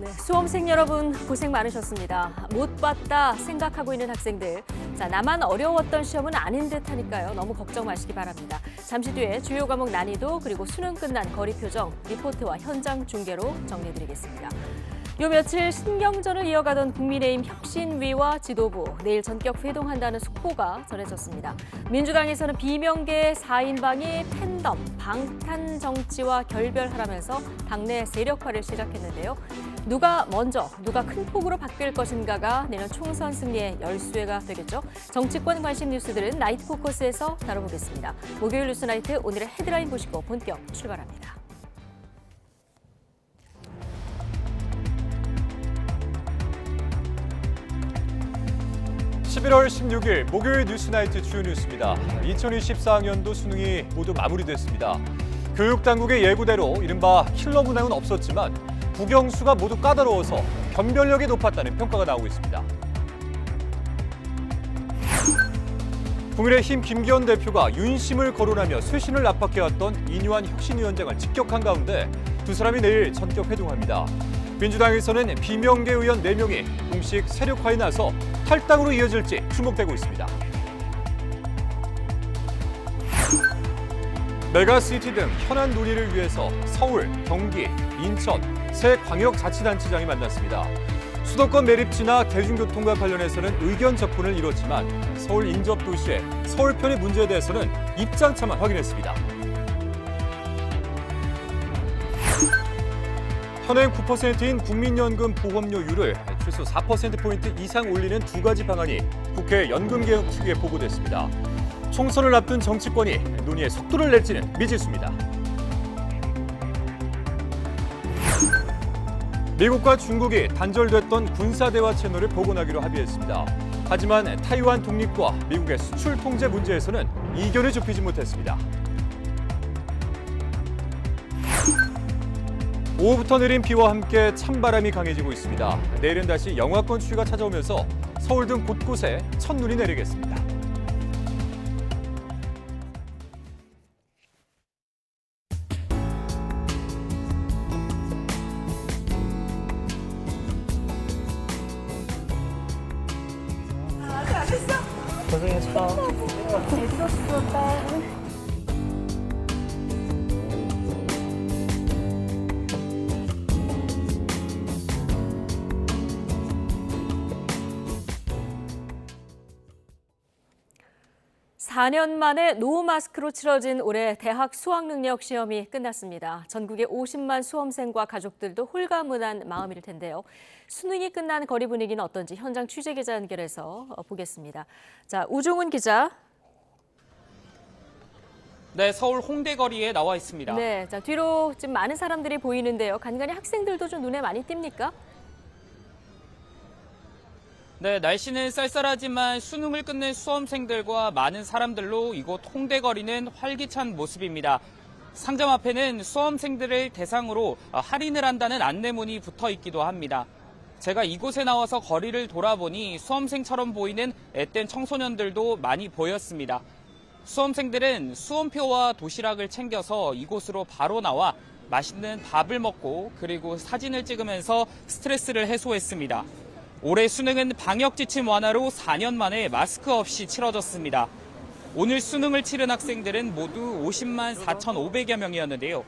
네, 수험생 여러분 고생 많으셨습니다. 못 봤다 생각하고 있는 학생들. 자, 나만 어려웠던 시험은 아닌 듯하니까요. 너무 걱정 마시기 바랍니다. 잠시 뒤에 주요 과목 난이도 그리고 수능 끝난 거리 표정, 리포트와 현장 중계로 정리해드리겠습니다. 요 며칠 신경전을 이어가던 국민의힘 혁신위와 지도부, 내일 전격 회동한다는 속보가 전해졌습니다. 민주당에서는 비명계 4인방이 팬덤, 방탄 정치와 결별하라면서 당내 세력화를 시작했는데요. 누가 먼저, 누가 큰 폭으로 바뀔 것인가가 내년 총선 승리의 열쇠가 되겠죠. 정치권 관심 뉴스들은 나이트 포커스에서 다뤄보겠습니다. 목요일 뉴스나이트 오늘의 헤드라인 보시고 본격 출발합니다. 11월 16일 목요일 뉴스나이트 주요 뉴스입니다. 2024학년도 수능이 모두 마무리됐습니다. 교육당국의 예고대로 이른바 킬러 문항은 없었지만 국영수가 모두 까다로워서 변별력이 높았다는 평가가 나오고 있습니다. 국민의힘 김기현 대표가 윤심을 거론하며 쇄신을 압박해왔던 이뉴한 혁신위원장을 직격한 가운데 두 사람이 내일 전격 회동합니다. 민주당에서는 비명계 의원 4명이 공식 세력화에 나서 탈당으로 이어질지 주목되고 있습니다. 메가시티 등 현안 논의를 위해서 서울, 경기, 인천 세 광역자치단체장이 만났습니다. 수도권 매립지나 대중교통과 관련해서는 의견 접근을 이뤘지만 서울 인접도시의 서울편의 문제에 대해서는 입장차만 확인했습니다. 현행 9%인 국민연금 보험료율을 최소 4%포인트 이상 올리는 두 가지 방안이 국회 연금개혁 특위에 보고됐습니다. 총선을 앞둔 정치권이 논의에 속도를 낼지는 미지수입니다. 미국과 중국이 단절됐던 군사대화 채널을 복원하기로 합의했습니다. 하지만 타이완 독립과 미국의 수출 통제 문제에서는 이견을 좁히지 못했습니다. 오후부터 내린 비와 함께 찬바람이 강해지고 있습니다. 내일은 다시 영하권 추위가 찾아오면서 서울 등 곳곳에 첫눈이 내리겠습니다. 잘했어. 고생했어. 재밌었어. 사 년 만에 노마스크로 치러진 올해 대학 수학능력 시험이 끝났습니다. 전국의 50만 수험생과 가족들도 홀가분한 마음일 텐데요. 수능이 끝난 거리 분위기는 어떤지 현장 취재 기자 연결해서 보겠습니다. 자, 우종훈 기자. 네, 서울 홍대 거리에 나와 있습니다. 네, 자, 뒤로 지금 많은 사람들이 보이는데요. 간간히 학생들도 좀 눈에 많이 띕니까? 네, 날씨는 쌀쌀하지만 수능을 끝낸 수험생들과 많은 사람들로 이곳 홍대 거리는 활기찬 모습입니다. 상점 앞에는 수험생들을 대상으로 할인을 한다는 안내문이 붙어 있기도 합니다. 제가 이곳에 나와서 거리를 돌아보니 수험생처럼 보이는 앳된 청소년들도 많이 보였습니다. 수험생들은 수험표와 도시락을 챙겨서 이곳으로 바로 나와 맛있는 밥을 먹고 그리고 사진을 찍으면서 스트레스를 해소했습니다. 올해 수능은 방역 지침 완화로 4년 만에 마스크 없이 치러졌습니다. 오늘 수능을 치른 학생들은 모두 50만 4,500여 명이었는데요.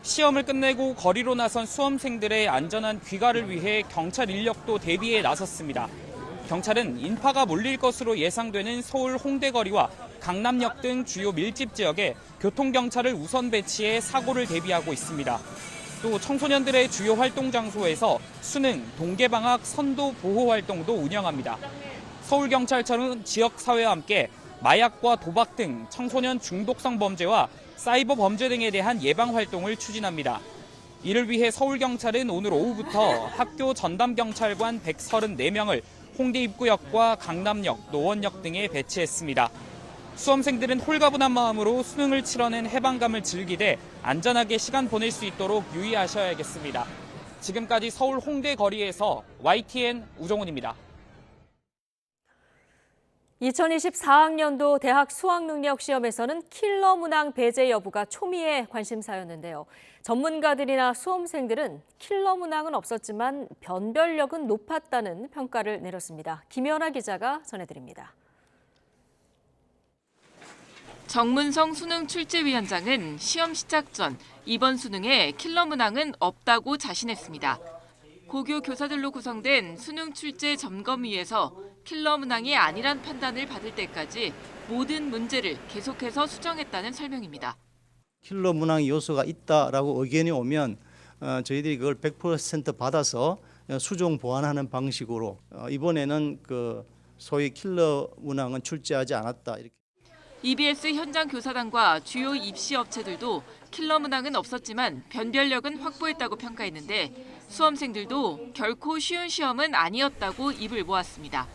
시험을 끝내고 거리로 나선 수험생들의 안전한 귀가를 위해 경찰 인력도 대비에 나섰습니다. 경찰은 인파가 몰릴 것으로 예상되는 서울 홍대거리와 강남역 등 주요 밀집 지역에 교통경찰을 우선 배치해 사고를 대비하고 있습니다. 또 청소년들의 주요 활동 장소에서 수능, 동계방학, 선도 보호 활동도 운영합니다. 서울경찰청은 지역사회와 함께 마약과 도박 등 청소년 중독성 범죄와 사이버 범죄 등에 대한 예방 활동을 추진합니다. 이를 위해 서울경찰은 오늘 오후부터 학교 전담경찰관 134명을 홍대 입구역과 강남역, 노원역 등에 배치했습니다. 수험생들은 홀가분한 마음으로 수능을 치러낸 해방감을 즐기되 안전하게 시간 보낼 수 있도록 유의하셔야겠습니다. 지금까지 서울 홍대 거리에서 YTN 우종훈입니다. 2024학년도 대학 수학능력시험에서는 킬러 문항 배제 여부가 초미의 관심사였는데요. 전문가들이나 수험생들은 킬러 문항은 없었지만 변별력은 높았다는 평가를 내렸습니다. 김연아 기자가 전해드립니다. 정문성 수능 출제위원장은 시험 시작 전 이번 수능에 킬러 문항은 없다고 자신했습니다. 고교 교사들로 구성된 수능 출제 점검위에서 킬러 문항이 아니란 판단을 받을 때까지 모든 문제를 계속해서 수정했다는 설명입니다. 킬러 문항 요소가 있다라고 의견이 오면 저희들이 그걸 100% 받아서 수정 보완하는 방식으로 이번에는 그 소위 킬러 문항은 출제하지 않았다 이렇게. EBS 현장 교사단과 주요 입시 업체들도 킬러 문항은 없었지만 변별력은 확보했다고 평가했는데 수험생들도 결코 쉬운 시험은 아니었다고 입을 모았습니다.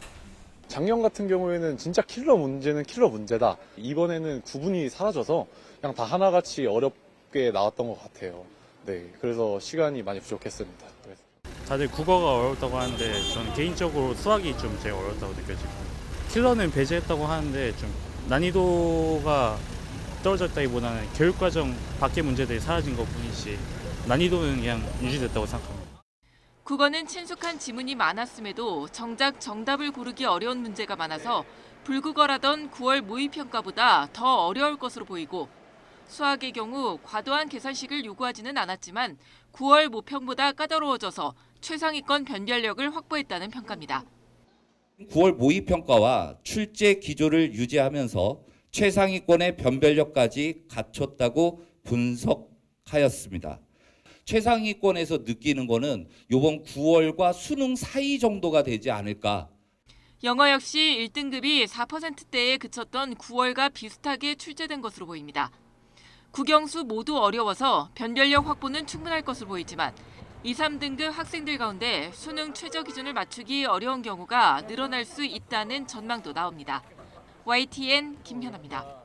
작년 같은 경우에는 진짜 킬러 문제는 킬러 문제다. 이번에는 구분이 사라져서 그냥 다 하나같이 어렵게 나왔던 것 같아요. 네, 그래서 시간이 많이 부족했습니다. 그래서. 다들 국어가 어렵다고 하는데 저는 개인적으로 수학이 좀 제일 어렵다고 느껴지고 킬러는 배제했다고 하는데 좀 난이도가 떨어졌다기보다는 교육과정 밖의 문제들이 사라진 것뿐이지 난이도는 그냥 유지됐다고 생각합니다. 국어는 친숙한 지문이 많았음에도 정작 정답을 고르기 어려운 문제가 많아서 불국어라던 9월 모의평가보다 더 어려울 것으로 보이고 수학의 경우 과도한 계산식을 요구하지는 않았지만 9월 모평보다 까다로워져서 최상위권 변별력을 확보했다는 평가입니다. 9월 모의평가와 출제 기조를 유지하면서 최상위권의 변별력까지 갖췄다고 분석하였습니다. 최상위권에서 느끼는 거는 이번 9월과 수능 사이 정도가 되지 않을까. 영어 역시 1등급이 4%대에 그쳤던 9월과 비슷하게 출제된 것으로 보입니다. 국영수 모두 어려워서 변별력 확보는 충분할 것으로 보이지만 2, 3등급 학생들 가운데 수능 최저 기준을 맞추기 어려운 경우가 늘어날 수 있다는 전망도 나옵니다. YTN 김현아입니다.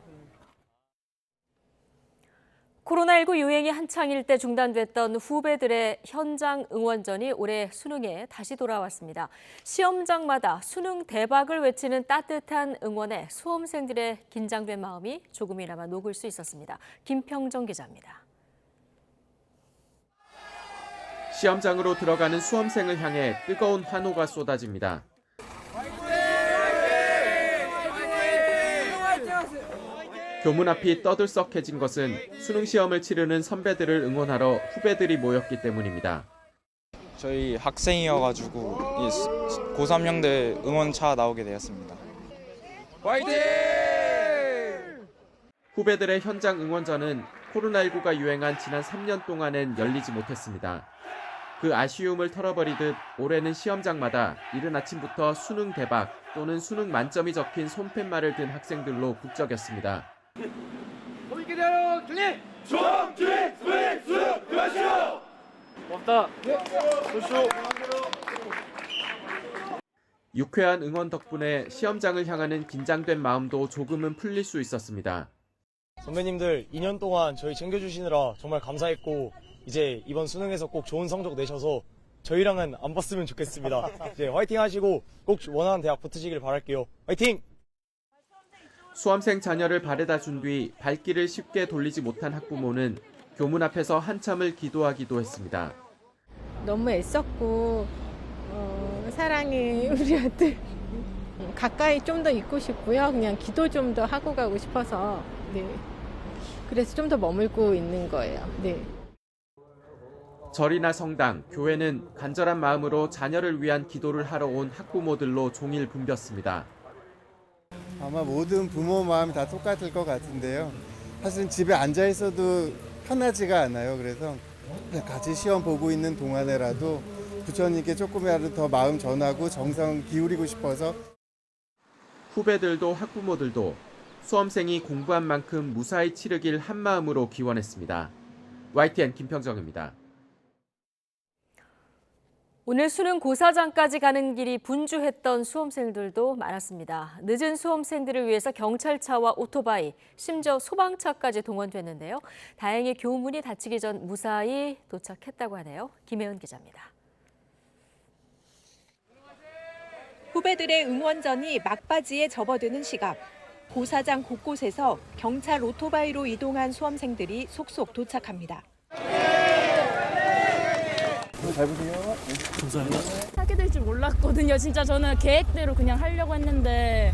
코로나19 유행이 한창일 때 중단됐던 후배들의 현장 응원전이 올해 수능에 다시 돌아왔습니다. 시험장마다 수능 대박을 외치는 따뜻한 응원에 수험생들의 긴장된 마음이 조금이나마 녹을 수 있었습니다. 김평정 기자입니다. 시험장으로 들어가는 수험생을 향해 뜨거운 환호가 쏟아집니다. 교문 앞이 떠들썩해진 것은 수능 시험을 치르는 선배들을 응원하러 후배들이 모였기 때문입니다. 저희 학생이어가지고 고3형들 응원차 나오게 되었습니다. 화이팅! 후배들의 현장 응원전은 코로나19가 유행한 지난 3년 동안엔 열리지 못했습니다. 그 아쉬움을 털어버리듯 올해는 시험장마다 이른 아침부터 수능 대박 또는 수능 만점이 적힌 손팻말을 든 학생들로 북적였습니다. 유쾌한 응원 덕분에 시험장을 향하는 긴장된 마음도 조금은 풀릴 수 있었습니다. 선배님들 2년 동안 저희 챙겨주시느라 정말 감사했고 이제 이번 수능에서 꼭 좋은 성적 내셔서 저희랑은 안 봤으면 좋겠습니다. 이제 화이팅 하시고 꼭 원하는 대학 붙으시길 바랄게요. 화이팅! 수험생 자녀를 발에다 준 뒤 발길을 쉽게 돌리지 못한 학부모는 교문 앞에서 한참을 기도하기도 했습니다. 너무 애썼고 사랑해 우리 아들. 가까이 좀 더 있고 싶고요. 그냥 기도 좀 더 하고 가고 싶어서 네. 그래서 좀 더 머물고 있는 거예요. 네. 절이나 성당, 교회는 간절한 마음으로 자녀를 위한 기도를 하러 온 학부모들로 종일 붐볐습니다. 아마 모든 부모 마음이 다 똑같을 것 같은데요. 사실은 집에 앉아 있어도 편하지가 않아요. 그래서 같이 시험 보고 있는 동안에라도 부처님께 조금이라도 더 마음 전하고 정성 기울이고 싶어서. 후배들도 학부모들도 수험생이 공부한 만큼 무사히 치르길 한마음으로 기원했습니다. YTN 김평정입니다. 오늘 수능 고사장까지 가는 길이 분주했던 수험생들도 많았습니다. 늦은 수험생들을 위해서 경찰차와 오토바이, 심지어 소방차까지 동원됐는데요. 다행히 교문이 닫히기 전 무사히 도착했다고 하네요. 김혜은 기자입니다. 후배들의 응원전이 막바지에 접어드는 시각. 고사장 곳곳에서 경찰 오토바이로 이동한 수험생들이 속속 도착합니다. 잘 보세요. 감사합니다. 하게 될 줄 몰랐거든요. 진짜 저는 계획대로 그냥 하려고 했는데,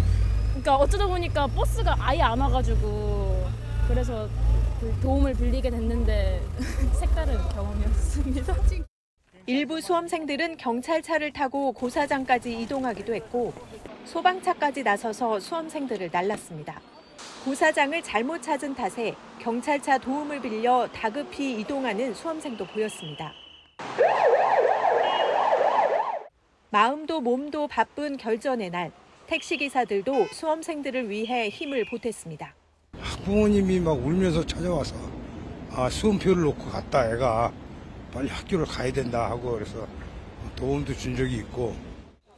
그러니까 어쩌다 보니까 버스가 아예 안 와가지고 그래서 도움을 빌리게 됐는데 색다른 경험이었습니다. 일부 수험생들은 경찰차를 타고 고사장까지 이동하기도 했고 소방차까지 나서서 수험생들을 날랐습니다. 고사장을 잘못 찾은 탓에 경찰차 도움을 빌려 다급히 이동하는 수험생도 보였습니다. 마음도 몸도 바쁜 결전의 날, 택시기사들도 수험생들을 위해 힘을 보탰습니다. 부모님이 막 울면서 찾아와서 수험표를 놓고 갔다 애가 빨리 학교를 가야 된다 하고 그래서 도움도 준 적이 있고.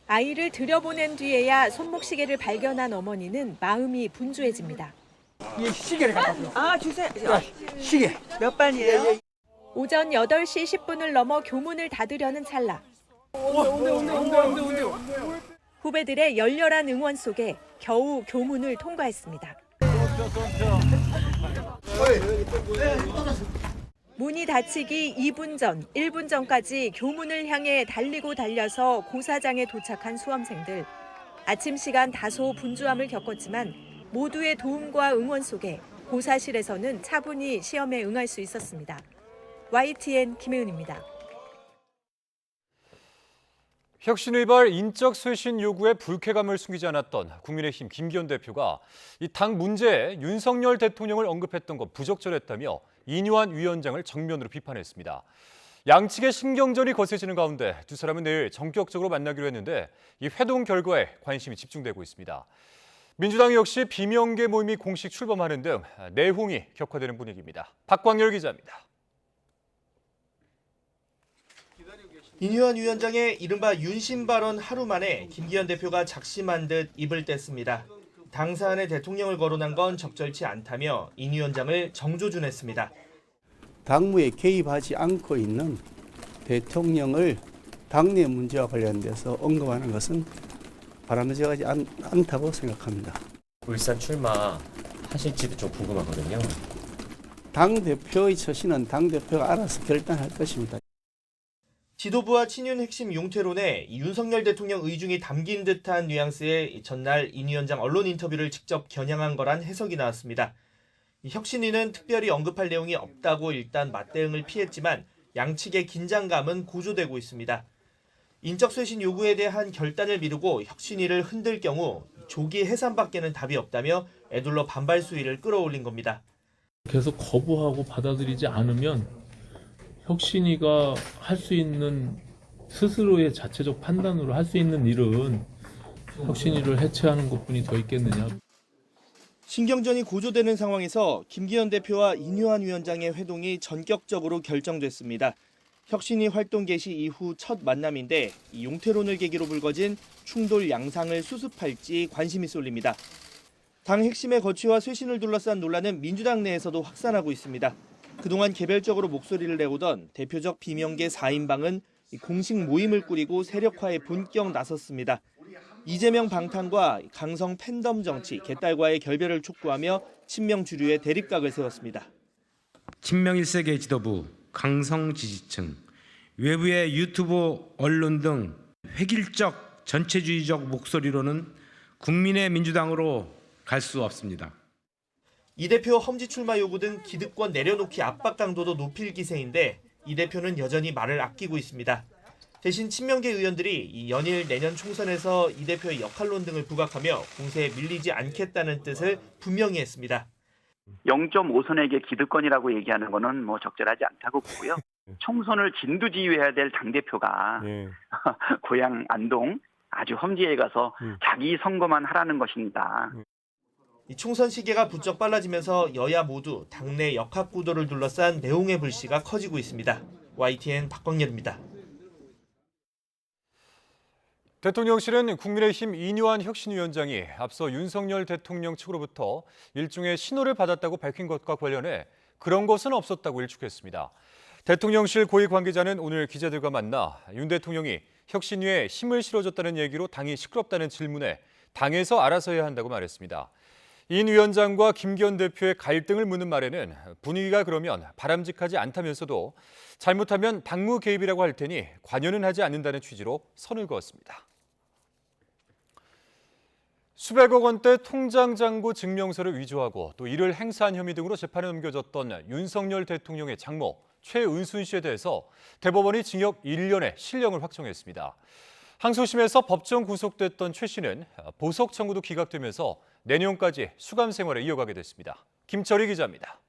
아이를 들여보낸 뒤에야 손목시계를 발견한 어머니는 마음이 분주해집니다. 이 시계를 갖다 줘. 주세요. 시계 몇 반이에요? 오전 8시 10분을 넘어 교문을 닫으려는 찰나. 후배들의 열렬한 응원 속에 겨우 교문을 통과했습니다. 문이 닫히기 2분 전, 1분 전까지 교문을 향해 달려서 고사장에 도착한 수험생들. 아침 시간 다소 분주함을 겪었지만 모두의 도움과 응원 속에 고사실에서는 차분히 시험에 응할 수 있었습니다. YTN 김혜은입니다. 혁신의발 인적 쇄신 요구에 불쾌감을 숨기지 않았던 국민의힘 김기현 대표가 이 당 문제에 윤석열 대통령을 언급했던 것 부적절했다며 이뉴한 위원장을 정면으로 비판했습니다. 양측의 신경전이 거세지는 가운데 두 사람은 내일 전격적으로 만나기로 했는데 이 회동 결과에 관심이 집중되고 있습니다. 민주당 역시 비명계 모임이 공식 출범하는 등 내홍이 격화되는 분위기입니다. 박광열 기자입니다. 이뉴한 위원장의 이른바 윤심 발언 하루 만에 김기현 대표가 작심한 듯 입을 뗐습니다. 당 사안에 대통령을 거론한 건 적절치 않다며 인 위원장을 정조준했습니다. 당무에 개입하지 않고 있는 대통령을 당내 문제와 관련돼서 언급하는 것은 바람직하지 않다고 생각합니다. 울산 출마 하실지도 좀 궁금하거든요. 당대표의 처신은 당대표가 알아서 결단할 것입니다. 지도부와 친윤 핵심 용태론에 윤석열 대통령 의중이 담긴 듯한 뉘앙스의 전날 인 위원장 언론 인터뷰를 직접 겨냥한 거란 해석이 나왔습니다. 혁신위는 특별히 언급할 내용이 없다고 일단 맞대응을 피했지만 양측의 긴장감은 고조되고 있습니다. 인적 쇄신 요구에 대한 결단을 미루고 혁신위를 흔들 경우 조기 해산밖에는 답이 없다며 애둘러 반발 수위를 끌어올린 겁니다. 계속 거부하고 받아들이지 않으면 혁신위가 할 수 있는 스스로의 자체적 판단으로 할 수 있는 일은 혁신위를 해체하는 것뿐이 더 있겠느냐. 신경전이 고조되는 상황에서 김기현 대표와 이뉴한 위원장의 회동이 전격적으로 결정됐습니다. 혁신위 활동 개시 이후 첫 만남인데 용태론을 계기로 불거진 충돌 양상을 수습할지 관심이 쏠립니다. 당 핵심의 거취와 쇄신을 둘러싼 논란은 민주당 내에서도 확산하고 있습니다. 그동안 개별적으로 목소리를 내오던 대표적 비명계 4인방은 공식 모임을 꾸리고 세력화에 본격 나섰습니다. 이재명 방탄과 강성 팬덤 정치, 개딸과의 결별을 촉구하며 친명 주류의 대립각을 세웠습니다. 친명 1세계 지도부, 강성 지지층, 외부의 유튜브 언론 등 획일적 전체주의적 목소리로는 국민의 민주당으로 갈 수 없습니다. 이 대표 험지 출마 요구 등 기득권 내려놓기 압박 강도도 높일 기세인데 이 대표는 여전히 말을 아끼고 있습니다. 대신 친명계 의원들이 연일 내년 총선에서 이 대표의 역할론 등을 부각하며 공세에 밀리지 않겠다는 뜻을 분명히 했습니다. 0.5선에게 기득권이라고 얘기하는 거는 뭐 적절하지 않다고 보고요. 총선을 진두지휘해야 될 당대표가 고향 안동 아주 험지에 가서 자기 선거만 하라는 것입니다. 이 총선 시계가 부쩍 빨라지면서 여야 모두 당내 역학구도를 둘러싼 내홍의 불씨가 커지고 있습니다. YTN 박광렬입니다. 대통령실은 국민의힘 이뉴한 혁신위원장이 앞서 윤석열 대통령 측으로부터 일종의 신호를 받았다고 밝힌 것과 관련해 그런 것은 없었다고 일축했습니다. 대통령실 고위 관계자는 오늘 기자들과 만나 윤 대통령이 혁신위에 힘을 실어줬다는 얘기로 당이 시끄럽다는 질문에 당에서 알아서 해야 한다고 말했습니다. 인 위원장과 김기현 대표의 갈등을 묻는 말에는 분위기가 그러면 바람직하지 않다면서도 잘못하면 당무 개입이라고 할 테니 관여는 하지 않는다는 취지로 선을 그었습니다. 수백억 원대 통장 잔고 증명서를 위조하고 또 이를 행사한 혐의 등으로 재판에 넘겨졌던 윤석열 대통령의 장모 최은순 씨에 대해서 대법원이 징역 1년의 실형을 확정했습니다. 항소심에서 법정 구속됐던 최 씨는 보석 청구도 기각되면서 내년까지 수감 생활을 이어가게 됐습니다. 김철희 기자입니다.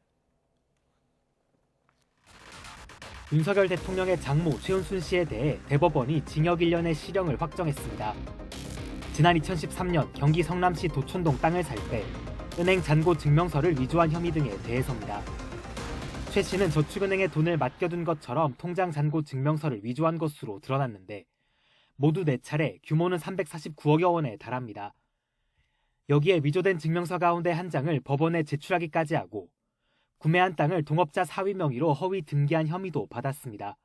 윤석열 대통령의 장모 최은순 씨에 대해 대법원이 징역 1년의 실형을 확정했습니다. 지난 2013년 경기 성남시 도촌동 땅을 살 때 은행 잔고 증명서를 위조한 혐의 등에 대해서입니다. 최 씨는 저축은행에 돈을 맡겨둔 것처럼 통장 잔고 증명서를 위조한 것으로 드러났는데 모두 4차례 규모는 349억여 원에 달합니다. 여기에 위조된 증명서 가운데 한 장을 법원에 제출하기까지 하고 구매한 땅을 동업자 사위 명의로 허위 등기한 혐의도 받았습니다.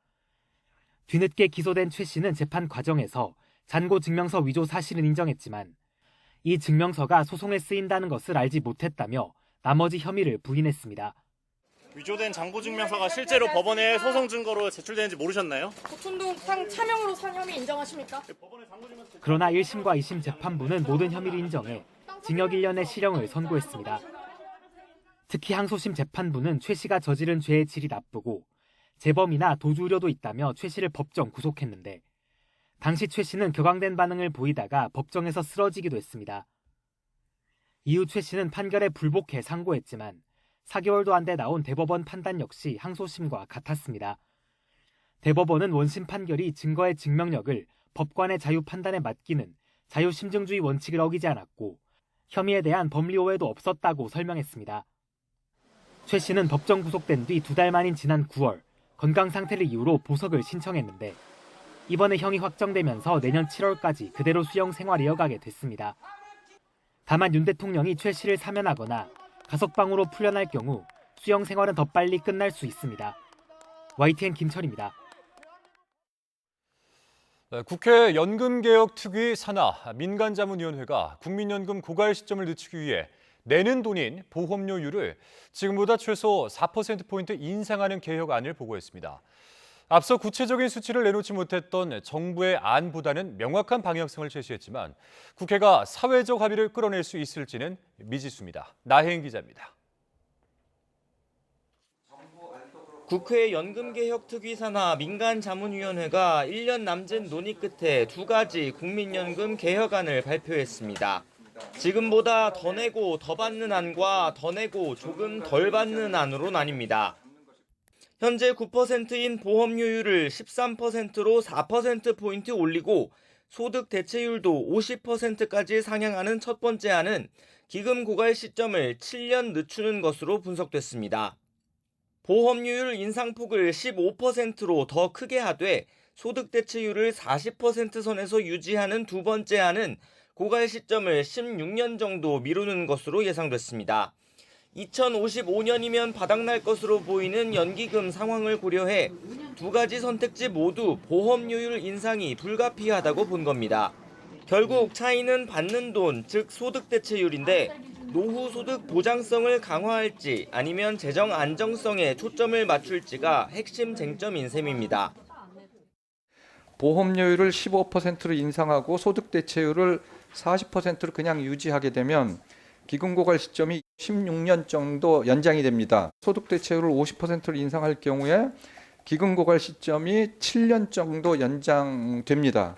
뒤늦게 기소된 최 씨는 재판 과정에서 잔고 증명서 위조 사실은 인정했지만 이 증명서가 소송에 쓰인다는 것을 알지 못했다며 나머지 혐의를 부인했습니다. 위조된 잔고 증명서가 실제로 법원에 소송 증거로 제출되는지 모르셨나요? 도촌동 땅 차명으로 산 혐의 인정하십니까? 그러나 1심과 2심 재판부는 모든 혐의를 인정해 징역 1년의 실형을 선고했습니다. 특히 항소심 재판부는 최 씨가 저지른 죄의 질이 나쁘고 재범이나 도주 우려도 있다며 최 씨를 법정 구속했는데 당시 최 씨는 격앙된 반응을 보이다가 법정에서 쓰러지기도 했습니다. 이후 최 씨는 판결에 불복해 상고했지만 4개월도 안 돼 나온 대법원 판단 역시 항소심과 같았습니다. 대법원은 원심 판결이 증거의 증명력을 법관의 자유 판단에 맡기는 자유심증주의 원칙을 어기지 않았고 혐의에 대한 법리 오해도 없었다고 설명했습니다. 최 씨는 법정 구속된 뒤 2달 만인 지난 9월 건강 상태를 이유로 보석을 신청했는데 이번에 형이 확정되면서 내년 7월까지 그대로 수용 생활을 이어가게 됐습니다. 다만 윤 대통령이 최 씨를 사면하거나 가석방으로 풀려날 경우 수용 생활은 더 빨리 끝날 수 있습니다. YTN 김철입니다. 국회 연금개혁특위 산하 민간자문위원회가 국민연금 고갈 시점을 늦추기 위해 내는 돈인 보험료율을 지금보다 최소 4%포인트 인상하는 개혁안을 보고했습니다. 앞서 구체적인 수치를 내놓지 못했던 정부의 안보다는 명확한 방향성을 제시했지만 국회가 사회적 합의를 끌어낼 수 있을지는 미지수입니다. 나혜인 기자입니다. 국회 연금개혁특위 산하 민간자문위원회가 1년 남짓 논의 끝에 2가지 국민연금 개혁안을 발표했습니다. 지금보다 더 내고 더 받는 안과 더 내고 조금 덜 받는 안으로 나뉩니다. 현재 9%인 보험료율을 13%로 4%포인트 올리고 소득 대체율도 50%까지 상향하는 첫 번째 안은 기금 고갈 시점을 7년 늦추는 것으로 분석됐습니다. 보험료율 인상폭을 15%로 더 크게 하되 소득 대체율을 40% 선에서 유지하는 두 번째 안은 고갈 시점을 16년 정도 미루는 것으로 예상됐습니다. 2055년이면 바닥날 것으로 보이는 연기금 상황을 고려해 2가지 선택지 모두 보험료율 인상이 불가피하다고 본 겁니다. 결국 차이는 받는 돈, 즉 소득 대체율인데 노후 소득 보장성을 강화할지 아니면 재정 안정성에 초점을 맞출지가 핵심 쟁점인 셈입니다. 보험료율을 15%로 인상하고 소득 대체율을 40%로 그냥 유지하게 되면 기금 고갈 시점이 16년 정도 연장이 됩니다. 소득 대체율을 50%로 인상할 경우에 기금 고갈 시점이 7년 정도 연장됩니다.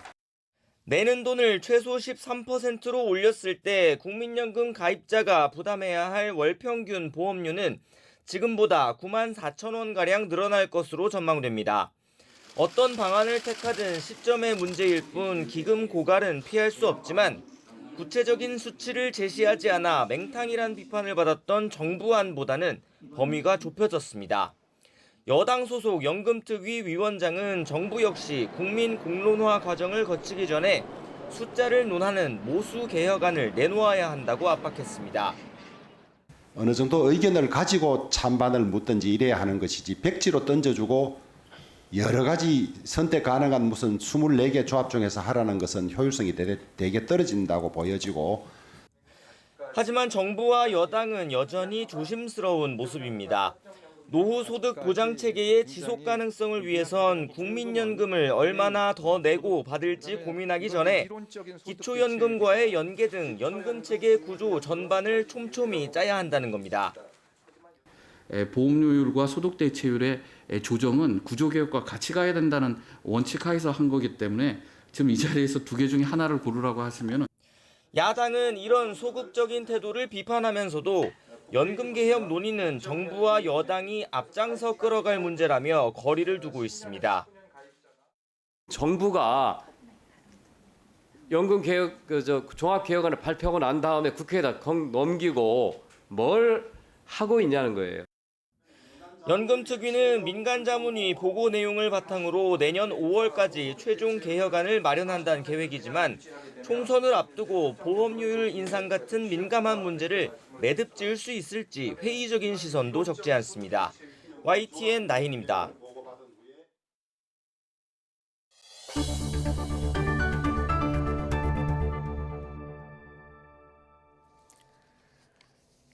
내는 돈을 최소 13%로 올렸을 때 국민연금 가입자가 부담해야 할 월평균 보험료는 지금보다 94,000원가량 늘어날 것으로 전망됩니다. 어떤 방안을 택하든 시점의 문제일 뿐 기금 고갈은 피할 수 없지만 구체적인 수치를 제시하지 않아 맹탕이란 비판을 받았던 정부안보다는 범위가 좁혀졌습니다. 여당 소속 연금특위 위원장은 정부 역시 국민 공론화 과정을 거치기 전에 숫자를 논하는 모수 개혁안을 내놓아야 한다고 압박했습니다. 어느 정도 의견을 가지고 찬반을 묻든지 이래야 하는 것이지 백지로 던져주고 여러 가지 선택 가능한 무슨 24개 조합 중에서 하라는 것은 효율성이 되게 떨어진다고 보여지고 하지만 정부와 여당은 여전히 조심스러운 모습입니다. 노후 소득 보장 체계의 지속 가능성을 위해선 국민연금을 얼마나 더 내고 받을지 고민하기 전에 기초연금과의 연계 등 연금 체계 구조 전반을 촘촘히 짜야 한다는 겁니다. 보험료율과 소득 대체율의 조정은 구조개혁과 같이 가야 된다는 원칙 하에서 한 거기 때문에 지금 이 자리에서 두 개 중에 하나를 고르라고 하시면 야당은 이런 소극적인 태도를 비판하면서도 연금 개혁 논의는 정부와 여당이 앞장서 끌어갈 문제라며 거리를 두고 있습니다. 정부가 연금 개혁 종합 개혁안을 발표하고 난 다음에 국회에다 넘기고 뭘 하고 있냐는 거예요. 연금특위는 민간자문위 보고 내용을 바탕으로 내년 5월까지 최종 개혁안을 마련한다는 계획이지만 총선을 앞두고 보험료율 인상 같은 민감한 문제를 매듭 지을 수 있을지 회의적인 시선도 적지 않습니다. YTN 나인입니다.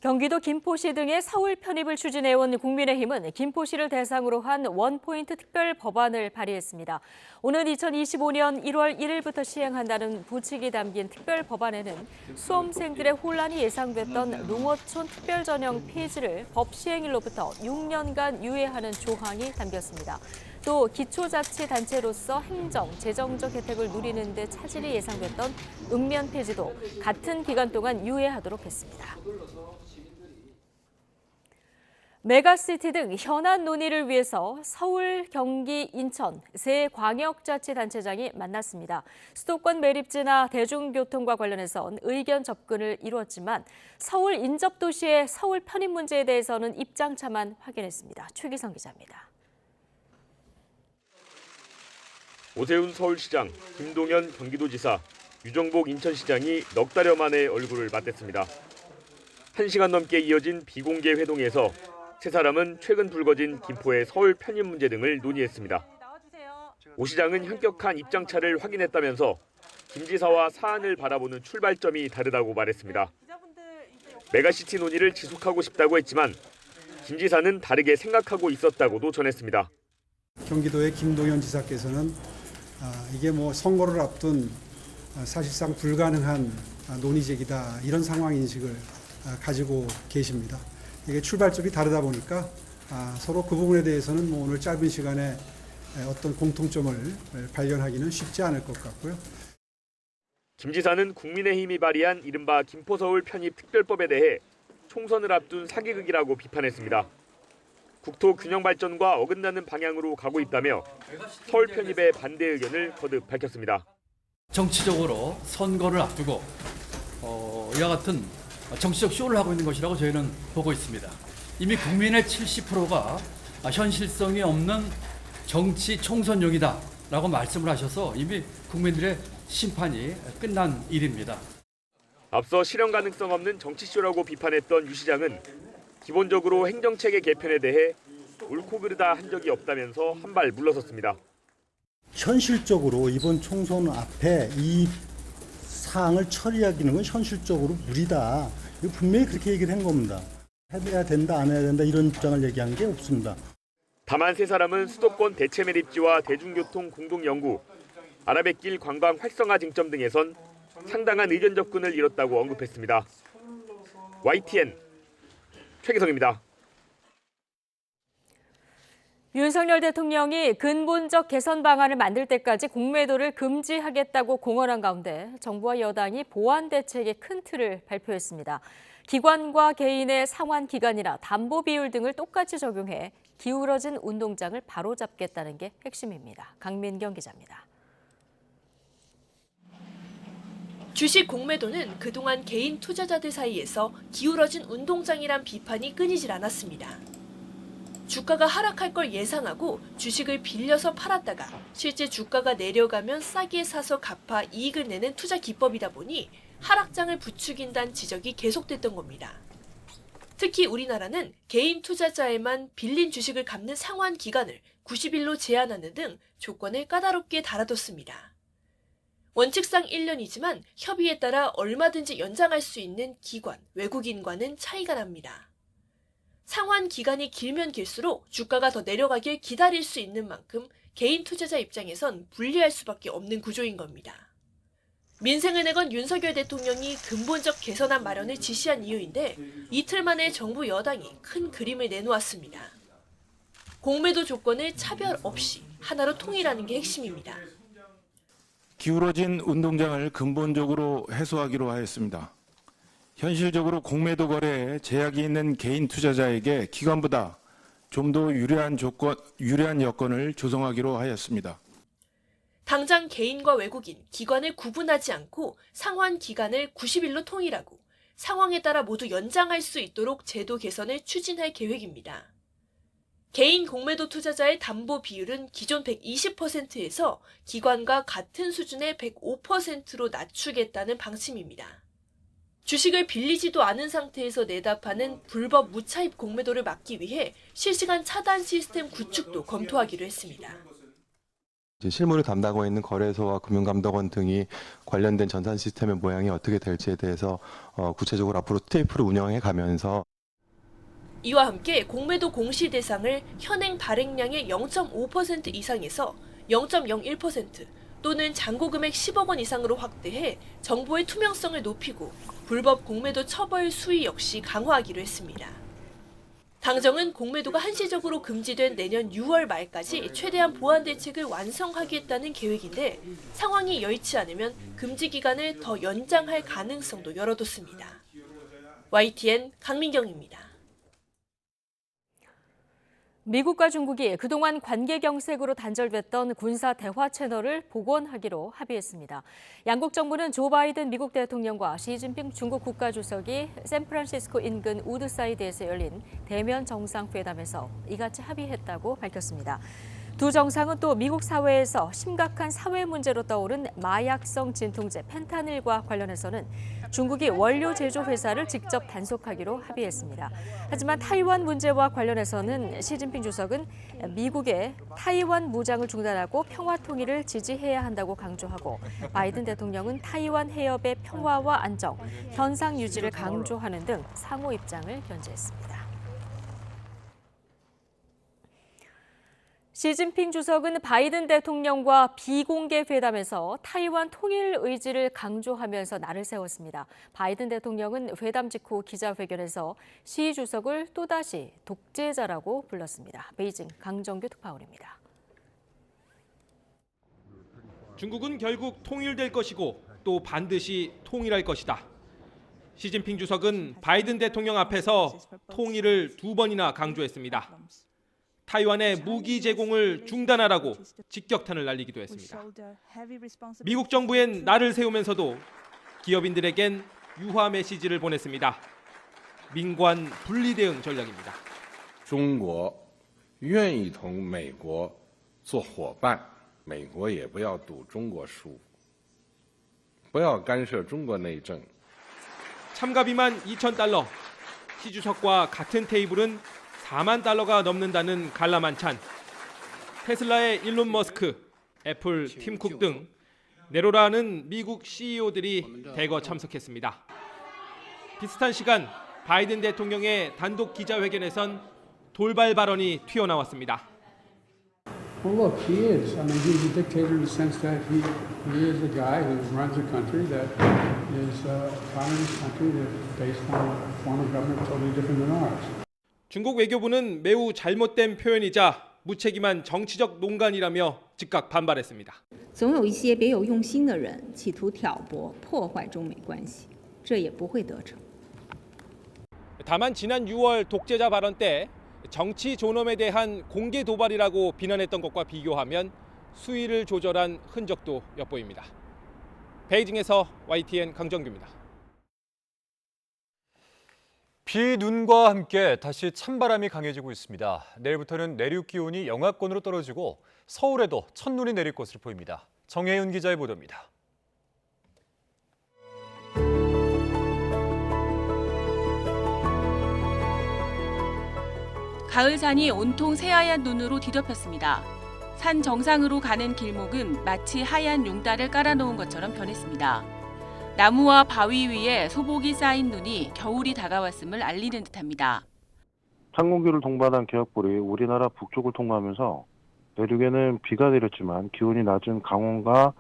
경기도 김포시 등의 서울 편입을 추진해온 국민의힘은 김포시를 대상으로 한 원포인트 특별 법안을 발의했습니다. 오는 2025년 1월 1일부터 시행한다는 부칙이 담긴 특별 법안에는 수험생들의 혼란이 예상됐던 농어촌 특별 전형 폐지를 법 시행일로부터 6년간 유예하는 조항이 담겼습니다. 또 기초자치단체로서 행정, 재정적 혜택을 누리는 데 차질이 예상됐던 읍면 폐지도 같은 기간 동안 유예하도록 했습니다. 메가시티 등 현안 논의를 위해서 서울, 경기, 인천 세 광역자치단체장이 만났습니다. 수도권 매립지나 대중교통과 관련해선 의견 접근을 이루었지만 서울 인접도시의 서울 편입 문제에 대해서는 입장차만 확인했습니다. 최기성 기자입니다. 오세훈 서울시장, 김동연 경기도지사, 유정복 인천시장이 넉 달여 만에 얼굴을 맞댔습니다. 1시간 넘게 이어진 비공개 회동에서 세 사람은 최근 불거진 김포의 서울 편입 문제 등을 논의했습니다. 오 시장은 현격한 입장차를 확인했다면서 김 지사와 사안을 바라보는 출발점이 다르다고 말했습니다. 메가시티 논의를 지속하고 싶다고 했지만 김 지사는 다르게 생각하고 있었다고도 전했습니다. 경기도의 김동연 지사께서는 이게 선거를 앞둔 사실상 불가능한 논의 제기다 이런 상황 인식을 가지고 계십니다. 이게 출발점이 다르다 보니까 서로 그 부분에 대해서는 오늘 짧은 시간에 어떤 공통점을 발견하기는 쉽지 않을 것 같고요. 김 지사는 국민의힘이 발의한 이른바 김포서울 편입 특별법에 대해 총선을 앞둔 사기극이라고 비판했습니다. 국토 균형 발전과 어긋나는 방향으로 가고 있다며 서울 편입에 반대 의견을 거듭 밝혔습니다. 정치적으로 선거를 앞두고 이와 같은 정치적 쇼를 하고 있는 것이라고 저희는 보고 있습니다. 이미 국민의 70%가 현실성이 없는 정치 총선용이다라고 말씀을 하셔서 이미 국민들의 심판이 끝난 일입니다. 앞서 실현 가능성 없는 정치쇼라고 비판했던 유 시장은 기본적으로 행정체계 개편에 대해 옳고 그르다 한 적이 없다면서 한 발 물러섰습니다. 현실적으로 이번 총선 앞에 이 사항을 처리하기는 건 현실적으로 무리다. 이거 분명히 그렇게 얘기를 한 겁니다. 해야 된다, 안 해야 된다 이런 입장을 얘기한 게 없습니다. 다만 세 사람은 수도권 대체 매립지와 대중교통 공동 연구, 아라뱃길 관광 활성화 쟁점 등에선 상당한 의견 접근을 이뤘다고 언급했습니다. YTN 최기성입니다. 윤석열 대통령이 근본적 개선 방안을 만들 때까지 공매도를 금지하겠다고 공언한 가운데 정부와 여당이 보완 대책의 큰 틀을 발표했습니다. 기관과 개인의 상환 기간이나 담보 비율 등을 똑같이 적용해 기울어진 운동장을 바로잡겠다는 게 핵심입니다. 강민경 기자입니다. 주식 공매도는 그동안 개인 투자자들 사이에서 기울어진 운동장이란 비판이 끊이질 않았습니다. 주가가 하락할 걸 예상하고 주식을 빌려서 팔았다가 실제 주가가 내려가면 싸게 사서 갚아 이익을 내는 투자 기법이다 보니 하락장을 부추긴다는 지적이 계속됐던 겁니다. 특히 우리나라는 개인 투자자에만 빌린 주식을 갚는 상환 기간을 90일로 제한하는 등 조건을 까다롭게 달아뒀습니다. 원칙상 1년이지만 협의에 따라 얼마든지 연장할 수 있는 기관, 외국인과는 차이가 납니다. 상환 기간이 길면 길수록 주가가 더 내려가길 기다릴 수 있는 만큼 개인 투자자 입장에선 불리할 수밖에 없는 구조인 겁니다. 민생을 내건 윤석열 대통령이 근본적 개선안 마련을 지시한 이유인데 이틀 만에 정부 여당이 큰 그림을 내놓았습니다. 공매도 조건을 차별 없이 하나로 통일하는 게 핵심입니다. 기울어진 운동장을 근본적으로 해소하기로 하였습니다. 현실적으로 공매도 거래에 제약이 있는 개인 투자자에게 기관보다 좀 더 유리한 여건을 조성하기로 하였습니다. 당장 개인과 외국인, 기관을 구분하지 않고 상환 기간을 90일로 통일하고 상황에 따라 모두 연장할 수 있도록 제도 개선을 추진할 계획입니다. 개인 공매도 투자자의 담보 비율은 기존 120%에서 기관과 같은 수준의 105%로 낮추겠다는 방침입니다. 주식을 빌리지도 않은 상태에서 내답하는 불법 무차입 공매도를 막기 위해 실시간 차단 시스템 구축도 검토하기로 했습니다. 실무를 담당하고 있는 거래소와 금융감독원 등이 관련된 전산 시스템의 모양이 어떻게 될지에 대해서 구체적으로 앞으로 테이프를 운영해 가면서 이와 함께 공매도 공시 대상을 현행 발행량의 0.5% 이상에서 0.01% 또는 잔고 금액 10억 원 이상으로 확대해 정보의 투명성을 높이고 불법 공매도 처벌 수위 역시 강화하기로 했습니다. 당정은 공매도가 한시적으로 금지된 내년 6월 말까지 최대한 보완 대책을 완성하겠다는 계획인데 상황이 여의치 않으면 금지 기간을 더 연장할 가능성도 열어뒀습니다. YTN 강민경입니다. 미국과 중국이 그동안 관계 경색으로 단절됐던 군사 대화 채널을 복원하기로 합의했습니다. 양국 정부는 조 바이든 미국 대통령과 시진핑 중국 국가주석이 샌프란시스코 인근 우드사이드에서 열린 대면 정상회담에서 이같이 합의했다고 밝혔습니다. 두 정상은 또 미국 사회에서 심각한 사회 문제로 떠오른 마약성 진통제 펜타닐과 관련해서는 중국이 원료 제조 회사를 직접 단속하기로 합의했습니다. 하지만 타이완 문제와 관련해서는 시진핑 주석은 미국의 타이완 무장을 중단하고 평화 통일을 지지해야 한다고 강조하고 바이든 대통령은 타이완 해협의 평화와 안정, 현상 유지를 강조하는 등 상호 입장을 견지했습니다. 시진핑 주석은 바이든 대통령과 비공개 회담에서 타이완 통일 의지를 강조하면서 날을 세웠습니다. 바이든 대통령은 회담 직후 기자회견에서 시 주석을 또다시 독재자라고 불렀습니다. 베이징 강정규 특파원입니다. 중국은 결국 통일될 것이고 또 반드시 통일할 것이다. 시진핑 주석은 바이든 대통령 앞에서 통일을 2번이나 강조했습니다. 타이완의 무기 제공을 중단하라고 직격탄을 날리기도 했습니다. 미국 정부엔 날을 세우면서도 기업인들에겐 유화 메시지를 보냈습니다. 민관 분리 대응 전략입니다. 中国愿意同美国做伙伴，美国也不要赌中国输，不要干涉中国内政。 참가비만 $2,000, 시 주석과 같은 테이블은 $4만 넘는다는 관람한찬. 테슬라의 일론 머스크, 애플 팀 쿡 등 내로라는 미국 CEO들이 대거 참석했습니다. 비슷한 시간 바이든 대통령의 단독 기자회견에선 돌발 발언이 튀어나왔습니다. Well, look, he is. I mean, he's a dictator in the sense that he is a guy who runs a country that is a communist country that's based on a form of government totally different than ours. 중국 외교부는 매우 잘못된 표현이자 무책임한 정치적 농간이라며 즉각 반발했습니다. 总有一些别有用心的人企图挑拨破坏中美关系，这也不会得逞。 다만 지난 6월 독재자 발언 때 정치 존엄에 대한 공개 도발이라고 비난했던 것과 비교하면 수위를 조절한 흔적도 엿보입니다. 베이징에서 YTN 강정규입니다. 비, 눈과 함께 다시 찬바람이 강해지고 있습니다. 내일부터는 내륙 기온이 영하권으로 떨어지고 서울에도 첫눈이 내릴 것으로 보입니다. 정혜윤 기자의 보도입니다. 가을산이 온통 새하얀 눈으로 뒤덮였습니다. 산 정상으로 가는 길목은 마치 하얀 용달을 깔아놓은 것처럼 변했습니다. 나무와 바위 위에 소복이 쌓인 눈이 겨울이 다가왔음을 알리는 듯합니다. 찬 공기를 동반한 기압골이 우리나라 북쪽을 통과하면서 내륙에는 비가 내렸지만 기온이 낮은 강원과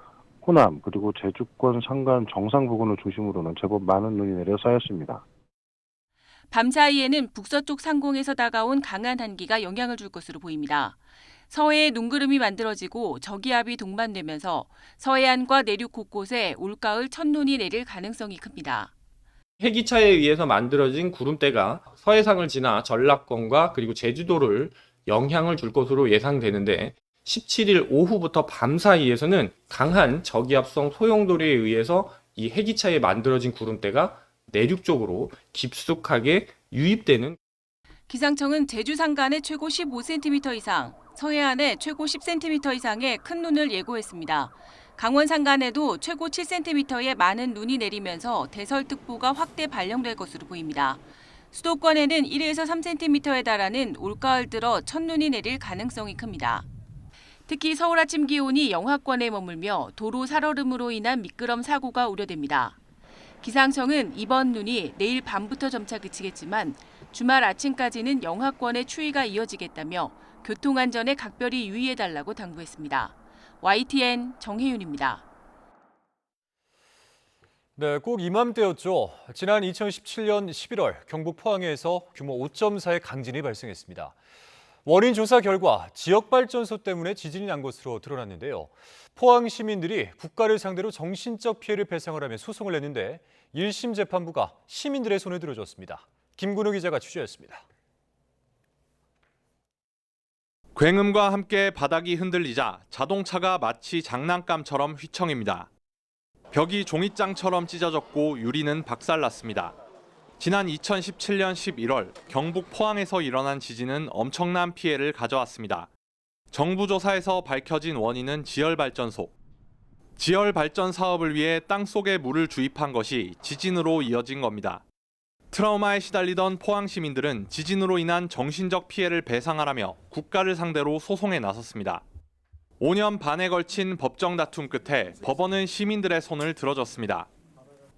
호남 그리고 제주권 산간 정상 부근을 중심으로는 제법 많은 눈이 내려 쌓였습니다. 밤사이에는 북서쪽 상공에서 다가온 강한 한기가 영향을 줄 것으로 보입니다. 서해에 눈구름이 만들어지고 저기압이 동반되면서 서해안과 내륙 곳곳에 올가을 첫눈이 내릴 가능성이 큽니다. 해기차에 의해서 만들어진 구름대가 서해상을 지나 전라권과 그리고 제주도를 영향을 줄 것으로 예상되는데 17일 오후부터 밤 사이에서는 강한 저기압성 소용돌이에 의해서 이 해기차에 만들어진 구름대가 내륙 쪽으로 깊숙하게 유입되는. 기상청은 제주 산간에 최고 15cm 이상, 서해안에 최고 10cm 이상의 큰 눈을 예고했습니다. 강원 산간에도 최고 7cm의 많은 눈이 내리면서 대설특보가 확대 발령될 것으로 보입니다. 수도권에는 1에서 3cm에 달하는 올가을 들어 첫눈이 내릴 가능성이 큽니다. 특히 서울 아침 기온이 영하권에 머물며 도로 살얼음으로 인한 미끄럼 사고가 우려됩니다. 기상청은 이번 눈이 내일 밤부터 점차 그치겠지만 주말 아침까지는 영하권의 추위가 이어지겠다며 교통안전에 각별히 유의해달라고 당부했습니다. YTN 정혜윤입니다. 네, 꼭 이맘때였죠. 지난 2017년 11월 경북 포항에서 규모 5.4의 강진이 발생했습니다. 원인 조사 결과 지역발전소 때문에 지진이 난 것으로 드러났는데요. 포항 시민들이 국가를 상대로 정신적 피해를 배상을 하며 소송을 냈는데 1심 재판부가 시민들의 손에 들어줬습니다. 김근우 기자가 취재했습니다. 굉음과 함께 바닥이 흔들리자 자동차가 마치 장난감처럼 휘청입니다. 벽이 종이장처럼 찢어졌고 유리는 박살났습니다. 지난 2017년 11월 경북 포항에서 일어난 지진은 엄청난 피해를 가져왔습니다. 정부 조사에서 밝혀진 원인은 지열발전소. 지열발전 사업을 위해 땅속에 물을 주입한 것이 지진으로 이어진 겁니다. 트라우마에 시달리던 포항 시민들은 지진으로 인한 정신적 피해를 배상하라며 국가를 상대로 소송에 나섰습니다. 5년 반에 걸친 법정 다툼 끝에 법원은 시민들의 손을 들어줬습니다.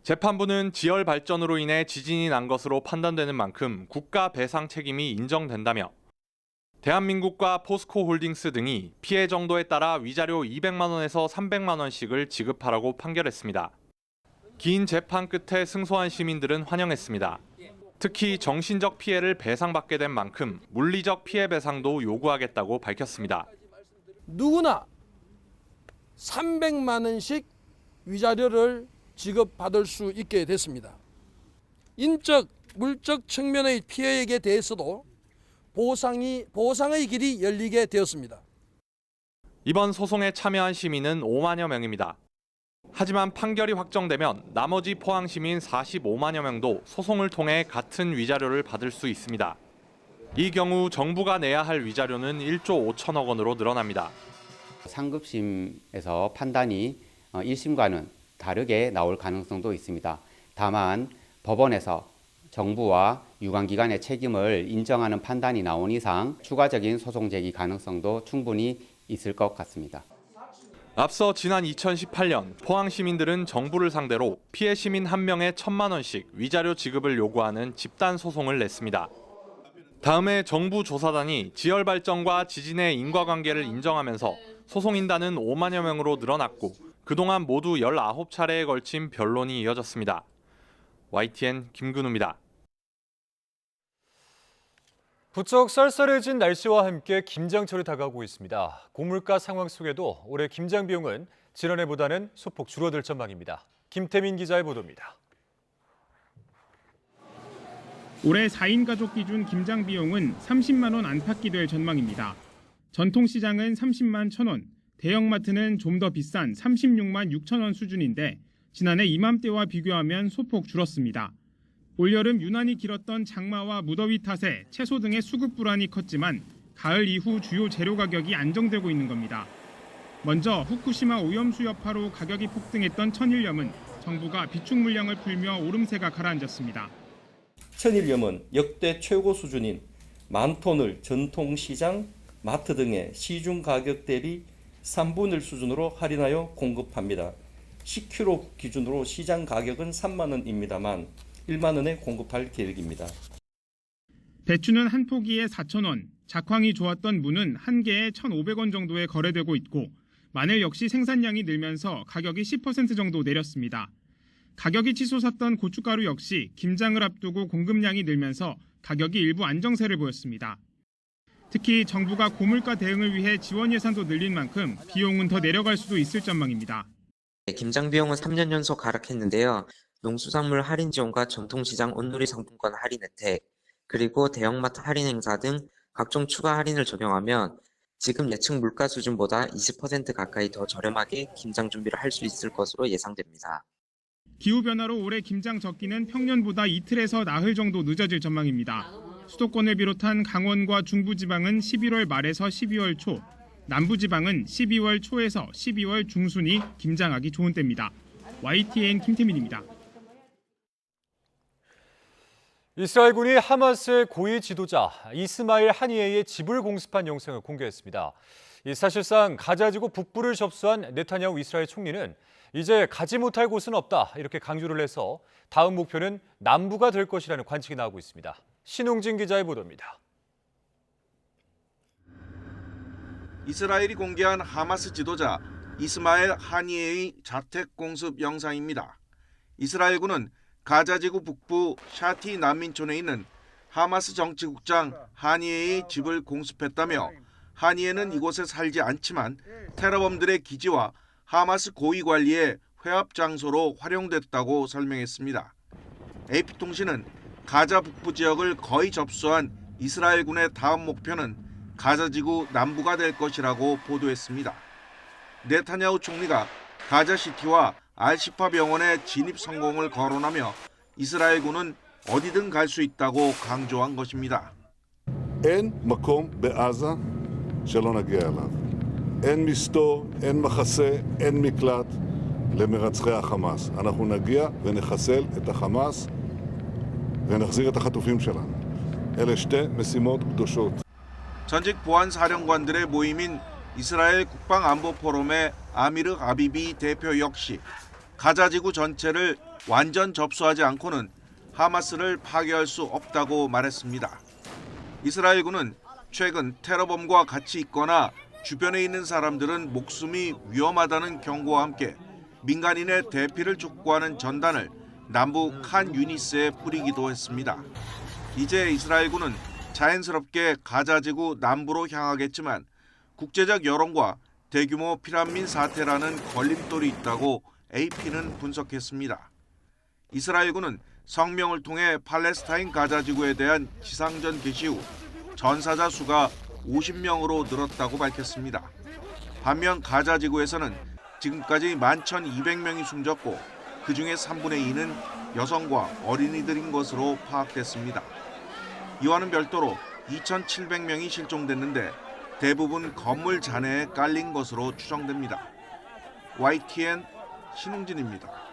재판부는 지열 발전으로 인해 지진이 난 것으로 판단되는 만큼 국가 배상 책임이 인정된다며 대한민국과 포스코홀딩스 등이 피해 정도에 따라 위자료 200만 원에서 300만 원씩을 지급하라고 판결했습니다. 긴 재판 끝에 승소한 시민들은 환영했습니다. 특히 정신적 피해를 배상받게 된 만큼 물리적 피해 배상도 요구하겠다고 밝혔습니다. 누구나 300만 원씩 위자료를 지급받을 수 있게 됐습니다. 인적, 물적 측면의 피해에 대해서도 보상의 길이 열리게 되었습니다. 이번 소송에 참여한 시민은 5만여 명입니다. 하지만 판결이 확정되면 나머지 포항 시민 45만여 명도 소송을 통해 같은 위자료를 받을 수 있습니다. 이 경우 정부가 내야 할 위자료는 1조 5천억 원으로 늘어납니다. 상급심에서 판단이 1심과는 다르게 나올 가능성도 있습니다. 다만 법원에서 정부와 유관기관의 책임을 인정하는 판단이 나온 이상 추가적인 소송 제기 가능성도 충분히 있을 것 같습니다. 앞서 지난 2018년 포항 시민들은 정부를 상대로 피해 시민 1명에 1,000만 원씩 위자료 지급을 요구하는 집단 소송을 냈습니다. 다음해 정부 조사단이 지열 발전과 지진의 인과관계를 인정하면서 소송인단은 5만여 명으로 늘어났고 그동안 모두 19차례에 걸친 변론이 이어졌습니다. YTN 김근우입니다. 부쩍 쌀쌀해진 날씨와 함께 김장철이 다가오고 있습니다. 고물가 상황 속에도 올해 김장 비용은 지난해보다는 소폭 줄어들 전망입니다. 김태민 기자의 보도입니다. 올해 4인 가족 기준 김장 비용은 30만 원 안팎이 될 전망입니다. 전통시장은 30만 1,000원, 대형마트는 좀 더 비싼 36만 6천 원 수준인데 지난해 이맘때와 비교하면 소폭 줄었습니다. 올여름 유난히 길었던 장마와 무더위 탓에 채소 등의 수급 불안이 컸지만 가을 이후 주요 재료 가격이 안정되고 있는 겁니다. 먼저 후쿠시마 오염수 여파로 가격이 폭등했던 천일염은 정부가 비축 물량을 풀며 오름세가 가라앉았습니다. 천일염은 역대 최고 수준인 10,000톤을 전통시장, 마트 등의 시중 가격 대비 3분의 1 수준으로 할인하여 공급합니다. 10kg 기준으로 시장 가격은 3만 원입니다만 1만 원에 공급할 계획입니다. 배추는 한 포기에 4,000원, 작황이 좋았던 무는 한 개에 1,500원 정도에 거래되고 있고 마늘 역시 생산량이 늘면서 가격이 10% 정도 내렸습니다. 가격이 치솟았던 고춧가루 역시 김장을 앞두고 공급량이 늘면서 가격이 일부 안정세를 보였습니다. 특히 정부가 고물가 대응을 위해 지원 예산도 늘린 만큼 비용은 더 내려갈 수도 있을 전망입니다. 김장 비용은 3년 연속 하락했는데요. 농수산물 할인 지원과 전통시장 온누리 상품권 할인 혜택, 그리고 대형마트 할인 행사 등 각종 추가 할인을 적용하면 지금 예측 물가 수준보다 20% 가까이 더 저렴하게 김장 준비를 할 수 있을 것으로 예상됩니다. 기후변화로 올해 김장 적기는 평년보다 이틀에서 나흘 정도 늦어질 전망입니다. 수도권을 비롯한 강원과 중부지방은 11월 말에서 12월 초, 남부지방은 12월 초에서 12월 중순이 김장하기 좋은 때입니다. YTN 김태민입니다. 이스라엘군이 하마스의 고위 지도자 이스마일 하니예의 집을 공습한 영상을 공개했습니다. 사실상 가자지구 북부를 접수한 네타냐후 이스라엘 총리는 이제 가지 못할 곳은 없다 이렇게 강조를 해서 다음 목표는 남부가 될 것이라는 관측이 나오고 있습니다. 신웅진 기자의 보도입니다. 이스라엘이 공개한 하마스 지도자 이스마일 하니예의 자택 공습 영상입니다. 이스라엘군은 가자지구 북부 샤티 난민촌에 있는 하마스 정치국장 하니예의 집을 공습했다며 하니예는 이곳에 살지 않지만 테러범들의 기지와 하마스 고위 관리의 회합 장소로 활용됐다고 설명했습니다. AP통신은 가자 북부 지역을 거의 접수한 이스라엘군의 다음 목표는 가자지구 남부가 될 것이라고 보도했습니다. 네타냐후 총리가 가자시티와 알시파 병원의 진입 성공을 거론하며 이스라엘군은 어디든 갈 수 있다고 강조한 것입니다. אין מקום בעזה שלא נגיע אליו. אין מסתור, אין מחסה, אין מקלט למרצחי החמאס. אנחנו נגיע ונחסל את החמאס ונחזיר את החטופים שלנו. אלה שתי משימות קדושות. 전직 보안 사령관들의 모임인 이스라엘 국방안보 포럼의 아미르 아비비 대표 역시 가자지구 전체를 완전 접수하지 않고는 하마스를 파괴할 수 없다고 말했습니다. 이스라엘군은 최근 테러범과 같이 있거나 주변에 있는 사람들은 목숨이 위험하다는 경고와 함께 민간인의 대피를 촉구하는 전단을 남부 칸 유니스에 뿌리기도 했습니다. 이제 이스라엘군은 자연스럽게 가자지구 남부로 향하겠지만 국제적 여론과 대규모 피난민 사태라는 걸림돌이 있다고 AP는 분석했습니다. 이스라엘군은 성명을 통해 팔레스타인 가자지구에 대한 지상전 개시 후 전사자 수가 50명으로 늘었다고 밝혔습니다. 반면 가자지구에서는 지금까지 11,200명이 숨졌고 그중에 3분의 2는 여성과 어린이들인 것으로 파악됐습니다. 이와는 별도로 2,700명이 실종됐는데 대부분 건물 잔해에 깔린 것으로 추정됩니다. YTN 신웅진입니다.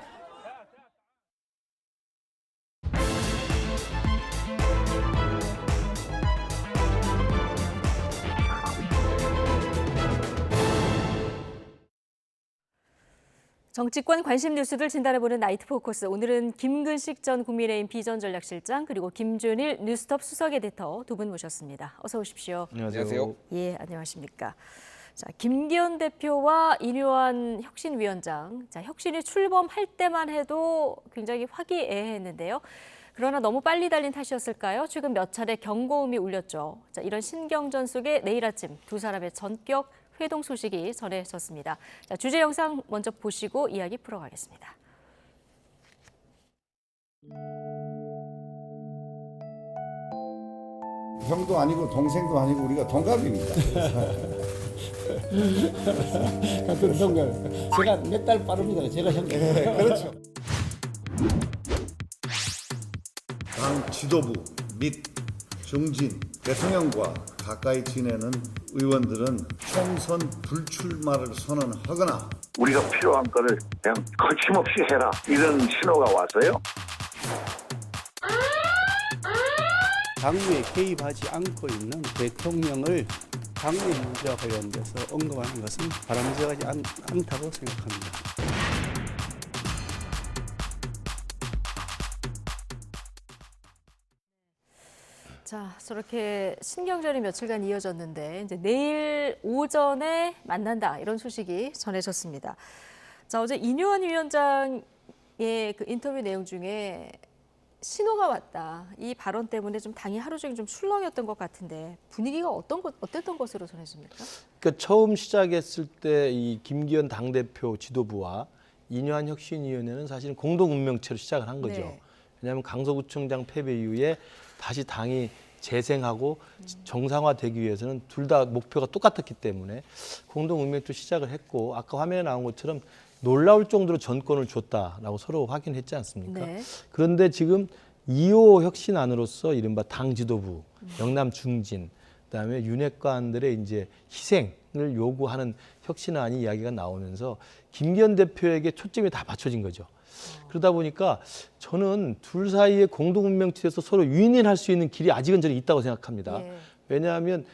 정치권 관심 뉴스들 진단해보는 나이트 포커스. 오늘은 김근식 전 국민의힘 비전전략실장 그리고 김준일 뉴스톱 수석 에디터 두 분 모셨습니다. 어서 오십시오. 안녕하세요. 예, 안녕하십니까. 자, 김기현 대표와 인효한 혁신위원장. 자, 혁신이 출범할 때만 해도 굉장히 화기애애했는데요. 그러나 너무 빨리 달린 탓이었을까요? 최근 몇 차례 경고음이 울렸죠. 자, 이런 신경전 속에 내일 아침 두 사람의 전격 회동 소식이 전해졌습니다. 자, 주제 영상 먼저 보시고 이야기 풀어가겠습니다. 형도 아니고 동생도 아니고 우리가 동갑입니다. 같은 동갑. 제가 몇 달 빠릅니다. 제가 형. 네, 그렇죠. 당 지도부 및 중진 대통령과 가까이 지내는 의원들은 총선 불출마를 선언하거나 우리가 필요한 거를 그냥 거침없이 해라 이런 신호가 왔어요. 당무에 개입하지 않고 있는 대통령을 당무 문제와 관련돼서 언급하는 것은 바람직하지 않다고 생각합니다. 자, 저렇게 신경전이 며칠간 이어졌는데 이제 내일 오전에 만난다 이런 소식이 전해졌습니다. 자, 어제 인요한 위원장의 그 인터뷰 내용 중에 신호가 왔다. 이 발언 때문에 좀 당이 하루 종일 좀 출렁였던 것 같은데 분위기가 어땠던 것으로 전해집니까? 그러니까 처음 시작했을 때 이 김기현 당대표 지도부와 인요한 혁신위원회는 사실은 공동 운명체로 시작을 한 거죠. 네. 왜냐하면 강서구청장 패배 이후에 다시 당이 재생하고 정상화되기 위해서는 둘 다 목표가 똑같았기 때문에 공동 운명체로 시작을 했고 아까 화면에 나온 것처럼 놀라울 정도로 전권을 줬다라고 서로 확인했지 않습니까? 네. 그런데 지금 2호 혁신안으로서 이른바 당 지도부, 영남 중진, 그다음에 윤핵관들의 이제 희생을 요구하는 혁신안이 이야기가 나오면서 김기현 대표에게 초점이 다 맞춰진 거죠. 그러다 보니까 저는 둘 사이의 공동 운명체에서 서로 윈윈할 수 있는 길이 아직은 저는 있다고 생각합니다. 예. 왜냐하면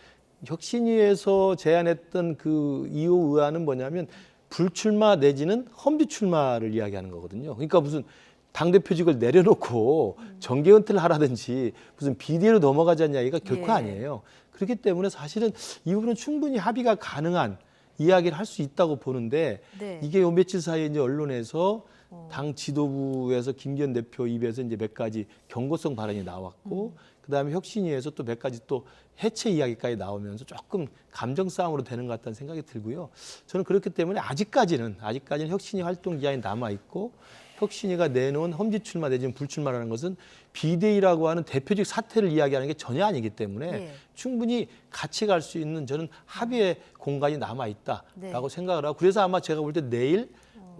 혁신위에서 제안했던 그 2호 의안은 뭐냐면 불출마 내지는 험지 출마를 이야기하는 거거든요. 그러니까 무슨 당대표직을 내려놓고 정계 은퇴를 하라든지 무슨 비대위로 넘어가자는 이야기가 결코 예. 아니에요. 그렇기 때문에 사실은 이 부분은 충분히 합의가 가능한 이야기를 할 수 있다고 보는데 네. 이게 요 며칠 사이에 이제 언론에서 당 지도부에서 김기현 대표 입에서 이제 몇 가지 경고성 발언이 나왔고 그다음에 혁신위에서 또 몇 가지 또 해체 이야기까지 나오면서 조금 감정 싸움으로 되는 것 같다는 생각이 들고요. 저는 그렇기 때문에 아직까지는 혁신위 활동 기한이 남아 있고 혁신위가 내놓은 험지 출마 내지는 불출마라는 것은 비대위라고 하는 대표직 사퇴를 이야기하는 게 전혀 아니기 때문에 예. 충분히 같이 갈 수 있는 저는 합의의 공간이 남아 있다라고 네. 생각을 하고 그래서 아마 제가 볼 때 내일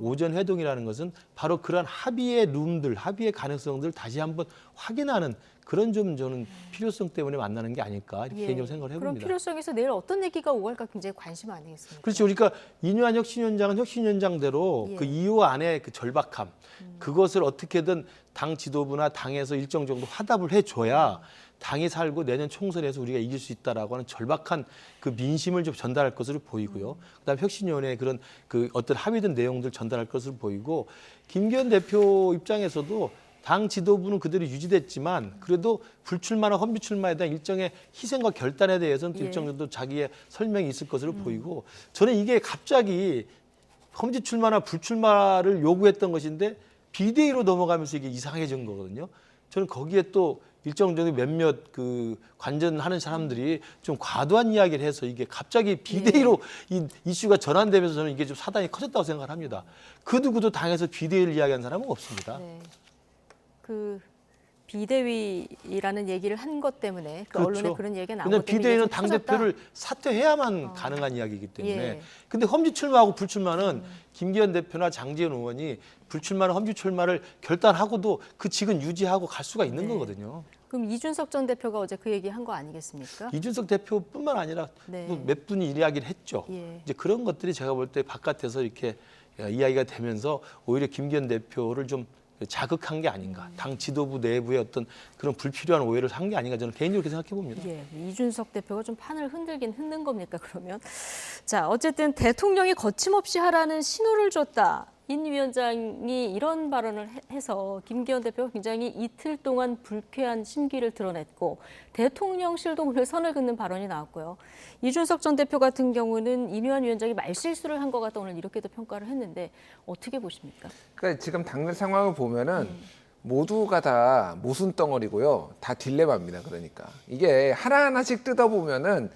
오전 회동이라는 것은 바로 그러한 합의의 룸들, 합의의 가능성들 다시 한번 확인하는 그런 좀 저는 필요성 때문에 만나는 게 아닐까 이렇게 예. 개인적으로 생각을 해봅니다. 그런 필요성에서 내일 어떤 얘기가 오갈까 굉장히 관심 아니겠습니까? 그렇죠. 그러니까 인요한 혁신위원장은 혁신위원장대로 예. 그 2호 안에 그 절박함 그것을 어떻게든 당 지도부나 당에서 일정 정도 화답을 해줘야 당이 살고 내년 총선에서 우리가 이길 수 있다라고 하는 절박한 그 민심을 좀 전달할 것으로 보이고요. 그다음 혁신위원회의 그런 그 어떤 합의된 내용들 전달할 것으로 보이고 김기현 대표 입장에서도 당 지도부는 그대로 유지됐지만 그래도 불출마나 험비출마에 대한 일정의 희생과 결단에 대해서는 예. 일정 정도 자기의 설명이 있을 것으로 보이고 저는 이게 갑자기 험지 출마나 불출마를 요구했던 것인데 비대위로 넘어가면서 이게 이상해진 거거든요. 저는 거기에 또 일정 정도 몇몇 그 관전하는 사람들이 좀 과도한 이야기를 해서 이게 갑자기 비대위로 이 이슈가 전환되면서 저는 이게 좀 사단이 커졌다고 생각을 합니다. 그 누구도 당에서 비대위를 이야기한 사람은 없습니다. 네. 그 비대위라는 얘기를 한 것 때문에 그 그렇죠. 언론에 그런 얘기가 나온 왜냐하면 것 때문에 비대위는 이게 좀 당대표를 사퇴해야만 가능한 이야기이기 때문에. 예. 근데 험지 출마하고 불출마는 김기현 대표나 장제원 의원이 불출마나 험지 출마를 결단하고도 그 직은 유지하고 갈 수가 있는 네. 거거든요. 그럼 이준석 전 대표가 어제 그 얘기 한 거 아니겠습니까? 이준석 대표뿐만 아니라 네. 뭐몇 분이 이야기를 했죠. 예. 이제 그런 것들이 제가 볼 때 바깥에서 이렇게 이야기가 되면서 오히려 김기현 대표를 좀 자극한 게 아닌가. 당 지도부 내부의 어떤 그런 불필요한 오해를 한 게 아닌가 저는 개인적으로 그렇게 생각해 봅니다. 예, 이준석 대표가 좀 판을 흔든 겁니까 그러면? 자, 어쨌든 대통령이 거침없이 하라는 신호를 줬다. 인 위원장이 이런 발언을 해서 김기현 대표가 굉장히 이틀 동안 불쾌한 심기를 드러냈고 대통령실도 오늘 선을 긋는 발언이 나왔고요. 이준석 전 대표 같은 경우는 인요한 위원장이 말실수를 한 것 같다 오늘 이렇게도 평가를 했는데 어떻게 보십니까? 그러니까 지금 당내 상황을 보면은 모두가 다 모순덩어리고요. 다 딜레마입니다. 그러니까 이게 하나하나씩 뜯어보면은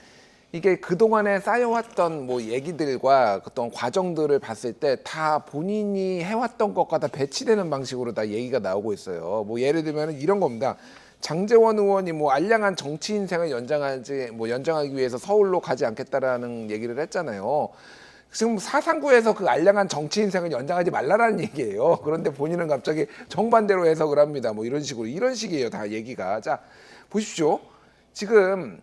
이게 그동안에 쌓여왔던 뭐 얘기들과 어떤 과정들을 봤을 때 다 본인이 해왔던 것과 다 배치되는 방식으로 다 얘기가 나오고 있어요. 뭐 예를 들면 이런 겁니다. 장제원 의원이 뭐 알량한 정치 인생을 연장하기 위해서 서울로 가지 않겠다라는 얘기를 했잖아요. 지금 사상구에서 그 알량한 정치 인생을 연장하지 말라라는 얘기예요. 그런데 본인은 갑자기 정반대로 해석을 합니다. 뭐 이런 식이에요. 다 얘기가. 자, 보십시오. 지금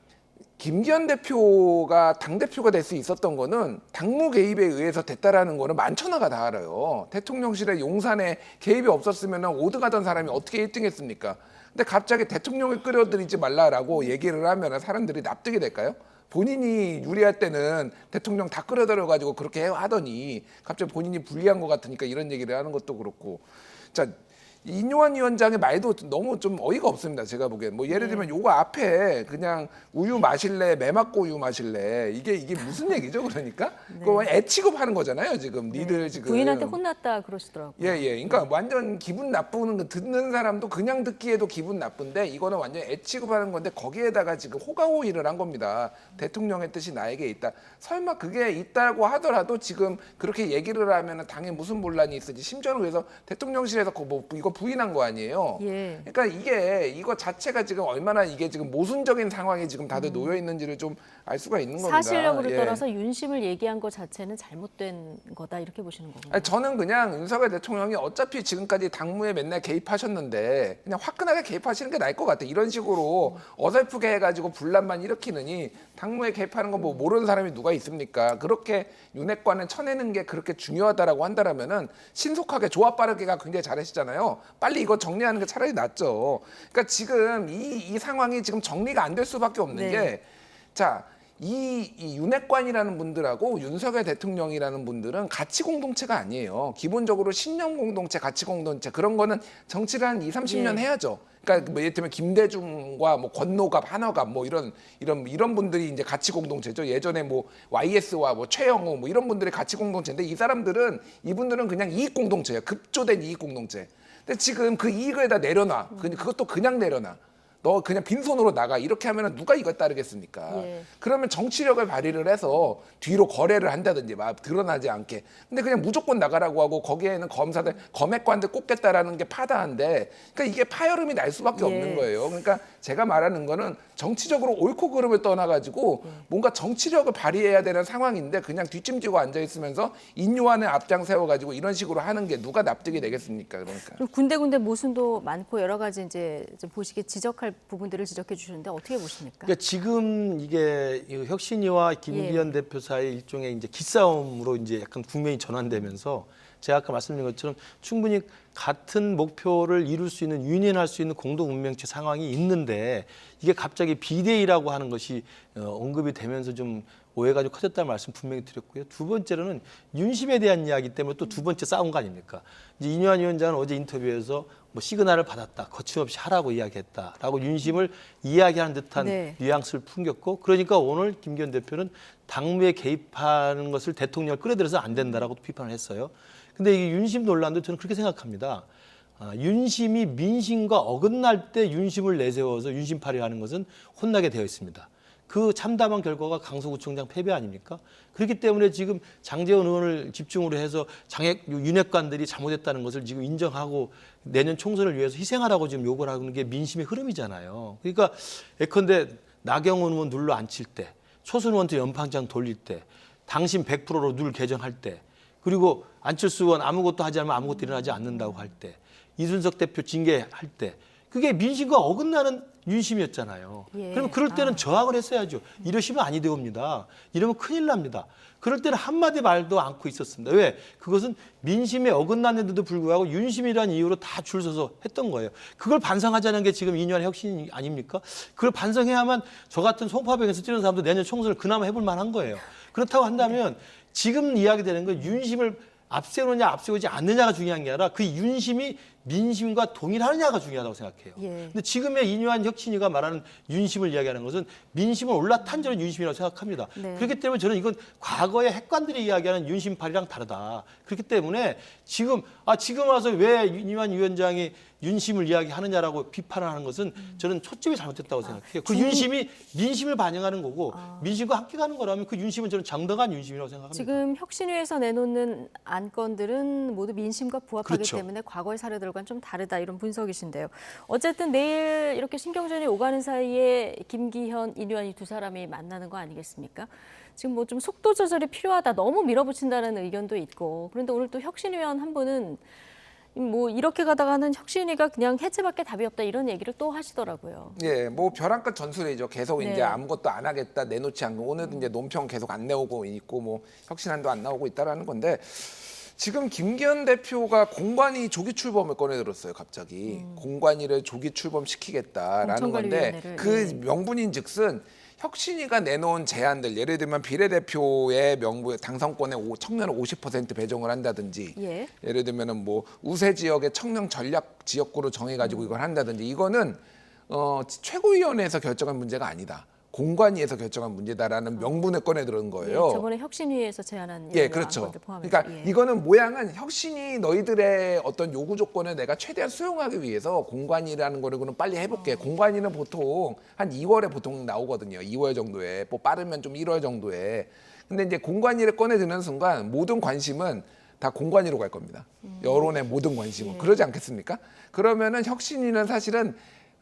김기현 대표가 당대표가 될 수 있었던 거는 당무 개입에 의해서 됐다라는 거는 만천하가 다 알아요. 대통령실의 용산에 개입이 없었으면 오드 가던 사람이 어떻게 1등 했습니까? 근데 갑자기 대통령을 끌어들이지 말라라고 얘기를 하면 사람들이 납득이 될까요? 본인이 유리할 때는 대통령 다 끌어들여가지고 그렇게 하더니 갑자기 본인이 불리한 것 같으니까 이런 얘기를 하는 것도 그렇고. 자, 인요한 위원장의 말도 너무 좀 어이가 없습니다. 제가 보기엔. 뭐 예를 들면 요거 앞에 그냥 우유 마실래, 매 맞고 우유 마실래. 이게 무슨 얘기죠? 그러니까 그거 애 취급하는 거잖아요. 지금 니들 지금 부인한테 혼났다 그러시더라고요. 예. 그러니까 완전 기분 나쁘는 거 듣는 사람도 그냥 듣기에도 기분 나쁜데 이거는 완전 애 취급하는 건데 거기에다가 지금 호강호의를 한 겁니다. 대통령의 뜻이 나에게 있다. 설마 그게 있다고 하더라도 지금 그렇게 얘기를 하면 당에 무슨 논란이 있을지 심지어는 그래서 대통령실에서 이거 부인한 거 아니에요. 예. 그러니까 이거 자체가 지금 얼마나 이게 지금 모순적인 상황에 지금 다들 놓여 있는지를 좀 알 수가 있는 겁니다. 사실 여부를 예. 떠나서 윤심을 얘기한 것 자체는 잘못된 거다 이렇게 보시는 거군요. 아니, 저는 그냥 윤석열 대통령이 어차피 지금까지 당무에 맨날 개입하셨는데 그냥 화끈하게 개입하시는 게 나을 것 같아. 이런 식으로 어설프게 해가지고 분란만 일으키느니 당무에 개입하는 거 뭐 모르는 사람이 누가 있습니까? 그렇게 윤핵관을 쳐내는 게 그렇게 중요하다라고 한다면은 신속하게 조합 빠르게가 굉장히 잘하시잖아요. 빨리 이거 정리하는 게 차라리 낫죠. 그러니까 지금 이 상황이 지금 정리가 안 될 수밖에 없는 게 자. 이 윤핵관이라는 분들하고 윤석열 대통령이라는 분들은 가치 공동체가 아니에요. 기본적으로 신념 공동체, 가치 공동체 그런 거는 정치를 한 20-30년 해야죠. 그러니까 뭐 예를 들면 김대중과 뭐 권노갑, 한어갑 뭐 이런 분들이 이제 가치 공동체죠. 예전에 뭐 YS와 뭐 최영호 뭐 이런 분들의 가치 공동체인데 이분들은 그냥 이익 공동체예요. 급조된 이익 공동체. 근데 지금 그 이익을 다 내려놔. 그것도 그냥 내려놔. 너 그냥 빈손으로 나가 이렇게 하면 누가 이걸 따르겠습니까? 그러면 정치력을 발휘를 해서 뒤로 거래를 한다든지 막 드러나지 않게. 근데 그냥 무조건 나가라고 하고 거기에는 검사들, 검핵관들 꼽겠다라는 게 파다한데 그러니까 이게 파열음이 날 수밖에 없는 거예요. 그러니까 제가 말하는 거는 정치적으로 옳고 그름을 떠나가지고 뭔가 정치력을 발휘해야 되는 상황인데 그냥 뒷짐지고 앉아있으면서 인요한을 앞장 세워가지고 이런 식으로 하는 게 누가 납득이 되겠습니까? 그러니까. 군데군데 모순도 많고 여러 가지 이제 좀 보시기에 지적할 부분들을 지적해 주셨는데 어떻게 보십니까? 그러니까 지금 이게 혁신위와 김기현 대표 사이 일종의 이제 기싸움으로 이제 약간 국면이 전환되면서 제가 아까 말씀드린 것처럼 충분히 같은 목표를 이룰 수 있는 유인할 수 있는 공동 운명체 상황이 있는데 이게 갑자기 비대위라고 하는 것이 언급이 되면서 좀 오해가 좀 커졌다는 말씀 분명히 드렸고요. 두 번째로는 윤심에 대한 이야기 때문에 또 두 번째 싸운 거 아닙니까? 이제 인요한 위원장은 어제 인터뷰에서 뭐 시그널을 받았다, 거침없이 하라고 이야기했다라고 윤심을 이야기하는 듯한 뉘앙스를 풍겼고, 그러니까 오늘 김기현 대표는 당무에 개입하는 것을 대통령을 끌어들여서 안 된다라고 비판을 했어요. 근데 이 윤심 논란도 저는 그렇게 생각합니다. 윤심이 민심과 어긋날 때 윤심을 내세워서 윤심 발휘하는 것은 혼나게 되어 있습니다. 그 참담한 결과가 강서구청장 패배 아닙니까? 그렇기 때문에 지금 장제원 의원을 집중으로 해서 윤핵관들이 잘못했다는 것을 지금 인정하고 내년 총선을 위해서 희생하라고 지금 요구를 하는 게 민심의 흐름이잖아요. 그러니까 예컨대 나경원 의원 눌러 앉힐 때, 초선 의원한테 연판장 돌릴 때, 당신 100%로 누를 개정할 때, 그리고 안철수 의원 아무것도 하지 않으면 아무것도 일어나지 않는다고 할 때, 이준석 대표 징계할 때, 그게 민심과 어긋나는 윤심이었잖아요. 그러면 그럴 때는 저항을 했어야죠. 이러시면 아니 되옵니다. 이러면 큰일 납니다. 그럴 때는 한마디 말도 않고 있었습니다. 왜? 그것은 민심에 어긋났는데도 불구하고 윤심이라는 이유로 다 줄 서서 했던 거예요. 그걸 반성하자는 게 지금 인요한의 혁신 아닙니까? 그걸 반성해야만 저 같은 송파병에서 뛰는 사람도 내년 총선을 그나마 해볼 만한 거예요. 그렇다고 한다면 지금 이야기되는 건 윤심을 앞세우느냐 앞세우지 않느냐가 중요한 게 아니라 그 윤심이 민심과 동일하느냐가 중요하다고 생각해요. 근데 지금의 인요한 혁신위가 말하는 윤심을 이야기하는 것은 민심을 올라탄 윤심이라고 생각합니다. 그렇기 때문에 저는 이건 과거의 핵관들이 이야기하는 윤심팔이랑 다르다. 그렇기 때문에 지금 와서 왜 인요한 위원장이 윤심을 이야기하느냐라고 비판을 하는 것은 저는 초점이 잘못됐다고 생각해요. 그 윤심이 민심을 반영하는 거고 민심과 함께 가는 거라면 그 윤심은 저는 정당한 윤심이라고 생각합니다. 지금 혁신위에서 내놓는 안건들은 모두 민심과 부합하기 때문에 과거의 사례들과는 좀 다르다 이런 분석이신데요. 어쨌든 내일 이렇게 신경전이 오가는 사이에 김기현, 인요한 이 두 사람이 만나는 거 아니겠습니까? 지금 뭐 좀 속도 조절이 필요하다, 너무 밀어붙인다는 의견도 있고, 그런데 오늘 또 혁신위원 한 분은 뭐 이렇게 가다가는 혁신위가 그냥 해체밖에 답이 없다 이런 얘기를 또 하시더라고요. 예, 뭐 벼랑끝 전술이죠. 계속 이제 아무것도 안 하겠다, 내놓지 않고 오늘도 이제 논평 계속 안 내오고 있고 뭐 혁신안도 안 나오고 있다라는 건데 지금 김기현 대표가 공관위 조기 출범을 꺼내들었어요. 갑자기 공관위를 조기 출범시키겠다라는 건데 공천관리위원회를, 그 명분인즉슨 혁신위가 내놓은 제안들, 예를 들면 비례대표의 명부 당선권에 청년을 50% 배정을 한다든지, 예. 예를 들면은 뭐 우세 지역의 청년 전략 지역구로 정해가지고 이걸 한다든지, 이거는 최고위원회에서 결정한 문제가 아니다. 공관위에서 결정한 문제다라는 명분을 꺼내들은 거예요. 예, 저번에 혁신위에서 제안한 예, 그렇죠. 그러니까 이거는 모양은 혁신이 너희들의 어떤 요구 조건을 내가 최대한 수용하기 위해서 공관위라는 거를 그럼 빨리 해볼게. 공관위는 보통 한 2월에 보통 나오거든요. 2월 정도에, 뭐 빠르면 좀 1월 정도에. 근데 이제 공관위를 꺼내드는 순간 모든 관심은 다 공관위로 갈 겁니다. 여론의 모든 관심은. 그러지 않겠습니까? 그러면은 혁신위는 사실은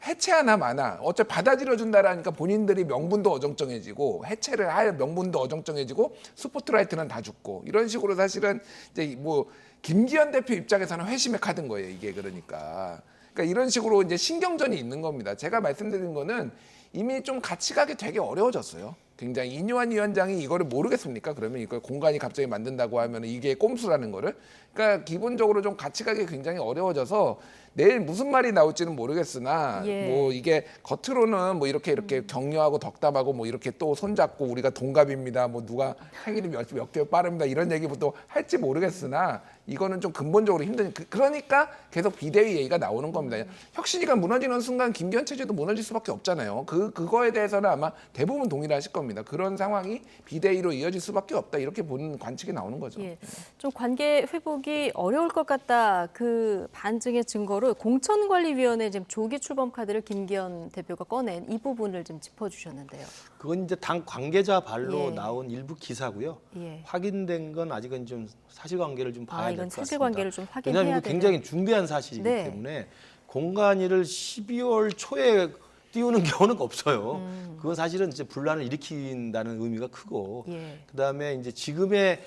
해체하나 마나 어차피 받아들여 준다라니까 본인들이 명분도 어정쩡해지고 해체를 할 명분도 어정쩡해지고 스포트라이트는 다 죽고, 이런 식으로 사실은 이제 뭐 김기현 대표 입장에서는 회심의 카드인 거예요, 이게. 그러니까 이런 식으로 이제 신경전이 있는 겁니다. 제가 말씀드린 거는 이미 좀 같이 가기 되게 어려워졌어요. 굉장히 이뇨한 위원장이 이거를 모르겠습니까? 그러면 이걸 공간이 갑자기 만든다고 하면 이게 꼼수라는 거를. 그러니까 기본적으로 좀 같이 가기 굉장히 어려워져서 내일 무슨 말이 나올지는 모르겠으나 예. 뭐 이게 겉으로는 뭐 이렇게 격려하고 덕담하고 뭐 이렇게 또 손잡고 우리가 동갑입니다. 뭐 누가 생일이 몇 개월 빠릅니다. 이런 얘기부터 할지 모르겠으나 이거는 좀 근본적으로 힘든, 그러니까 계속 비대위 얘기가 나오는 겁니다. 혁신위가 무너지는 순간 김기현 체제도 무너질 수밖에 없잖아요. 그거에 대해서는 아마 대부분 동의를 하실 겁니다. 그런 상황이 비대위로 이어질 수밖에 없다, 이렇게 보는 관측이 나오는 거죠. 예. 좀 관계 회복이 어려울 것 같다, 그 반증의 증거로 공천관리위원회 지금 조기 출범 카드를 김기현 대표가 꺼낸 이 부분을 좀 짚어주셨는데요. 그건 이제 당 관계자 발로 예. 나온 일부 기사고요. 예. 확인된 건 아직은 좀 사실관계를 좀 봐야 될 것 이건 같습니다. 사실관계를 좀 확인해야 왜냐하면 이거 굉장히 중대한 사실이기 네. 때문에 공관위를 12월 초에 띄우는 경우는 없어요. 그건 사실은 이제 분란을 일으킨다는 의미가 크고, 예. 그다음에 이제 지금의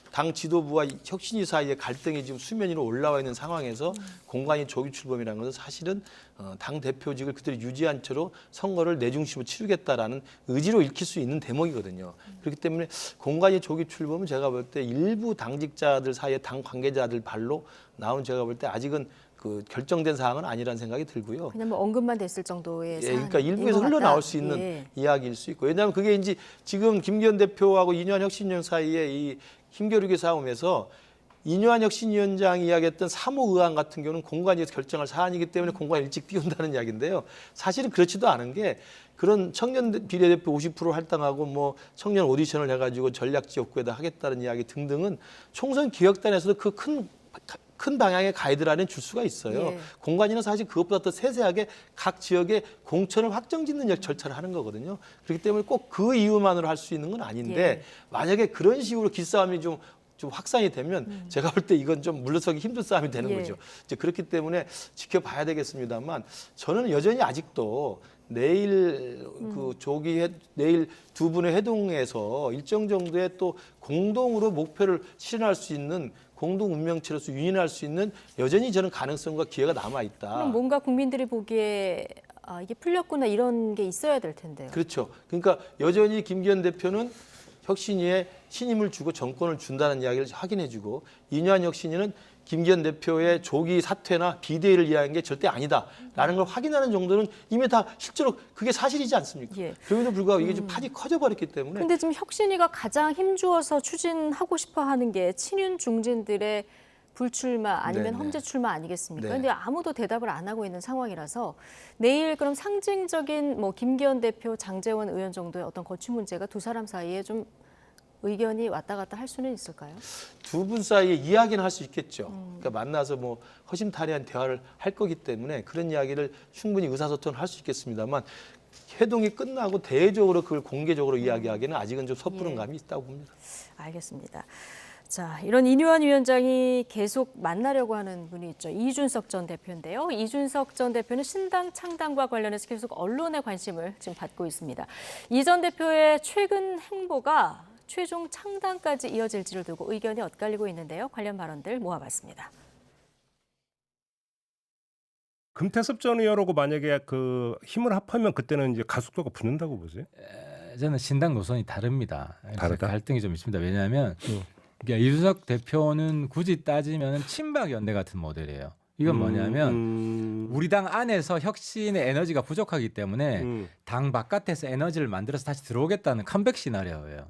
당 지도부와 혁신위 사이의 갈등이 지금 수면 위로 올라와 있는 상황에서 공관위 조기 출범이라는 것은 사실은 당 대표직을 그대로 유지한 채로 선거를 내 중심으로 치르겠다라는 의지로 읽힐 수 있는 대목이거든요. 그렇기 때문에 공관위 조기 출범은 제가 볼 때 일부 당직자들 사이에 당 관계자들 발로 나온, 제가 볼 때 아직은 그 결정된 사항은 아니라는 생각이 들고요. 그냥 뭐 언급만 됐을 정도의 사안인 그러니까 일부에서 것 흘러나올 같다. 수 있는 예. 이야기일 수 있고, 왜냐하면 그게 이제 지금 김기현 대표하고 이뇨한 혁신위원 사이에 이 힘겨루기 싸움에서 이뇨한 혁신위원장이 이야기했던 사모 의안 같은 경우는 공관위에서 결정할 사안이기 때문에 공관위 일찍 띄운다는 이야기인데요. 사실은 그렇지도 않은 게, 그런 청년 비례대표 50% 할당하고 뭐 청년 오디션을 해가지고 전략 지역구에다 하겠다는 이야기 등등은 총선 기획단에서도 그 큰 방향의 가이드라인을 줄 수가 있어요. 예. 공관위는 사실 그것보다 더 세세하게 각 지역에 공천을 확정짓는 절차를 하는 거거든요. 그렇기 때문에 꼭 그 이유만으로 할 수 있는 건 아닌데, 예. 만약에 그런 식으로 기싸움이 좀 확산이 되면 제가 볼 때 이건 좀 물러서기 힘든 싸움이 되는 예. 거죠. 이제 그렇기 때문에 지켜봐야 되겠습니다만, 저는 여전히 아직도 내일 내일 두 분의 회동에서 일정 정도의 또 공동으로 목표를 실현할 수 있는, 공동 운명체로서 유인할 수 있는 여전히 저는 가능성과 기회가 남아 있다. 그럼 뭔가 국민들이 보기에 이게 풀렸구나, 이런 게 있어야 될 텐데요. 그렇죠. 그러니까 여전히 김기현 대표는 혁신위에 신임을 주고 정권을 준다는 이야기를 확인해주고, 이뇨한 혁신위는 김기현 대표의 조기 사퇴나 비대위를 이야기한 게 절대 아니다라는 걸 확인하는 정도는 이미 다 실제로 그게 사실이지 않습니까? 예. 그럼에도 불구하고 이게 좀 판이 커져버렸기 때문에. 근데 지금 혁신위가 가장 힘주어서 추진하고 싶어하는 게 친윤 중진들의 불출마 아니면 네네. 험지 출마 아니겠습니까? 네. 근데 아무도 대답을 안 하고 있는 상황이라서 내일 그럼 상징적인 뭐 김기현 대표, 장제원 의원 정도의 어떤 거취 문제가 두 사람 사이에 좀 의견이 왔다 갔다 할 수는 있을까요? 두 분 사이에 이야기는 할 수 있겠죠. 그러니까 만나서 뭐 허심탄회한 대화를 할 거기 때문에 그런 이야기를 충분히 의사소통을 할 수 있겠습니다만, 회동이 끝나고 대외적으로 그걸 공개적으로 이야기하기는 아직은 좀 섣부른 감이 있다고 봅니다. 알겠습니다. 자, 이런 이뇨한 위원장이 계속 만나려고 하는 분이 있죠. 이준석 전 대표인데요. 이준석 전 대표는 신당 창당과 관련해서 계속 언론의 관심을 지금 받고 있습니다. 이 전 대표의 최근 행보가 최종 창당까지 이어질지를 두고 의견이 엇갈리고 있는데요. 관련 발언들 모아봤습니다. 금태섭 전 의원하고 만약에 그 힘을 합하면 그때는 이제 가속도가 붙는다고 보세요? 저는 신당 노선이 다릅니다. 다르다? 갈등이 좀 있습니다. 왜냐하면 그러니까 이준석 대표는 굳이 따지면 친박 연대 같은 모델이에요. 이건 뭐냐면 우리 당 안에서 혁신의 에너지가 부족하기 때문에 당 바깥에서 에너지를 만들어서 다시 들어오겠다는 컴백 시나리오예요.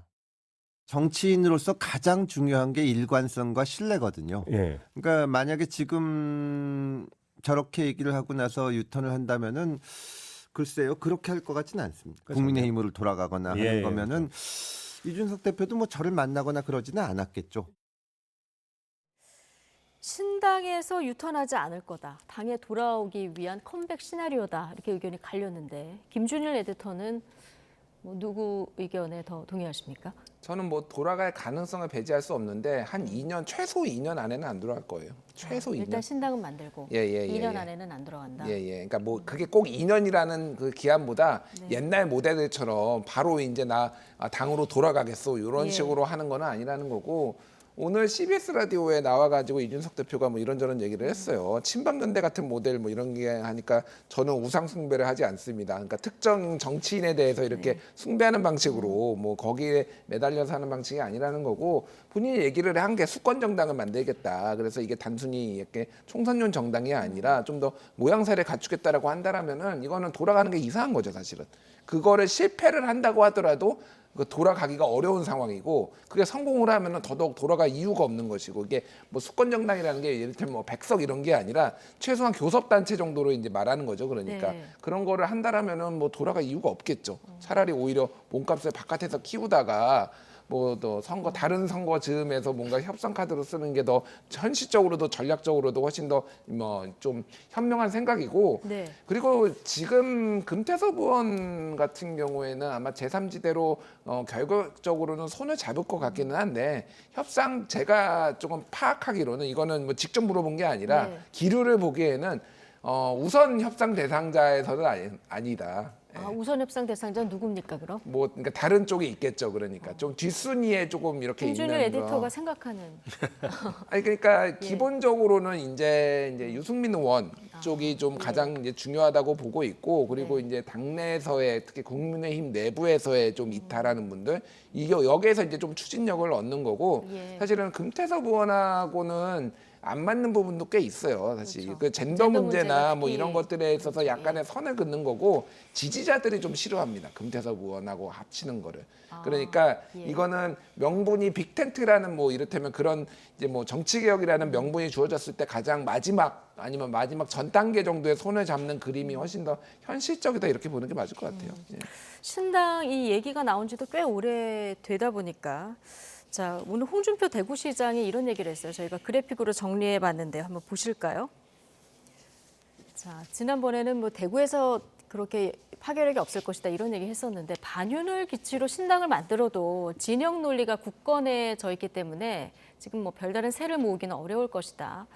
정치인으로서 가장 중요한 게 일관성과 신뢰거든요. 예. 그러니까 만약에 지금 저렇게 얘기를 하고 나서 유턴을 한다면은 글쎄요, 그렇게 할 것 같지는 않습니다. 국민의힘으로 돌아가거나 하는 예, 거면은 이준석 대표도 뭐 저를 만나거나 그러지는 않았겠죠. 신당에서 유턴하지 않을 거다. 당에 돌아오기 위한 컴백 시나리오다. 이렇게 의견이 갈렸는데 김준일 에디터는 뭐 누구 의견에 더 동의하십니까? 저는 뭐 돌아갈 가능성을 배제할 수 없는데 한 2년 최소 2년 안에는 안 돌아갈 거예요. 최소 2년. 일단 신당은 만들고 예, 2년 예. 안에는 안 들어간다. 예. 그러니까 뭐 그게 꼭 2년이라는 그 기한보다 네. 옛날 모델들처럼 바로 이제 나 당으로 돌아가겠어 이런 예. 식으로 하는 건 아니라는 거고. 오늘 CBS 라디오에 나와가지고 이준석 대표가 뭐 이런저런 얘기를 했어요. 친박연대 같은 모델 뭐 이런 게 하니까 저는 우상 숭배를 하지 않습니다. 그러니까 특정 정치인에 대해서 이렇게 숭배하는 방식으로 뭐 거기에 매달려서 하는 방식이 아니라는 거고 본인이 얘기를 한 게 수권 정당을 만들겠다. 그래서 이게 단순히 이렇게 총선용 정당이 아니라 좀 더 모양새를 갖추겠다라고 한다라면은 이거는 돌아가는 게 이상한 거죠, 사실은. 그거를 실패를 한다고 하더라도 돌아가기가 어려운 상황이고 그게 성공을 하면은 더더욱 돌아갈 이유가 없는 것이고 이게 뭐 수권 정당이라는 게 예를 들면 뭐 백석 이런 게 아니라 최소한 교섭 단체 정도로 이제 말하는 거죠. 그러니까 네. 그런 거를 한다라면은 뭐 돌아갈 이유가 없겠죠. 차라리 오히려 몸값을 바깥에서 키우다가 뭐 또 선거 다른 선거 즈음에서 뭔가 협상 카드로 쓰는 게 더 현실적으로도 전략적으로도 훨씬 더 뭐 좀 현명한 생각이고 네. 그리고 지금 금태섭 의원 같은 경우에는 아마 제3지대로 결과적으로는 손을 잡을 것 같기는 한데 협상 제가 조금 파악하기로는 이거는 뭐 직접 물어본 게 아니라 네. 기류를 보기에는 우선 협상 대상자에서는 아니다. 우선 협상 대상자는 누굽니까 그럼? 뭐 그러니까 다른 쪽에 있겠죠. 그러니까 좀 뒷순위에 조금 이렇게 김준일 있는 에디터가 거. 생각하는 아니 그러니까 기본적으로는 이제 유승민 의원 쪽이 좀 가장 이제 중요하다고 보고 있고 그리고 이제 당내에서의 특히 국민의힘 내부에서의 좀 이탈하는 분들 이게 여기에서 이제 좀 추진력을 얻는 거고 사실은 금태섭 의원하고는 안 맞는 부분도 꽤 있어요. 사실 그렇죠. 그 젠더 젠더 문제나 문제가 뭐 특히. 이런 것들에 있어서 약간의 선을 긋는 거고 지지자들이 좀 싫어합니다. 금태섭 의원하고 합치는 거를. 그러니까 이거는 명분이 빅텐트라는 뭐 이를테면 그런 이제 뭐 정치개혁이라는 명분이 주어졌을 때 가장 마지막 아니면 마지막 전 단계 정도의 손을 잡는 그림이 훨씬 더 현실적이다 이렇게 보는 게 맞을 것 같아요. 예. 신당 이 얘기가 나온 지도 꽤 오래 되다 보니까 자, 오늘 홍준표 대구시장이 이런 얘기를 했어요. 저희가 그래픽으로 정리해 봤는데 한번 보실까요? 자, 지난번에는 뭐 대구에서 그렇게 파괴력이 없을 것이다 이런 얘기 했었는데 반윤을 기치로 신당을 만들어도 진영 논리가 굳건해 져 있기 때문에 지금 뭐 별다른 세를 모으기는 어려울 것이다.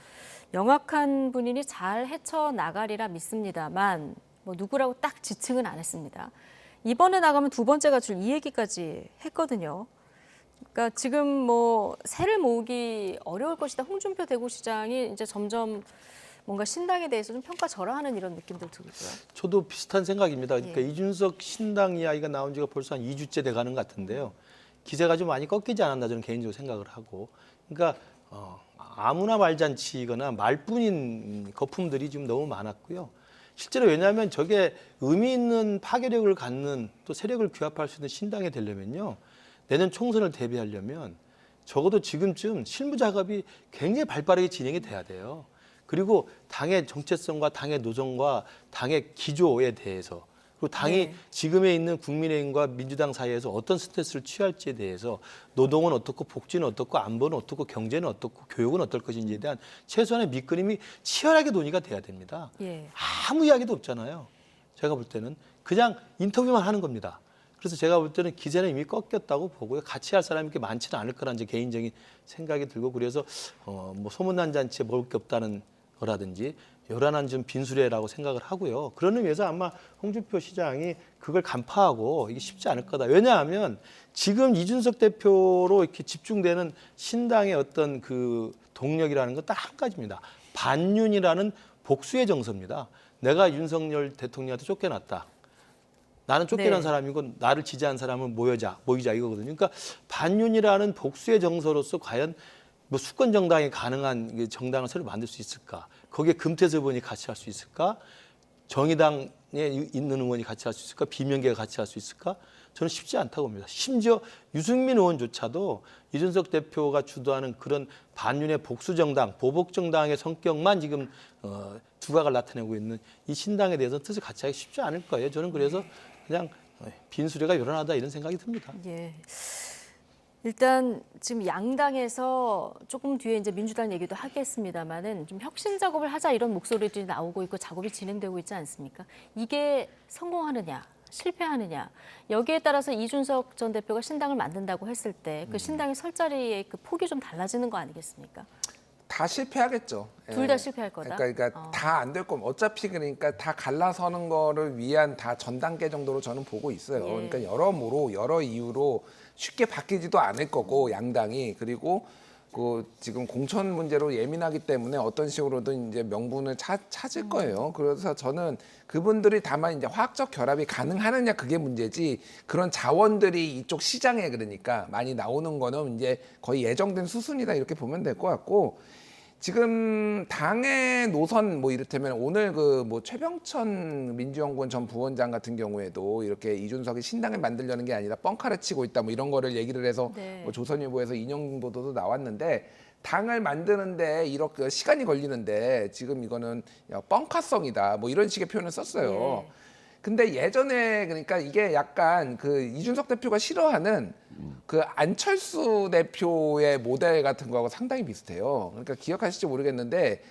명확한 분인이 잘 헤쳐나가리라 믿습니다만 뭐 누구라고 딱 지칭은 안 했습니다. 이번에 나가면 두 번째 가출 이 얘기까지 했거든요. 그러니까 지금 뭐 세를 모으기 어려울 것이다. 홍준표 대구시장이 이제 점점 뭔가 신당에 대해서 좀 평가절하하는 이런 느낌들 들고요. 저도 비슷한 생각입니다. 그러니까 이준석 신당 이야기가 나온 지가 벌써 한 2주째 돼가는 것 같은데요. 기세가 좀 많이 꺾이지 않았나 저는 개인적으로 생각을 하고. 그러니까 아무나 말잔치거나 말뿐인 거품들이 지금 너무 많았고요. 실제로 왜냐하면 저게 의미 있는 파괴력을 갖는 또 세력을 규합할 수 있는 신당이 되려면요. 내년 총선을 대비하려면 적어도 지금쯤 실무 작업이 굉장히 발빠르게 진행이 돼야 돼요. 그리고 당의 정체성과 당의 노선과 당의 기조에 대해서 그리고 당이 지금에 있는 국민의힘과 민주당 사이에서 어떤 스탠스를 취할지에 대해서 노동은 어떻고 복지는 어떻고 안보는 어떻고 경제는 어떻고 교육은 어떨 것인지에 대한 최소한의 밑그림이 치열하게 논의가 돼야 됩니다. 아무 이야기도 없잖아요. 제가 볼 때는 그냥 인터뷰만 하는 겁니다. 그래서 제가 볼 때는 기세는 이미 꺾였다고 보고요. 같이 할 사람이 그렇게 많지는 않을 거라는 제 개인적인 생각이 들고 그래서 뭐 소문난 잔치에 먹을 게 없다는 거라든지 요란한 좀 빈수레라고 생각을 하고요. 그런 의미에서 아마 홍준표 시장이 그걸 간파하고 이게 쉽지 않을 거다. 왜냐하면 지금 이준석 대표로 이렇게 집중되는 신당의 어떤 그 동력이라는 건 딱 한 가지입니다. 반윤이라는 복수의 정서입니다. 내가 윤석열 대통령한테 쫓겨났다. 나는 쫓겨난 네. 사람이고 나를 지지한 사람은 모이자 이거거든요. 그러니까 반윤이라는 복수의 정서로서 과연 뭐 수권 정당이 가능한 정당을 새로 만들 수 있을까? 거기에 금태섭 의원이 같이 할 수 있을까? 정의당에 있는 의원이 같이 할 수 있을까? 비명계가 같이 할 수 있을까? 저는 쉽지 않다고 봅니다. 심지어 유승민 의원조차도 이준석 대표가 주도하는 그런 반윤의 복수정당, 보복정당의 성격만 지금 두각을 나타내고 있는 이 신당에 대해서 뜻을 같이 하기 쉽지 않을 거예요. 저는 그래서 그냥 빈수레가 요란하다 이런 생각이 듭니다. 예. 일단 지금 양당에서 조금 뒤에 이제 민주당 얘기도 하겠습니다만은 좀 혁신 작업을 하자 이런 목소리들이 나오고 있고 작업이 진행되고 있지 않습니까? 이게 성공하느냐, 실패하느냐 여기에 따라서 이준석 전 대표가 신당을 만든다고 했을 때 그 신당의 설 자리의 그 폭이 좀 달라지는 거 아니겠습니까? 다 실패하겠죠. 둘 다 실패할 거다. 그러니까 다 안 될 거면 어차피 그러니까 다 갈라서는 거를 위한 다 전 단계 정도로 저는 보고 있어요. 예. 그러니까 여러모로 여러 이유로 쉽게 바뀌지도 않을 거고 양당이 그리고 그 지금 공천 문제로 예민하기 때문에 어떤 식으로든 이제 명분을 찾을 거예요. 그래서 저는 그분들이 다만 이제 화학적 결합이 가능하느냐 그게 문제지 그런 자원들이 이쪽 시장에 그러니까 많이 나오는 거는 이제 거의 예정된 수순이다 이렇게 보면 될 것 같고 지금 당의 노선 뭐 이를테면 오늘 그 뭐 최병천 민주연구원 전 부원장 같은 경우에도 이렇게 이준석이 신당을 만들려는 게 아니라 뻥카를 치고 있다 뭐 이런 거를 얘기를 해서 네. 뭐 조선일보에서 인용 보도도 나왔는데 당을 만드는데 이렇게 시간이 걸리는데 지금 이거는 뻥카성이다 뭐 이런 식의 표현을 썼어요. 근데 예전에 그러니까 이게 약간 그 이준석 대표가 싫어하는 그 안철수 대표의 모델 같은 거하고 상당히 비슷해요. 그러니까 기억하실지 모르겠는데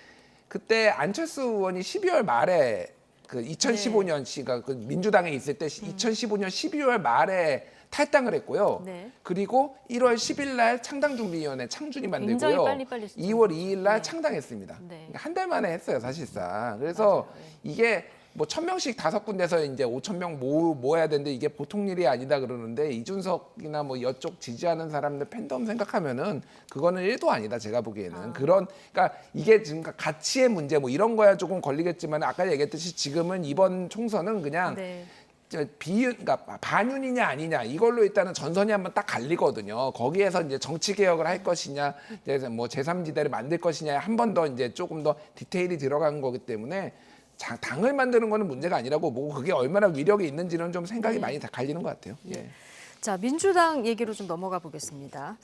그때 안철수 의원이 12월 말에 그 2015년 그러니까 그 민주당에 있을 때 2015년 12월 말에 탈당을 했고요. 네. 그리고 1월 10일 날 창당준비위원회 창준이 굉장히 만들고요. 빨리빨리 했죠. 2월 2일 날 창당했습니다. 그러니까 한 달 만에 했어요, 사실상. 그래서 이게 뭐 1,000명씩 5군데서 이제 5,000명 모아야 되는데 이게 보통 일이 아니다 그러는데 이준석이나 뭐 이쪽 지지하는 사람들 팬덤 생각하면은 그거는 1도 아니다 제가 보기에는 그러니까 이게 지금 가치의 문제 뭐 이런 거야 조금 걸리겠지만 아까 얘기했듯이 지금은 이번 총선은 그냥 그러니까 반윤이냐 아니냐 이걸로 일단은 전선이 한번 딱 갈리거든요. 거기에서 이제 정치 개혁을 할 것이냐, 이제 뭐 제3지대를 만들 것이냐 한 번 더 이제 조금 더 디테일이 들어간 거기 때문에 당을 만드는 거는 문제가 아니라고 보고 그게 얼마나 위력이 있는지는 좀 생각이 많이 다 갈리는 것 같아요. 예. 자, 민주당 얘기로 좀 넘어가 보겠습니다.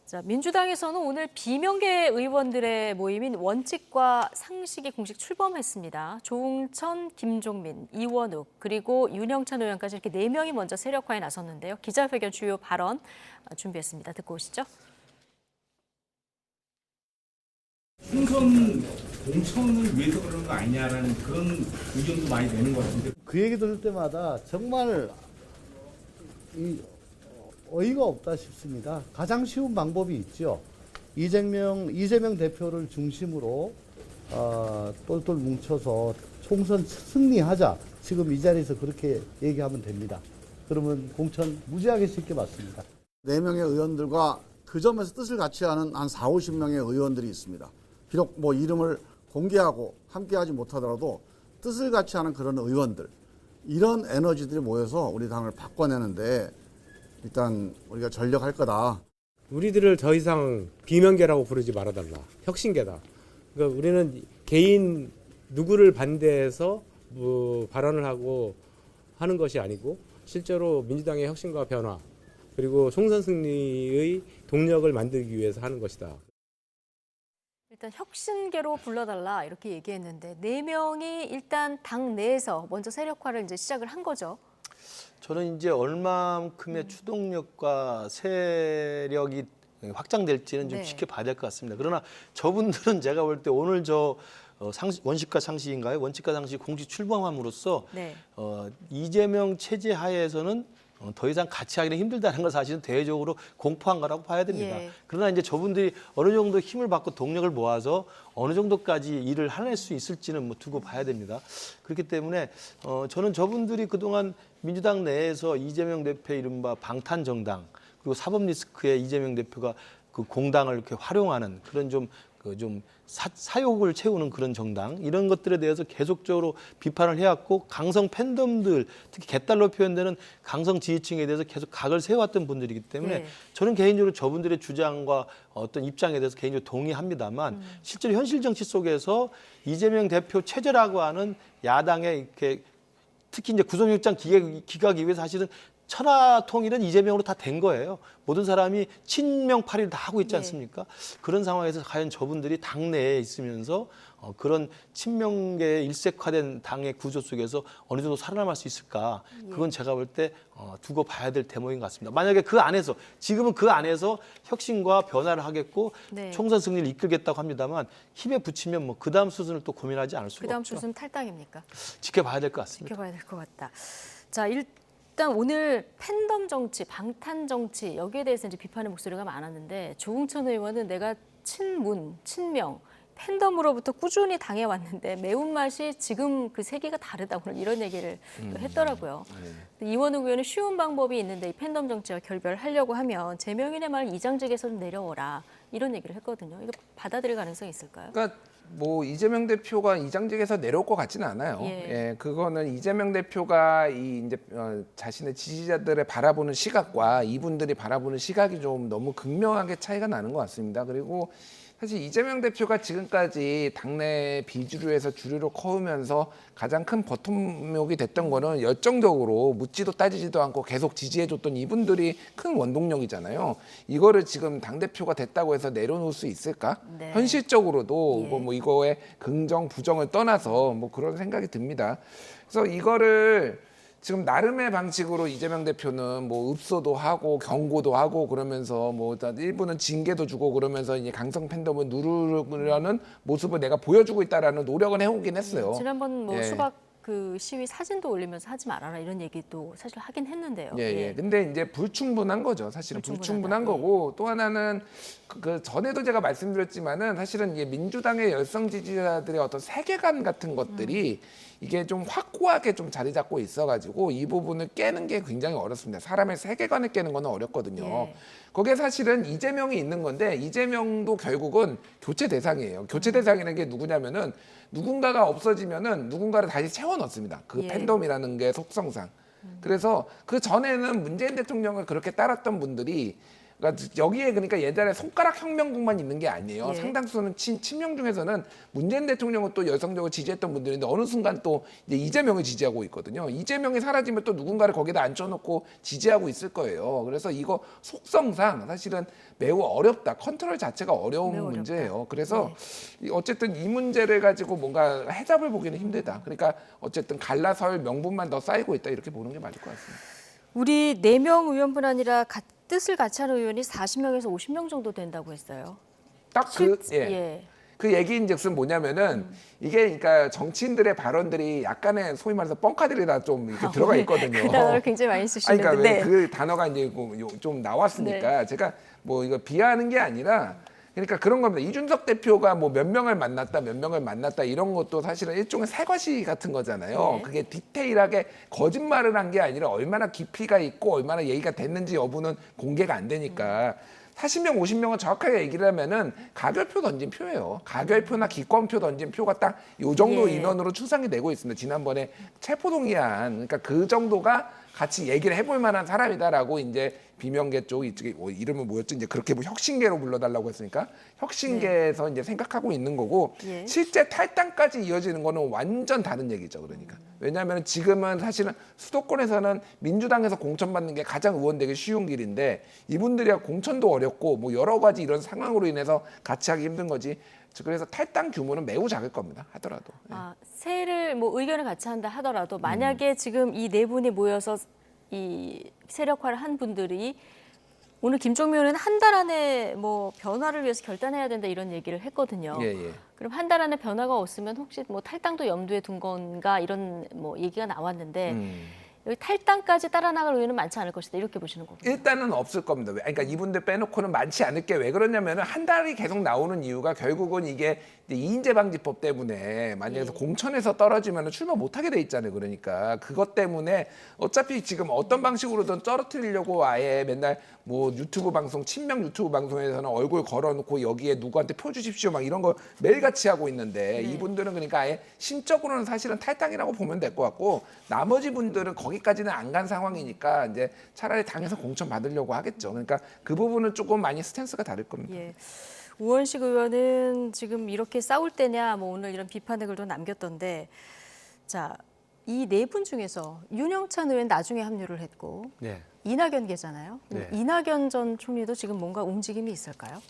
자, 민주당에서는 오늘 비명계 의원들의 모임인 원칙과 상식이 공식 출범했습니다. 조응천, 김종민, 이원욱 그리고 윤영찬 의원까지 이렇게 4명이 먼저 세력화에 나섰는데요. 기자회견 주요 발언 준비했습니다. 듣고 오시죠. 총선 공천을 위해서 그런 거 아니냐라는 그런 의견도 많이 되는 것 같은데 그 얘기 들을 때마다 정말 어이가 없다 싶습니다. 가장 쉬운 방법이 있죠. 이재명 대표를 중심으로 똘똘 뭉쳐서 총선 승리하자. 지금 이 자리에서 그렇게 얘기하면 됩니다. 그러면 공천 무지하게 쉽게 받습니다. 4명의 의원들과 그 점에서 뜻을 같이 하는 한 40-50명의 의원들이 있습니다. 비록 뭐 이름을 공개하고 함께하지 못하더라도 뜻을 같이 하는 그런 의원들, 이런 에너지들이 모여서 우리 당을 바꿔내는데 일단 우리가 전력할 거다. 우리들을 더 이상 비명계라고 부르지 말아달라. 혁신계다. 그러니까 우리는 개인 누구를 반대해서 발언을 하고 하는 것이 아니고 실제로 민주당의 혁신과 변화 그리고 총선 승리의 동력을 만들기 위해서 하는 것이다. 일단 혁신계로 불러달라 이렇게 얘기했는데 4명이 일단 당 내에서 먼저 세력화를 이제 시작을 한 거죠. 저는 이제 얼마큼의 추동력과 세력이 확장될지는 좀 네. 지켜봐야 될 것 같습니다. 그러나 저분들은 제가 볼 때 오늘 원칙과 상식인가요? 원칙과 상식 공식 출범함으로써 네. 이재명 체제 하에서는 더 이상 같이 하기는 힘들다는 걸 사실은 대외적으로 공포한 거라고 봐야 됩니다. 예. 그러나 이제 저분들이 어느 정도 힘을 받고 동력을 모아서 어느 정도까지 일을 해낼 수 있을지는 뭐 두고 봐야 됩니다. 그렇기 때문에 저는 저분들이 그동안 민주당 내에서 이재명 대표의 이른바 방탄정당 그리고 사법 리스크에 이재명 대표가 그 공당을 이렇게 활용하는 그런 좀 사욕을 채우는 그런 정당 이런 것들에 대해서 계속적으로 비판을 해왔고 강성 팬덤들 특히 개딸로 표현되는 강성 지지층에 대해서 계속 각을 세워왔던 분들이기 때문에 저는 개인적으로 저분들의 주장과 어떤 입장에 대해서 개인적으로 동의합니다만 실제로 현실 정치 속에서 이재명 대표 체제라고 하는 야당의 이렇게 특히 이제 구속영장 기각이 위해서 사실은 천하통일은 이재명으로 다 된 거예요. 모든 사람이 친명파리를 다 하고 있지 않습니까? 그런 상황에서 과연 저분들이 당내에 있으면서 그런 친명계에 일색화된 당의 구조 속에서 어느 정도 살아남을 수 있을까? 그건 제가 볼 때 두고 봐야 될 대목인 것 같습니다. 만약에 그 안에서 지금은 그 안에서 혁신과 변화를 하겠고 총선 승리를 이끌겠다고 합니다만 힘에 붙이면 뭐 그 다음 수순을 또 고민하지 않을 수가 없죠. 그 다음 수순 탈당입니까? 지켜봐야 될 것 같습니다. 지켜봐야 될 것 같다. 자, 일단 오늘 팬덤 정치, 방탄 정치 여기에 대해서 이제 비판의 목소리가 많았는데 조응천 의원은 내가 친문, 친명, 팬덤으로부터 꾸준히 당해왔는데 매운맛이 지금 그 세계가 다르다 오늘 이런 얘기를 또 했더라고요. 이원욱 의원은 쉬운 방법이 있는데 이 팬덤 정치와 결별하려고 하면 재명인의 말 이장직에서 내려오라 이런 얘기를 했거든요. 이거 받아들일 가능성이 있을까요? 그러니까 뭐 이재명 대표가 이장직에서 내려올 것 같지는 않아요. 그거는 이재명 대표가 이제 자신의 지지자들의 바라보는 시각과 이분들이 바라보는 시각이 좀 너무 극명하게 차이가 나는 것 같습니다. 그리고 사실 이재명 대표가 지금까지 당내 비주류에서 주류로 커오면서 가장 큰 버팀목이 됐던 거는 열정적으로 묻지도 따지지도 않고 계속 지지해줬던 이분들이 큰 원동력이잖아요. 이거를 지금 당대표가 됐다고 해서 내려놓을 수 있을까? 현실적으로도 뭐 이거의 긍정, 부정을 떠나서 뭐 그런 생각이 듭니다. 그래서 이거를 지금 나름의 방식으로 이재명 대표는 뭐 읍소도 하고 경고도 하고 그러면서 뭐 일부는 징계도 주고 그러면서 이제 강성 팬덤을 누르려는 모습을 내가 보여주고 있다라는 노력은 해오긴 했어요. 지난번 뭐 수박 그 시위 사진도 올리면서 하지 말아라 이런 얘기도 사실 하긴 했는데요. 근데 이제 불충분한 거죠. 사실은 불충분한 거고 또 하나는 그 전에도 제가 말씀드렸지만은 사실은 이게 민주당의 열성 지지자들의 어떤 세계관 같은 것들이 이게 좀 확고하게 좀 자리 잡고 있어가지고 이 부분을 깨는 게 굉장히 어렵습니다. 사람의 세계관을 깨는 건 어렵거든요. 거기에 사실은 이재명이 있는 건데 이재명도 결국은 교체 대상이에요. 교체 대상이라는 게 누구냐면은 누군가가 없어지면은 누군가를 다시 채워 넣습니다. 그 팬덤이라는 게 속성상. 그래서 그 전에는 문재인 대통령을 그렇게 따랐던 분들이 그러니까 여기에 그러니까 예전에 손가락 혁명국만 있는 게 아니에요. 상당수는 친명 중에서는 문재인 대통령을 또 열성적으로 지지했던 분들인데 어느 순간 또 이제 이재명을 지지하고 있거든요. 이재명이 사라지면 또 누군가를 거기다 앉혀놓고 지지하고 있을 거예요. 그래서 이거 속성상 사실은 매우 어렵다. 컨트롤 자체가 어려운 문제예요. 그래서 어쨌든 이 문제를 가지고 뭔가 해답을 보기는 힘들다. 그러니까 어쨌든 갈라설 명분만 더 쌓이고 있다. 이렇게 보는 게 맞을 것 같습니다. 우리 4명 의원뿐 아니라 뜻을 같이 하는 의원이 40명에서 50명 정도 된다고 했어요. 딱 그 얘기인즉슨 뭐냐면은 이게 그러니까 정치인들의 발언들이 약간의 소위 말해서 뻥카들이다 좀 이렇게 들어가 있거든요. 그 단어를 굉장히 많이 쓰시는데. 그러니까 왜 그 단어가 이제 좀 나왔으니까 제가 뭐 이거 비하하는 게 아니라 그러니까 그런 겁니다. 이준석 대표가 뭐 몇 명을 만났다 이런 것도 사실은 일종의 새과시 같은 거잖아요. 그게 디테일하게 거짓말을 한 게 아니라 얼마나 깊이가 있고 얼마나 얘기가 됐는지 여부는 공개가 안 되니까 40명, 50명은 정확하게 얘기를 하면은 가결표 던진 표예요. 가결표나 기권표 던진 표가 딱 요 정도 인원으로 추상이 되고 있습니다. 지난번에 체포동의안 그러니까 그 정도가 같이 얘기를 해볼 만한 사람이다라고 이제 비명계 쪽 이쪽에 이름은 뭐였죠? 이제 그렇게 뭐 혁신계로 불러달라고 했으니까 혁신계에서 이제 생각하고 있는 거고 실제 탈당까지 이어지는 거는 완전 다른 얘기죠. 그러니까 왜냐하면 지금은 사실은 수도권에서는 민주당에서 공천받는 게 가장 의원되기 쉬운 길인데 이분들이 공천도 어렵고 뭐 여러 가지 이런 상황으로 인해서 같이 하기 힘든 거지. 그래서 탈당 규모는 매우 작을 겁니다. 하더라도. 세를 뭐 의견을 같이 한다 하더라도 만약에 지금 이 네 분이 모여서 이 세력화를 한 분들이 오늘 김종민 의원은 한 달 안에 뭐 변화를 위해서 결단해야 된다 이런 얘기를 했거든요. 그럼 한 달 안에 변화가 없으면 혹시 뭐 탈당도 염두에 둔 건가 이런 뭐 얘기가 나왔는데 여기 탈당까지 따라 나갈 의원은 많지 않을 것이다. 이렇게 보시는 거군요. 일단은 없을 겁니다. 그러니까 이분들 빼놓고는 많지 않을 게 왜 그러냐면은 한 달이 계속 나오는 이유가 결국은 이게 이인재 방지법 때문에 만약에 공천에서 떨어지면 출마 못하게 돼 있잖아요. 그러니까 그것 때문에 어차피 지금 어떤 방식으로든 떨어뜨리려고 아예 맨날 뭐 유튜브 방송, 친명 유튜브 방송에서는 얼굴 걸어놓고 여기에 누구한테 표 주십시오 막 이런 거 매일같이 하고 있는데 이분들은 그러니까 아예 심적으로는 사실은 탈당이라고 보면 될 것 같고 나머지 분들은 거기까지는 안 간 상황이니까 이제 차라리 당에서 공천 받으려고 하겠죠. 그러니까 그 부분은 조금 많이 스탠스가 다를 겁니다. 예. 우원식 의원은 지금 이렇게 싸울 때냐 뭐 오늘 이런 비판의 글도 남겼던데 자, 이 네 분 중에서 윤영찬 의원 나중에 합류를 했고 네. 이낙연 계잖아요. 네. 이낙연 전 총리도 지금 뭔가 움직임이 있을까요?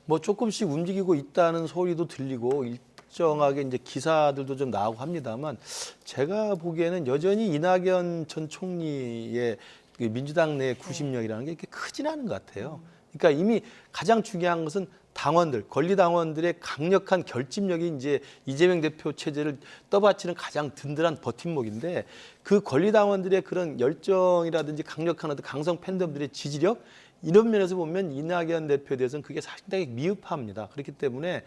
뭐 조금씩 움직이고 있다는 소리도 들리고 일정하게 이제 기사들도 좀 나오고 합니다만 제가 보기에는 여전히 이낙연 전 총리의 그 민주당 내 구심력이라는 게 이렇게 크진 않은 것 같아요. 그러니까 이미 가장 중요한 것은 당원들, 권리당원들의 강력한 결집력이 이제 이재명 대표 체제를 떠받치는 가장 든든한 버팀목인데 그 권리당원들의 그런 열정이라든지 강력한 어떤 강성 팬덤들의 지지력 이런 면에서 보면 이낙연 대표에 대해서는 그게 상당히 미흡합니다. 그렇기 때문에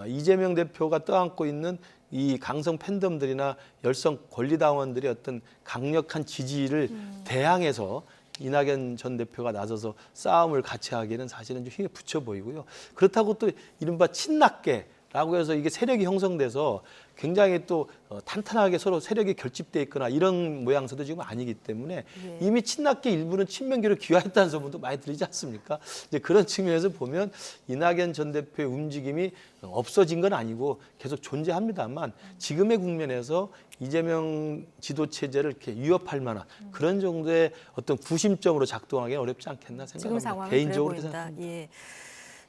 이재명 대표가 떠안고 있는 이 강성 팬덤들이나 열성 권리당원들의 어떤 강력한 지지를 대항해서 이낙연 전 대표가 나서서 싸움을 같이 하기에는 사실은 좀 힘이 붙여 보이고요. 그렇다고 또 이른바 친낙계라고 해서 이게 세력이 형성돼서 굉장히 또 탄탄하게 서로 세력이 결집돼 있거나 이런 모양새도 지금 아니기 때문에 이미 친낙계 일부는 친명계로 귀화했다는 소문도 많이 들리지 않습니까? 이제 그런 측면에서 보면 이낙연 전 대표의 움직임이 없어진 건 아니고 계속 존재합니다만 지금의 국면에서 이재명 지도 체제를 이렇게 위협할 만한 그런 정도의 어떤 구심점으로 작동하기는 어렵지 않겠나 생각합니다. 지금 상황은 개인적으로 그래 보인다. 생각합니다. 예.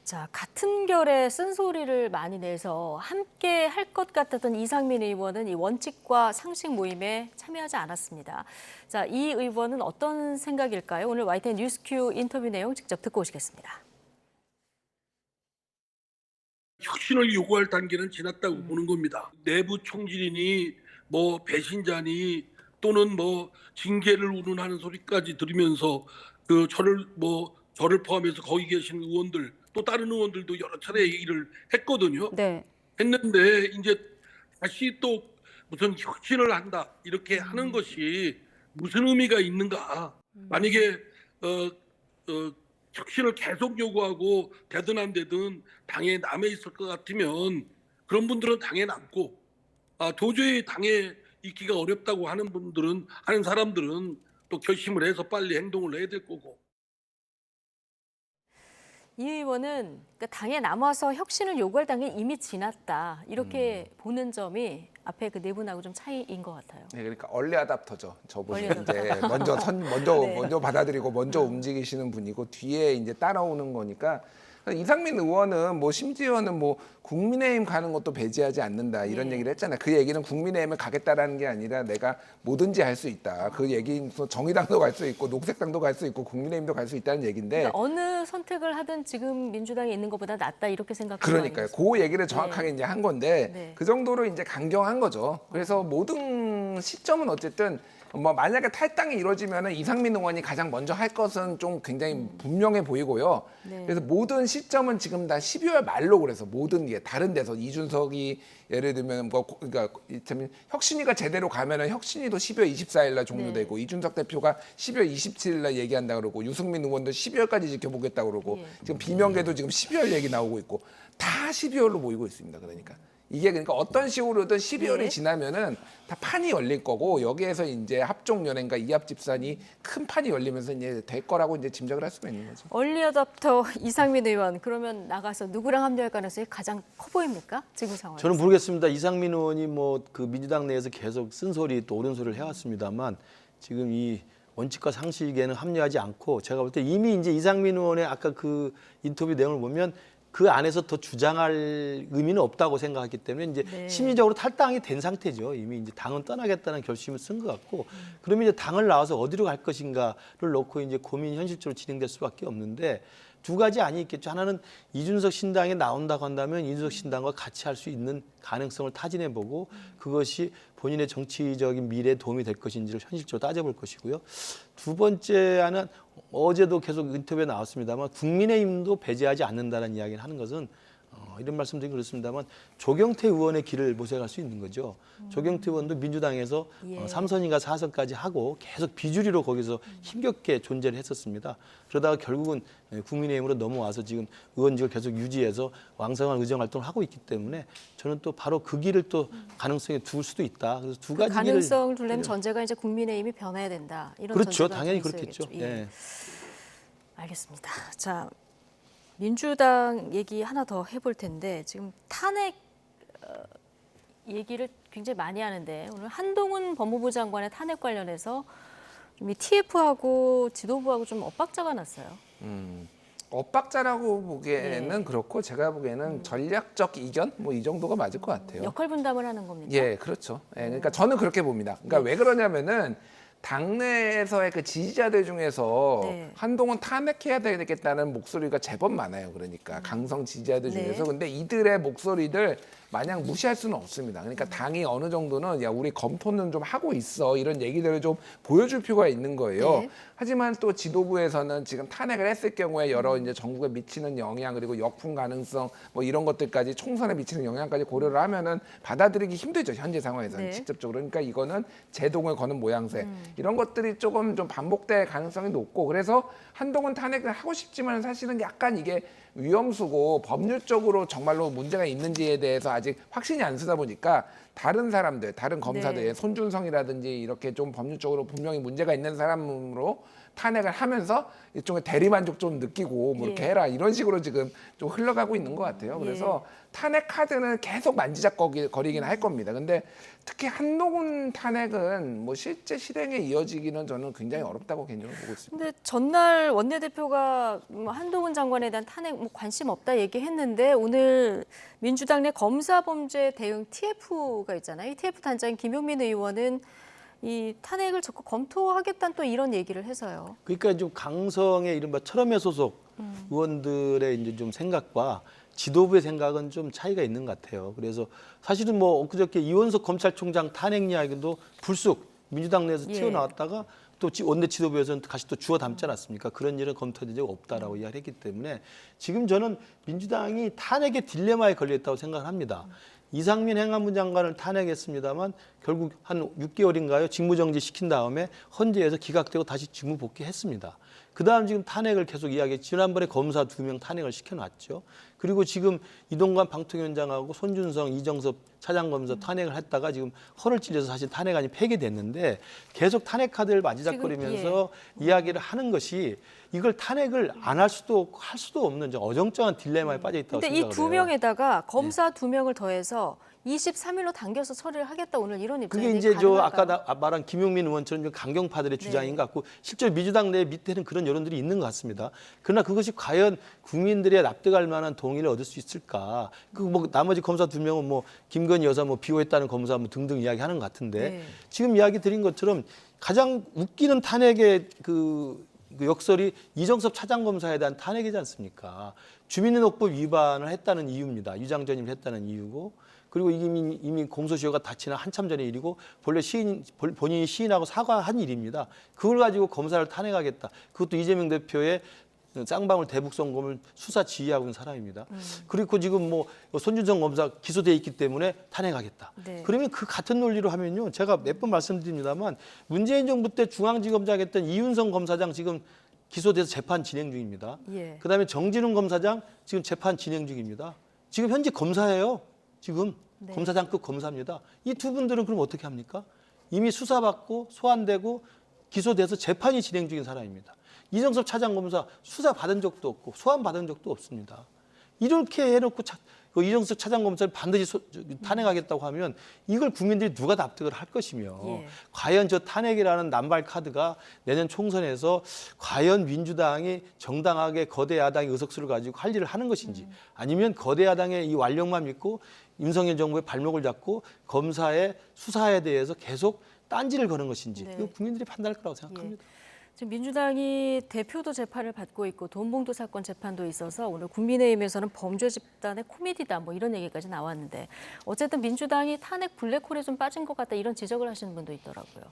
자, 같은 결에 쓴소리를 많이 내서 함께 할 것 같았던 이상민 의원은 이 원칙과 상식 모임에 참여하지 않았습니다. 자, 이 의원은 어떤 생각일까요? 오늘 YTN 뉴스큐 인터뷰 내용 직접 듣고 오시겠습니다. 혁신을 요구할 단계는 지났다고 보는 겁니다. 내부 총질이니 뭐 배신자니 또는 뭐 징계를 운운하는 소리까지 들으면서 그 저를 포함해서 거기 계신 의원들 또 다른 의원들도 여러 차례 얘기를 했거든요. 네. 했는데 이제 다시 또 무슨 혁신을 한다 이렇게 하는 것이 무슨 의미가 있는가? 만약에 혁신을 계속 요구하고 되든 안 되든 당에 남아 있을 것 같으면 그런 분들은 당에 남고 도저히 당에 있기가 어렵다고 하는 사람들은 또 결심을 해서 빨리 행동을 해야 될 거고. 이 의원은 그러니까 당에 남아서 혁신을 요구할 단계 이미 지났다. 이렇게 보는 점이 앞에 그 네 분하고 좀 차이인 것 같아요. 네, 그러니까 얼리 아답터죠. 저분이 얼리 이제 먼저 받아들이고 먼저 움직이시는 분이고 뒤에 이제 따라오는 거니까 이상민 의원은 뭐 심지어는 뭐 국민의힘 가는 것도 배제하지 않는다 이런 얘기를 했잖아요. 그 얘기는 국민의힘을 가겠다라는 게 아니라 내가 뭐든지 할 수 있다. 그 얘기는 정의당도 갈 수 있고 녹색당도 갈 수 있고 국민의힘도 갈 수 있다는 얘기인데 그러니까 어느 선택을 하든 지금 민주당에 있는 것보다 낫다 이렇게 생각하는 그러니까요. 그 얘기를 정확하게 이제 한 건데 그 정도로 이제 강경한 거죠. 그래서 모든 시점은 어쨌든 뭐 만약에 탈당이 이루어지면 이상민 의원이 가장 먼저 할 것은 좀 굉장히 분명해 보이고요. 그래서 모든 시점은 지금 다 12월 말로 그래서 모든 게 다른 데서 이준석이 예를 들면 뭐 그러니까 혁신위가 제대로 가면은 혁신위도 12월 24일 날 종료되고 이준석 대표가 12월 27일 날 얘기한다 그러고 유승민 의원도 12월까지 지켜보겠다 그러고 지금 비명계도 지금 12월 얘기 나오고 있고 다 12월로 모이고 있습니다. 그러니까. 이게 그러니까 어떤 식으로든 12월이 지나면은 다 판이 열릴 거고 여기에서 이제 합종연행과 이합집산이 큰 판이 열리면서 이제 될 거라고 이제 짐작을 할 수가 있는 거죠. 얼리 어답터 이상민 의원 그러면 나가서 누구랑 합류할 가능성이 가장 커 보입니까? 지금 상황에서. 저는 모르겠습니다. 이상민 의원이 뭐 그 민주당 내에서 계속 쓴소리 또 옳은 소리를 해왔습니다만 지금 이 원칙과 상식에는 합류하지 않고 제가 볼 때 이미 이제 이상민 의원의 아까 그 인터뷰 내용을 보면 그 안에서 더 주장할 의미는 없다고 생각했기 때문에 이제 심리적으로 탈당이 된 상태죠. 이미 이제 당은 떠나겠다는 결심을 쓴 것 같고 그러면 이제 당을 나와서 어디로 갈 것인가를 놓고 이제 고민이 현실적으로 진행될 수밖에 없는데 두 가지 안이 있겠죠. 하나는 이준석 신당에 나온다고 한다면 이준석 신당과 같이 할 수 있는 가능성을 타진해보고 그것이 본인의 정치적인 미래에 도움이 될 것인지를 현실적으로 따져볼 것이고요. 두 번째 안은 어제도 계속 인터뷰에 나왔습니다만 국민의힘도 배제하지 않는다는 이야기를 하는 것은 이런 말씀드리긴 그렇습니다만 조경태 의원의 길을 모색할 수 있는 거죠. 조경태 의원도 민주당에서 3선인가 4선까지 하고 계속 비주류로 거기서 힘겹게 존재를 했었습니다. 그러다가 결국은 국민의힘으로 넘어와서 지금 의원직을 계속 유지해서 왕성한 의정 활동을 하고 있기 때문에 저는 또 바로 그 길을 또 가능성에 둘 수도 있다. 그래서 두 가지 가능성을 두려면 전제가 이제 국민의힘이 변해야 된다. 이런 그렇죠. 전제가 당연히 좀 그렇겠죠. 있어야겠죠. 예. 알겠습니다. 자, 민주당 얘기 하나 더 해볼 텐데 지금 탄핵 얘기를 굉장히 많이 하는데 오늘 한동훈 법무부 장관의 탄핵 관련해서 좀 이 TF하고 지도부하고 좀 엇박자가 났어요. 엇박자라고 보기에는 그렇고 제가 보기에는 전략적 이견 뭐 이 정도가 맞을 것 같아요. 역할 분담을 하는 겁니까? 예, 그렇죠. 예, 그러니까 저는 그렇게 봅니다. 그러니까 왜 그러냐면은 당내에서의 그 지지자들 중에서 한동훈 탄핵해야 되겠다는 목소리가 제법 많아요. 그러니까 강성 지지자들 중에서. 근데 이들의 목소리들 마냥 무시할 수는 없습니다. 그러니까 당이 어느 정도는 야 우리 검토는 좀 하고 있어 이런 얘기들을 좀 보여줄 필요가 있는 거예요. 하지만 또 지도부에서는 지금 탄핵을 했을 경우에 여러 이제 전국에 미치는 영향 그리고 역풍 가능성 뭐 이런 것들까지 총선에 미치는 영향까지 고려를 하면은 받아들이기 힘들죠. 현재 상황에서는 직접적으로. 그러니까 이거는 제동을 거는 모양새 이런 것들이 조금 좀 반복될 가능성이 높고 그래서 한동훈 탄핵을 하고 싶지만 사실은 약간 이게 위험수고 법률적으로 정말로 문제가 있는지에 대해서 아직 확신이 안 서다 보니까 다른 사람들, 다른 검사들, 손준성이라든지 이렇게 좀 법률적으로 분명히 문제가 있는 사람으로 탄핵을 하면서 일종의 대리만족 좀 느끼고 뭐 이렇게 해라 이런 식으로 지금 좀 흘러가고 있는 것 같아요. 그래서 탄핵 카드는 계속 만지작거리긴 할 겁니다. 근데 특히 한동훈 탄핵은 뭐 실제 실행에 이어지기는 저는 굉장히 어렵다고 개인적으로 보고 있습니다. 근데 전날 원내대표가 한동훈 장관에 대한 탄핵 뭐 관심 없다 얘기했는데 오늘 민주당 내 검사범죄 대응 TF가 있잖아요. 이 TF 단장인 김용민 의원은 이 탄핵을 적극 검토하겠다는 또 이런 얘기를 해서요. 그러니까 좀 강성의 이른바 철험회 소속 의원들의 이제 좀 생각과 지도부의 생각은 좀 차이가 있는 것 같아요. 그래서 사실은 뭐 엊그저께 이원석 검찰총장 탄핵 이야기도 불쑥 민주당 내에서 튀어나왔다가 또 원내 지도부에서는 다시 또 주워 담지 않았습니까? 그런 일은 검토된 적이 없다라고 이야기를 했기 때문에 지금 저는 민주당이 탄핵의 딜레마에 걸려있다고 생각합니다. 이상민 행안부 장관을 탄핵했습니다만 결국 한 6개월인가요? 직무정지 시킨 다음에 헌재에서 기각되고 다시 직무 복귀했습니다. 그다음 지금 탄핵을 계속 이야기했죠. 지난번에 검사 2명 탄핵을 시켜놨죠. 그리고 지금 이동관 방통위원장하고 손준성, 이정섭 차장검사 탄핵을 했다가 지금 허를 찔려서 사실 탄핵안이 폐기됐는데 계속 탄핵 카드를 만지작거리면서 이야기를 하는 것이 이걸 탄핵을 안 할 수도 할 수도 없는 어정쩡한 딜레마에 빠져 있다고 생각을 해요. 근데 이 두 명에다가 검사 2명을 더해서 23일로 당겨서 처리를 하겠다 오늘 이런 입장이 그게 이제 아까 말한 김용민 의원처럼 좀 강경파들의 주장인 것 같고 실제로 민주당 내 밑에는 그런 여론들이 있는 것 같습니다. 그러나 그것이 과연 국민들의 납득할 만한 동의를 얻을 수 있을까? 그 뭐 나머지 검사 2명은 뭐 김건희 여사 뭐 비호했다는 검사 뭐 등등 이야기하는 것 같은데 지금 이야기 드린 것처럼 가장 웃기는 탄핵의 그 역설이 이정섭 차장검사에 대한 탄핵이지 않습니까? 주민등록법 위반을 했다는 이유입니다. 유장전입을 했다는 이유고 그리고 이미 공소시효가 다 지난 한참 전의 일이고 본인이 시인하고 사과한 일입니다. 그걸 가지고 검사를 탄핵하겠다. 그것도 이재명 대표의 쌍방울 대북송금을 수사 지휘하고 있는 사람입니다. 그리고 지금 뭐 손준성 검사 기소돼 있기 때문에 탄핵하겠다. 그러면 그 같은 논리로 하면요. 제가 몇 번 말씀드립니다만 문재인 정부 때 중앙지검장 했던 이윤성 검사장 지금 기소돼서 재판 진행 중입니다. 그다음에 정진웅 검사장 지금 재판 진행 중입니다. 지금 현재 검사예요. 지금 검사장급 검사입니다. 이 두 분들은 그럼 어떻게 합니까? 이미 수사받고 소환되고 기소돼서 재판이 진행 중인 사람입니다. 이정섭 차장검사 수사 받은 적도 없고 소환 받은 적도 없습니다. 이렇게 해놓고 이정섭 차장검사를 반드시 탄핵하겠다고 하면 이걸 국민들이 누가 납득을 할 것이며 과연 저 탄핵이라는 남발 카드가 내년 총선에서 과연 민주당이 정당하게 거대 야당의 의석수를 가지고 할 일을 하는 것인지 아니면 거대 야당의 이 완력만 믿고 윤석열 정부의 발목을 잡고 검사의 수사에 대해서 계속 딴지를 거는 것인지 이거 국민들이 판단할 거라고 생각합니다. 지금 민주당이 대표도 재판을 받고 있고 돈봉투 사건 재판도 있어서 오늘 국민의힘에서는 범죄 집단의 코미디다 뭐 이런 얘기까지 나왔는데 어쨌든 민주당이 탄핵 블랙홀에 좀 빠진 것 같다 이런 지적을 하시는 분도 있더라고요.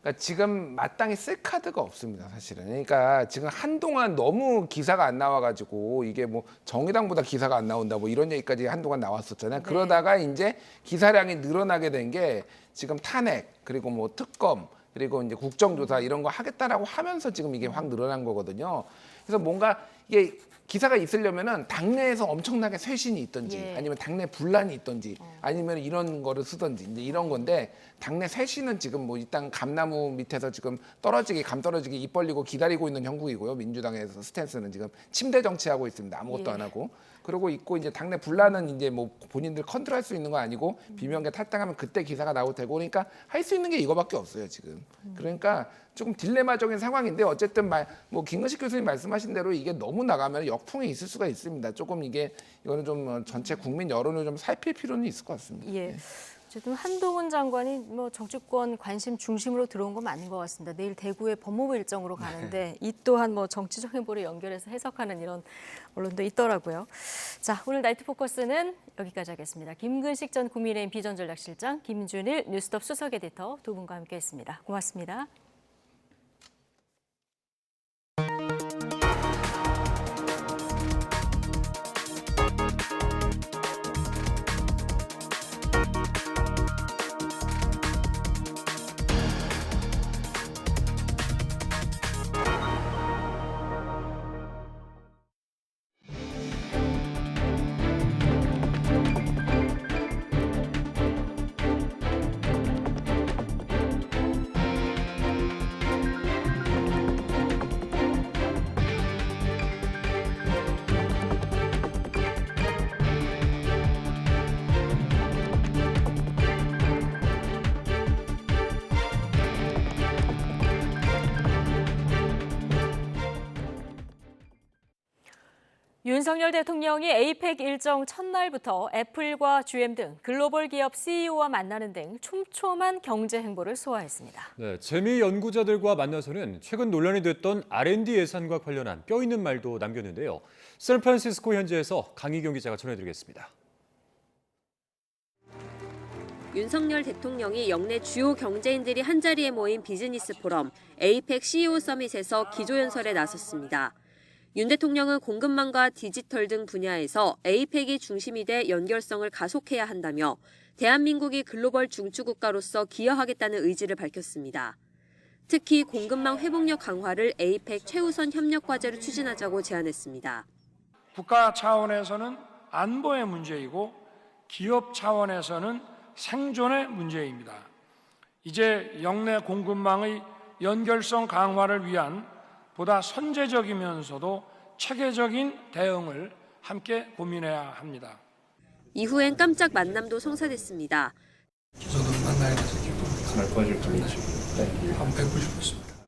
그러니까 지금 마땅히 쓸 카드가 없습니다, 사실은. 그러니까 지금 한동안 너무 기사가 안 나와가지고 이게 뭐 정의당보다 기사가 안 나온다 뭐 이런 얘기까지 한동안 나왔었잖아요. 그러다가 이제 기사량이 늘어나게 된 게 지금 탄핵 그리고 뭐 특검 그리고 이제 국정조사 이런 거 하겠다라고 하면서 지금 이게 확 늘어난 거거든요. 그래서 뭔가 이게 기사가 있으려면은 당내에서 엄청나게 쇄신이 있든지 아니면 당내 분란이 있든지 아니면 이런 거를 쓰든지 이제 이런 건데 당내 쇄신은 지금 뭐 일단 감나무 밑에서 지금 감 떨어지기 입 벌리고 기다리고 있는 형국이고요. 민주당에서 스탠스는 지금 침대 정치하고 있습니다. 아무것도 안 하고. 그러고 있고 이제 당내 분란은 이제 뭐 본인들 컨트롤할 수 있는 거 아니고 비명계 탈당하면 그때 기사가 나올 테고 그러니까 할 수 있는 게 이거밖에 없어요 지금. 그러니까 조금 딜레마적인 상황인데 어쨌든 뭐 김근식 교수님 말씀하신 대로 이게 너무 나가면 역풍이 있을 수가 있습니다. 조금 이거는 좀 전체 국민 여론을 좀 살필 필요는 있을 것 같습니다. 예. 어쨌든 한동훈 장관이 뭐 정치권 관심 중심으로 들어온 건 맞는 것 같습니다. 내일 대구에 법무부 일정으로 가는데 이 또한 뭐 정치적 행보를 연결해서 해석하는 이런 언론도 있더라고요. 자, 오늘 나이트 포커스는 여기까지 하겠습니다. 김근식 전 국민의힘 비전전략실장, 김준일 뉴스톱 수석 에디터 두 분과 함께했습니다. 고맙습니다. 윤석열 대통령이 에이펙 일정 첫날부터 애플과 GM 등 글로벌 기업 CEO와 만나는 등 촘촘한 경제 행보를 소화했습니다. 네, 재미 연구자들과 만나서는 최근 논란이 됐던 R&D 예산과 관련한 뼈 있는 말도 남겼는데요. 샌프란시스코 현지에서 강희경 기자가 전해드리겠습니다. 윤석열 대통령이 역내 주요 경제인들이 한자리에 모인 비즈니스 포럼 에이펙 CEO 서밋에서 기조연설에 나섰습니다. 윤 대통령은 공급망과 디지털 등 분야에서 에이펙이 중심이 돼 연결성을 가속해야 한다며 대한민국이 글로벌 중추국가로서 기여하겠다는 의지를 밝혔습니다. 특히 공급망 회복력 강화를 에이펙 최우선 협력 과제로 추진하자고 제안했습니다. 국가 차원에서는 안보의 문제이고 기업 차원에서는 생존의 문제입니다. 이제 역내 공급망의 연결성 강화를 위한 보다 선제적이면서도 체계적인 대응을 함께 고민해야 합니다. 이후엔 깜짝 만남도 성사됐습니다. 저도 만나게 돼서 기쁩니다. 한번 뵙고 싶었습니다.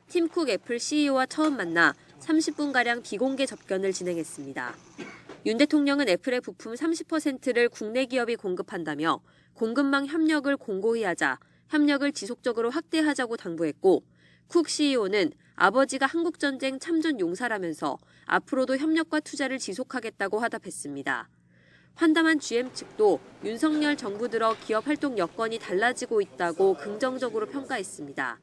팀쿡 애플 CEO와 처음 만나 30분가량 비공개 접견을 진행했습니다. 윤 대통령은 애플의 부품 30%를 국내 기업이 공급한다며 공급망 협력을 공고히 하자, 협력을 지속적으로 확대하자고 당부했고 쿡 CEO는 아버지가 한국전쟁 참전 용사라면서 앞으로도 협력과 투자를 지속하겠다고 화답했습니다. 환담한 GM 측도 윤석열 정부 들어 기업 활동 여건이 달라지고 있다고 긍정적으로 평가했습니다.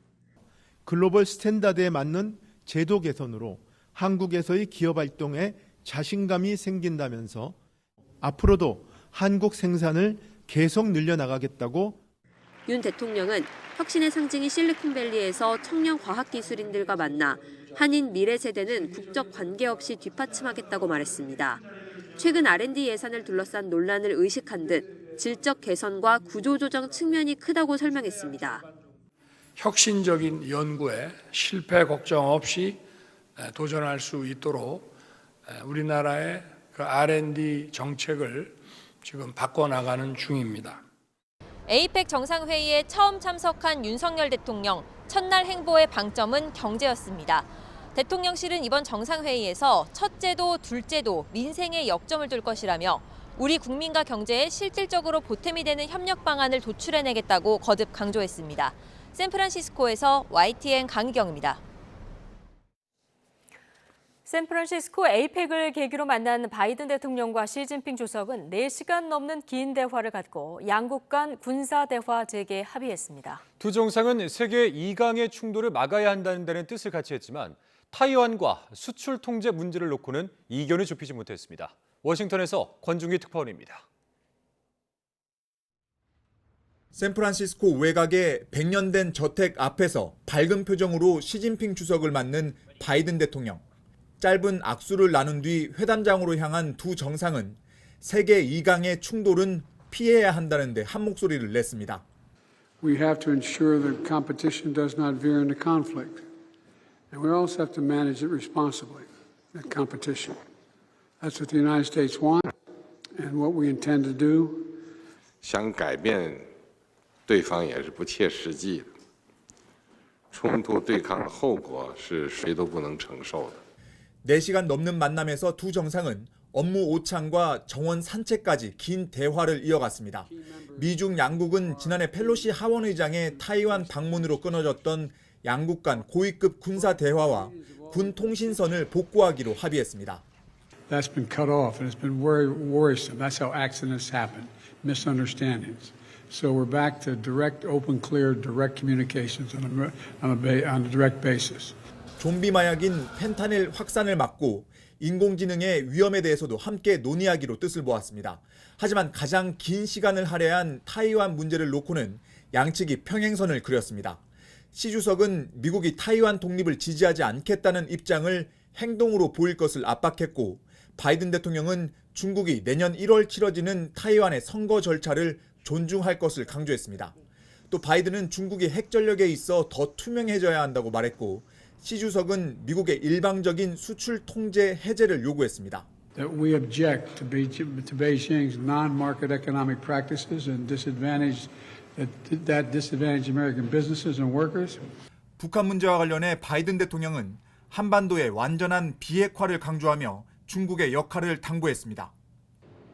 글로벌 스탠다드에 맞는 제도 개선으로 한국에서의 기업 활동에 자신감이 생긴다면서 앞으로도 한국 생산을 계속 늘려나가겠다고. 윤 대통령은 혁신의 상징인 실리콘밸리에서 청년 과학기술인들과 만나 한인 미래 세대는 국적 관계없이 뒷받침하겠다고 말했습니다. 최근 R&D 예산을 둘러싼 논란을 의식한 듯 질적 개선과 구조조정 측면이 크다고 설명했습니다. 혁신적인 연구에 실패 걱정 없이 도전할 수 있도록 우리나라의 그 R&D 정책을 지금 바꿔나가는 중입니다. 에이펙 정상회의에 처음 참석한 윤석열 대통령, 첫날 행보의 방점은 경제였습니다. 대통령실은 이번 정상회의에서 첫째도 둘째도 민생에 역점을 둘 것이라며 우리 국민과 경제에 실질적으로 보탬이 되는 협력 방안을 도출해내겠다고 거듭 강조했습니다. 샌프란시스코에서 YTN 강희경입니다. 샌프란시스코 에이펙을 계기로 만난 바이든 대통령과 시진핑 주석은 4시간 넘는 긴 대화를 갖고 양국 간 군사 대화 재개에 합의했습니다. 두 정상은 세계 2강의 충돌을 막아야 한다는 데는 뜻을 같이 했지만 타이완과 수출 통제 문제를 놓고는 이견을 좁히지 못했습니다. 워싱턴에서 권중기 특파원입니다. 샌프란시스코 외곽의 100년 된 저택 앞에서 밝은 표정으로 시진핑 주석을 맞는 바이든 대통령. 짧은 악수를 나눈 뒤 회담장으로 향한 두 정상은 세계 2강의 충돌은 피해야 한다는 데 한 목소리를 냈습니다. We have to ensure that competition does not veer into conflict. And we also have to manage it responsibly, that competition. That's what the United States wants and what we intend to do. 想改变对方也是不切实际的。冲突对抗的后果是谁都不能承受的。 4시간 넘는 만남에서 두 정상은 업무 오찬과 정원 산책까지 긴 대화를 이어갔습니다. 미중 양국은 지난해 펠로시 하원의장의 타이완 방문으로 끊어졌던 양국 간 고위급 군사 대화와 군 통신선을 복구하기로 합의했습니다. That's been cut off and it's been very worrisome. That's how accidents happen, misunderstandings. So we're back to direct, open, clear, direct communications on a direct basis. 좀비 마약인 펜타닐 확산을 막고 인공지능의 위험에 대해서도 함께 논의하기로 뜻을 모았습니다. 하지만 가장 긴 시간을 할애한 타이완 문제를 놓고는 양측이 평행선을 그렸습니다. 시 주석은 미국이 타이완 독립을 지지하지 않겠다는 입장을 행동으로 보일 것을 압박했고 바이든 대통령은 중국이 내년 1월 치러지는 타이완의 선거 절차를 존중할 것을 강조했습니다. 또 바이든은 중국이 핵전력에 있어 더 투명해져야 한다고 말했고 시 주석은 미국의 일방적인 수출 통제 해제를 요구했습니다. That we object to Beijing's non-market economic practices and disadvantage American businesses and workers. 북한 문제와 관련해 바이든 대통령은 한반도의 완전한 비핵화를 강조하며 중국의 역할을 당부했습니다.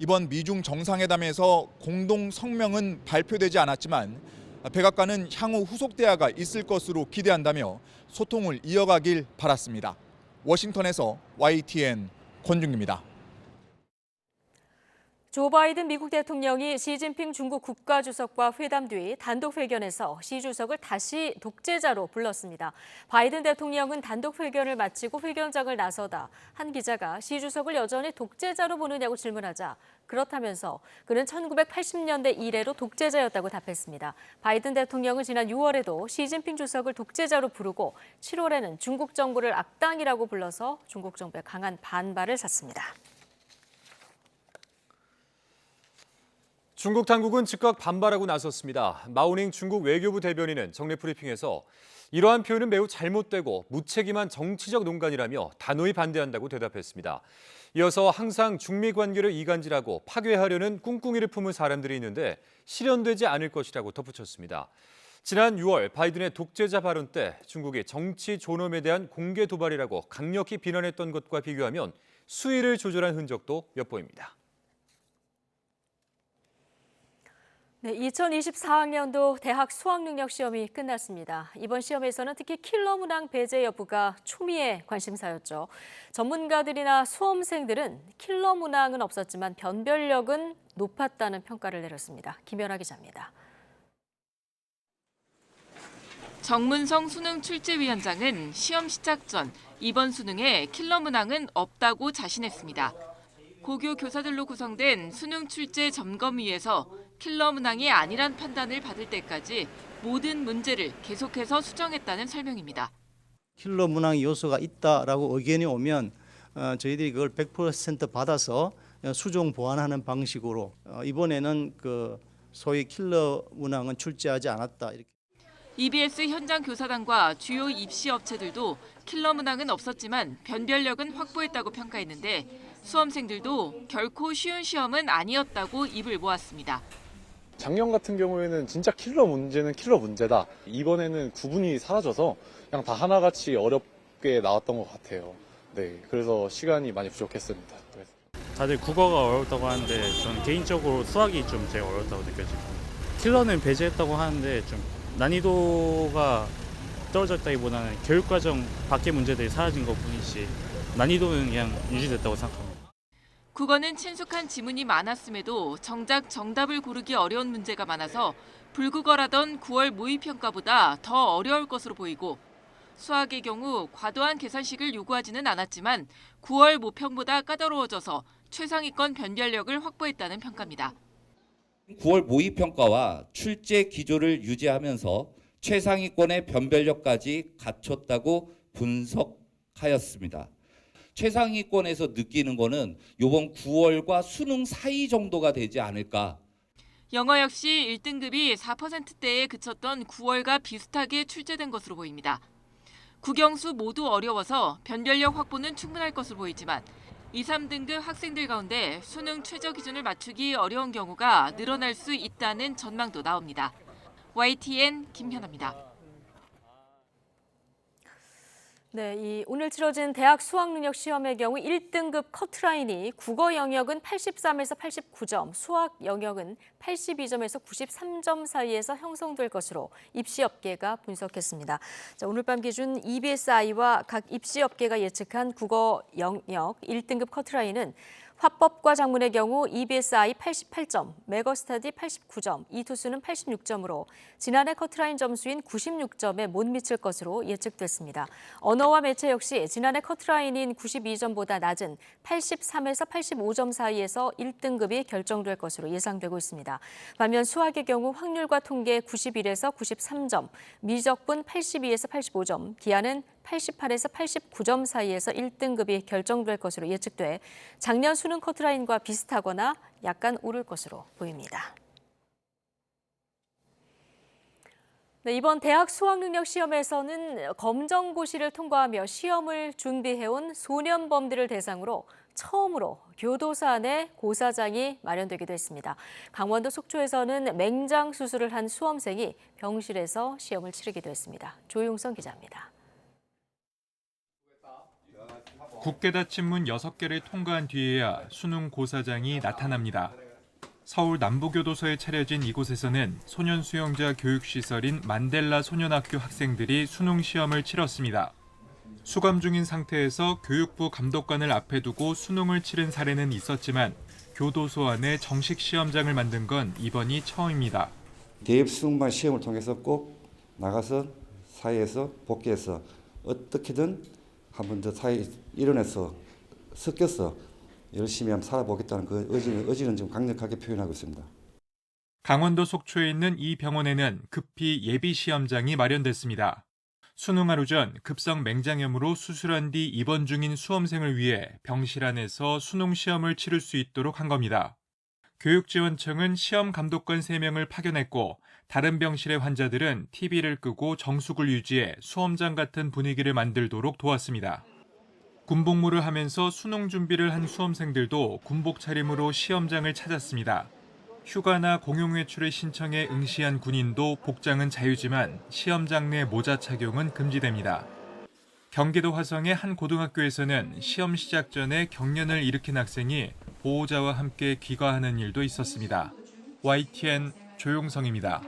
이번 미중 정상회담에서 공동 성명은 발표되지 않았지만 백악관은 향후 후속 대화가 있을 것으로 기대한다며 소통을 이어가길 바랐습니다. 워싱턴에서 YTN 권중기입니다. 조 바이든 미국 대통령이 시진핑 중국 국가주석과 회담 뒤 단독 회견에서 시 주석을 다시 독재자로 불렀습니다. 바이든 대통령은 단독 회견을 마치고 회견장을 나서다 한 기자가 시 주석을 여전히 독재자로 보느냐고 질문하자 그렇다면서 그는 1980년대 이래로 독재자였다고 답했습니다. 바이든 대통령은 지난 6월에도 시진핑 주석을 독재자로 부르고 7월에는 중국 정부를 악당이라고 불러서 중국 정부에 강한 반발을 샀습니다. 중국 당국은 즉각 반발하고 나섰습니다. 마오닝 중국 외교부 대변인은 정례 브리핑에서 이러한 표현은 매우 잘못되고 무책임한 정치적 농간이라며 단호히 반대한다고 대답했습니다. 이어서 항상 중미 관계를 이간질하고 파괴하려는 꿍꿍이를 품은 사람들이 있는데 실현되지 않을 것이라고 덧붙였습니다. 지난 6월 바이든의 독재자 발언 때 중국이 정치 존엄에 대한 공개 도발이라고 강력히 비난했던 것과 비교하면 수위를 조절한 흔적도 엿보입니다. 네, 2024학년도 대학 수학능력 시험이 끝났습니다. 이번 시험에서는 특히 킬러 문항 배제 여부가 초미의 관심사였죠. 전문가들이나 수험생들은 킬러 문항은 없었지만 변별력은 높았다는 평가를 내렸습니다. 김연아 기자입니다. 정문성 수능 출제위원장은 시험 시작 전 이번 수능에 킬러 문항은 없다고 자신했습니다. 고교 교사들로 구성된 수능 출제 점검위에서 킬러 문항이 아니란 판단을 받을 때까지 모든 문제를 계속해서 수정했다는 설명입니다. 킬러 문항 요소가 있다라고 의견이 오면 저희들이 그걸 100% 받아서 수정 보완하는 방식으로 이번에는 그 소위 킬러 문항은 출제하지 않았다. 이렇게. EBS 현장 교사단과 주요 입시 업체들도 킬러 문항은 없었지만 변별력은 확보했다고 평가했는데 수험생들도 결코 쉬운 시험은 아니었다고 입을 모았습니다. 작년 같은 경우에는 진짜 킬러 문제는 킬러 문제다. 이번에는 구분이 사라져서 그냥 다 하나같이 어렵게 나왔던 것 같아요. 네, 그래서 시간이 많이 부족했습니다. 다들 국어가 어렵다고 하는데 저는 개인적으로 수학이 좀 제일 어렵다고 느껴집니다. 킬러는 배제했다고 하는데 좀 난이도가 떨어졌다기보다는 교육과정 밖의 문제들이 사라진 것 뿐이지 난이도는 그냥 유지됐다고 생각합니다. 국어는 친숙한 지문이 많았음에도 정작 정답을 고르기 어려운 문제가 많아서 불국어라던 9월 모의평가보다 더 어려울 것으로 보이고 수학의 경우 과도한 계산식을 요구하지는 않았지만 9월 모평보다 까다로워져서 최상위권 변별력을 확보했다는 평가입니다. 9월 모의평가와 출제 기조를 유지하면서 최상위권의 변별력까지 갖췄다고 분석하였습니다. 최상위권에서 느끼는 거는 이번 9월과 수능 사이 정도가 되지 않을까. 영어 역시 1등급이 4%대에 그쳤던 9월과 비슷하게 출제된 것으로 보입니다. 국영수 모두 어려워서 변별력 확보는 충분할 것으로 보이지만 2, 3등급 학생들 가운데 수능 최저 기준을 맞추기 어려운 경우가 늘어날 수 있다는 전망도 나옵니다. YTN 김현아입니다. 네, 오늘 치러진 대학 수학능력 시험의 경우 1등급 커트라인이 국어 영역은 83에서 89점, 수학 영역은 82점에서 93점 사이에서 형성될 것으로 입시업계가 분석했습니다. 자, 오늘 밤 기준 EBSI와 각 입시업계가 예측한 국어 영역 1등급 커트라인은 화법과 작문의 경우 EBSI 88점, 메거스터디 89점, 이투수는 86점으로 지난해 커트라인 점수인 96점에 못 미칠 것으로 예측됐습니다. 언어와 매체 역시 지난해 커트라인인 92점보다 낮은 83에서 85점 사이에서 1등급이 결정될 것으로 예상되고 있습니다. 반면 수학의 경우 확률과 통계 91에서 93점, 미적분 82에서 85점, 기하는 88에서 89점 사이에서 1등급이 결정될 것으로 예측돼 작년 수능 커트라인과 비슷하거나 약간 오를 것으로 보입니다. 네, 이번 대학 수학능력 시험에서는 검정고시를 통과하며 시험을 준비해온 소년범들을 대상으로 처음으로 교도소 안에 고사장이 마련되기도 했습니다. 강원도 속초에서는 맹장 수술을 한 수험생이 병실에서 시험을 치르기도 했습니다. 조용성 기자입니다. 굳게 닫힌 문 6개를 통과한 뒤에야 수능 고사장이 나타납니다. 서울 남부교도소에 차려진 이곳에서는 소년 수용자 교육시설인 만델라 소년학교 학생들이 수능 시험을 치렀습니다. 수감 중인 상태에서 교육부 감독관을 앞에 두고 수능을 치른 사례는 있었지만 교도소 안에 정식 시험장을 만든 건 이번이 처음입니다. 대입 수능반 시험을 통해서 꼭 나가서 사회에서 복귀해서 어떻게든 한 번 더 사회에 일원해서 섞여서 열심히 한번 살아보겠다는 그 의지는 좀 강력하게 표현하고 있습니다. 강원도 속초에 있는 이 병원에는 급히 예비 시험장이 마련됐습니다. 수능 하루 전 급성 맹장염으로 수술한 뒤 입원 중인 수험생을 위해 병실 안에서 수능 시험을 치를 수 있도록 한 겁니다. 교육지원청은 시험 감독관 3명을 파견했고 다른 병실의 환자들은 TV를 끄고 정숙을 유지해 수험장 같은 분위기를 만들도록 도왔습니다. 군복무를 하면서 수능 준비를 한 수험생들도 군복 차림으로 시험장을 찾았습니다. 휴가나 공용 외출을 신청해 응시한 군인도 복장은 자유지만 시험장 내 모자 착용은 금지됩니다. 경기도 화성의 한 고등학교에서는 시험 시작 전에 경련을 일으킨 학생이 보호자와 함께 귀가하는 일도 있었습니다. YTN 조용성입니다.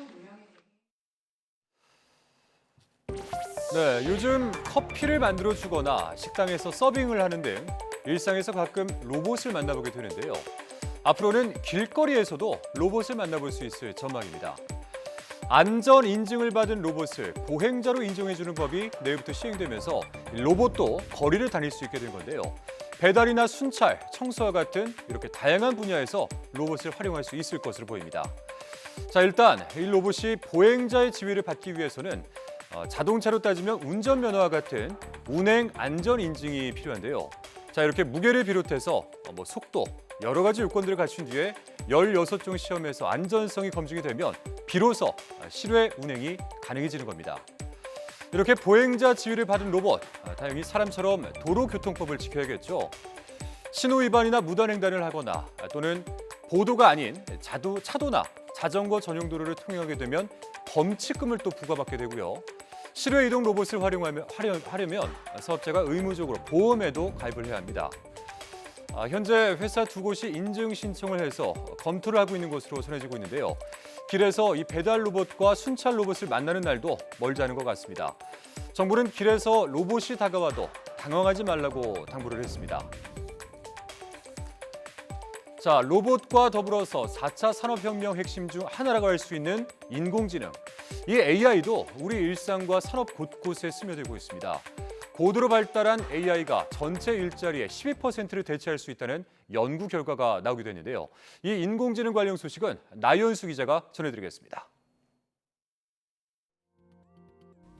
네, 요즘 커피를 만들어주거나 식당에서 서빙을 하는 등 일상에서 가끔 로봇을 만나보게 되는데요. 앞으로는 길거리에서도 로봇을 만나볼 수 있을 전망입니다. 안전 인증을 받은 로봇을 보행자로 인정해주는 법이 내일부터 시행되면서 로봇도 거리를 다닐 수 있게 된 건데요. 배달이나 순찰, 청소와 같은 이렇게 다양한 분야에서 로봇을 활용할 수 있을 것으로 보입니다. 자, 일단 이 로봇이 보행자의 지휘를 받기 위해서는 자동차로 따지면 운전면허와 같은 운행 안전 인증이 필요한데요. 자, 이렇게 무게를 비롯해서 속도, 여러 가지 요건들을 갖춘 뒤에 16종 시험에서 안전성이 검증이 되면 비로소 실외 운행이 가능해지는 겁니다. 이렇게 보행자 지휘를 받은 로봇, 당연히 사람처럼 도로교통법을 지켜야겠죠. 신호 위반이나 무단횡단을 하거나 또는 보도가 아닌 차도나 자전거 전용 도로를 통행하게 되면 범칙금을 또 부과받게 되고요. 실외 이동 로봇을 활용하려면 사업자가 의무적으로 보험에도 가입을 해야 합니다. 현재 회사 두 곳이 인증 신청을 해서 검토를 하고 있는 것으로 전해지고 있는데요. 길에서 이 배달 로봇과 순찰 로봇을 만나는 날도 멀지 않은 것 같습니다. 정부는 길에서 로봇이 다가와도 당황하지 말라고 당부를 했습니다. 자, 로봇과 더불어서 4차 산업혁명 핵심 중 하나라고 할 수 있는 인공지능. 이 AI도 우리 일상과 산업 곳곳에 스며들고 있습니다. 고도로 발달한 AI가 전체 일자리의 12%를 대체할 수 있다는 연구 결과가 나오기도 했는데요. 이 인공지능 관련 소식은 나연수 기자가 전해드리겠습니다.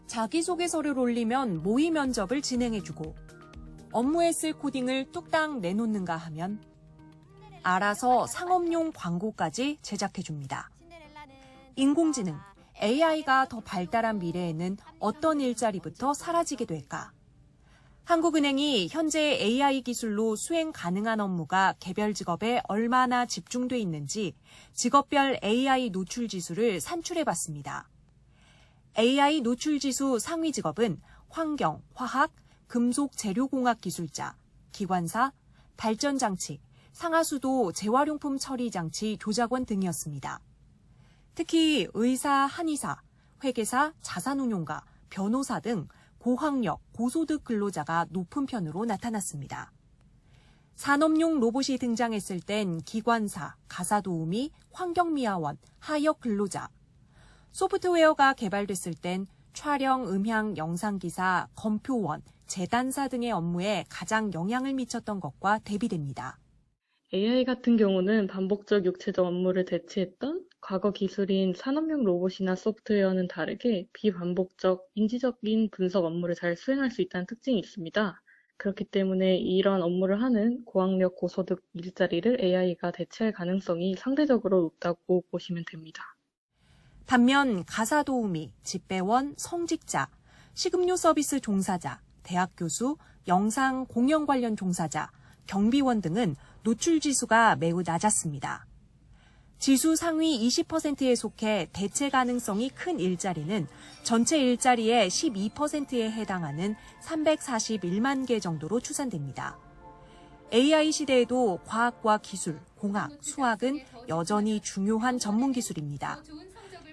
자기소개서를 올리면 모의 면접을 진행해주고 업무에 쓸 코딩을 뚝딱 내놓는가 하면 알아서 상업용 광고까지 제작해줍니다. 인공지능, AI가 더 발달한 미래에는 어떤 일자리부터 사라지게 될까? 한국은행이 현재 AI 기술로 수행 가능한 업무가 개별 직업에 얼마나 집중돼 있는지 직업별 AI 노출 지수를 산출해봤습니다. AI 노출 지수 상위 직업은 환경, 화학, 금속 재료공학 기술자, 기관사, 발전장치, 상하수도 재활용품 처리 장치 조작원 등이었습니다. 특히 의사, 한의사, 회계사, 자산운용가, 변호사 등 고학력, 고소득 근로자가 높은 편으로 나타났습니다. 산업용 로봇이 등장했을 땐 기관사, 가사도우미, 환경미화원, 하역 근로자, 소프트웨어가 개발됐을 땐 촬영, 음향, 영상기사, 검표원, 재단사 등의 업무에 가장 영향을 미쳤던 것과 대비됩니다. AI 같은 경우는 반복적 육체적 업무를 대체했던 과거 기술인 산업용 로봇이나 소프트웨어는 다르게 비반복적 인지적인 분석 업무를 잘 수행할 수 있다는 특징이 있습니다. 그렇기 때문에 이런 업무를 하는 고학력 고소득 일자리를 AI가 대체할 가능성이 상대적으로 높다고 보시면 됩니다. 반면 가사도우미, 집배원, 성직자, 식음료 서비스 종사자, 대학 교수, 영상 공연 관련 종사자, 경비원 등은 노출 지수가 매우 낮았습니다. 지수 상위 20%에 속해 대체 가능성이 큰 일자리는 전체 일자리의 12%에 해당하는 341만 개 정도로 추산됩니다. AI 시대에도 과학과 기술, 공학, 수학은 여전히 중요한 전문 기술입니다.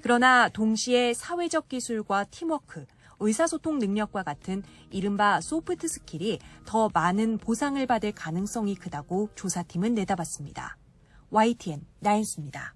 그러나 동시에 사회적 기술과 팀워크, 의사소통 능력과 같은 이른바 소프트 스킬이 더 많은 보상을 받을 가능성이 크다고 조사팀은 내다봤습니다. YTN 나연수입니다.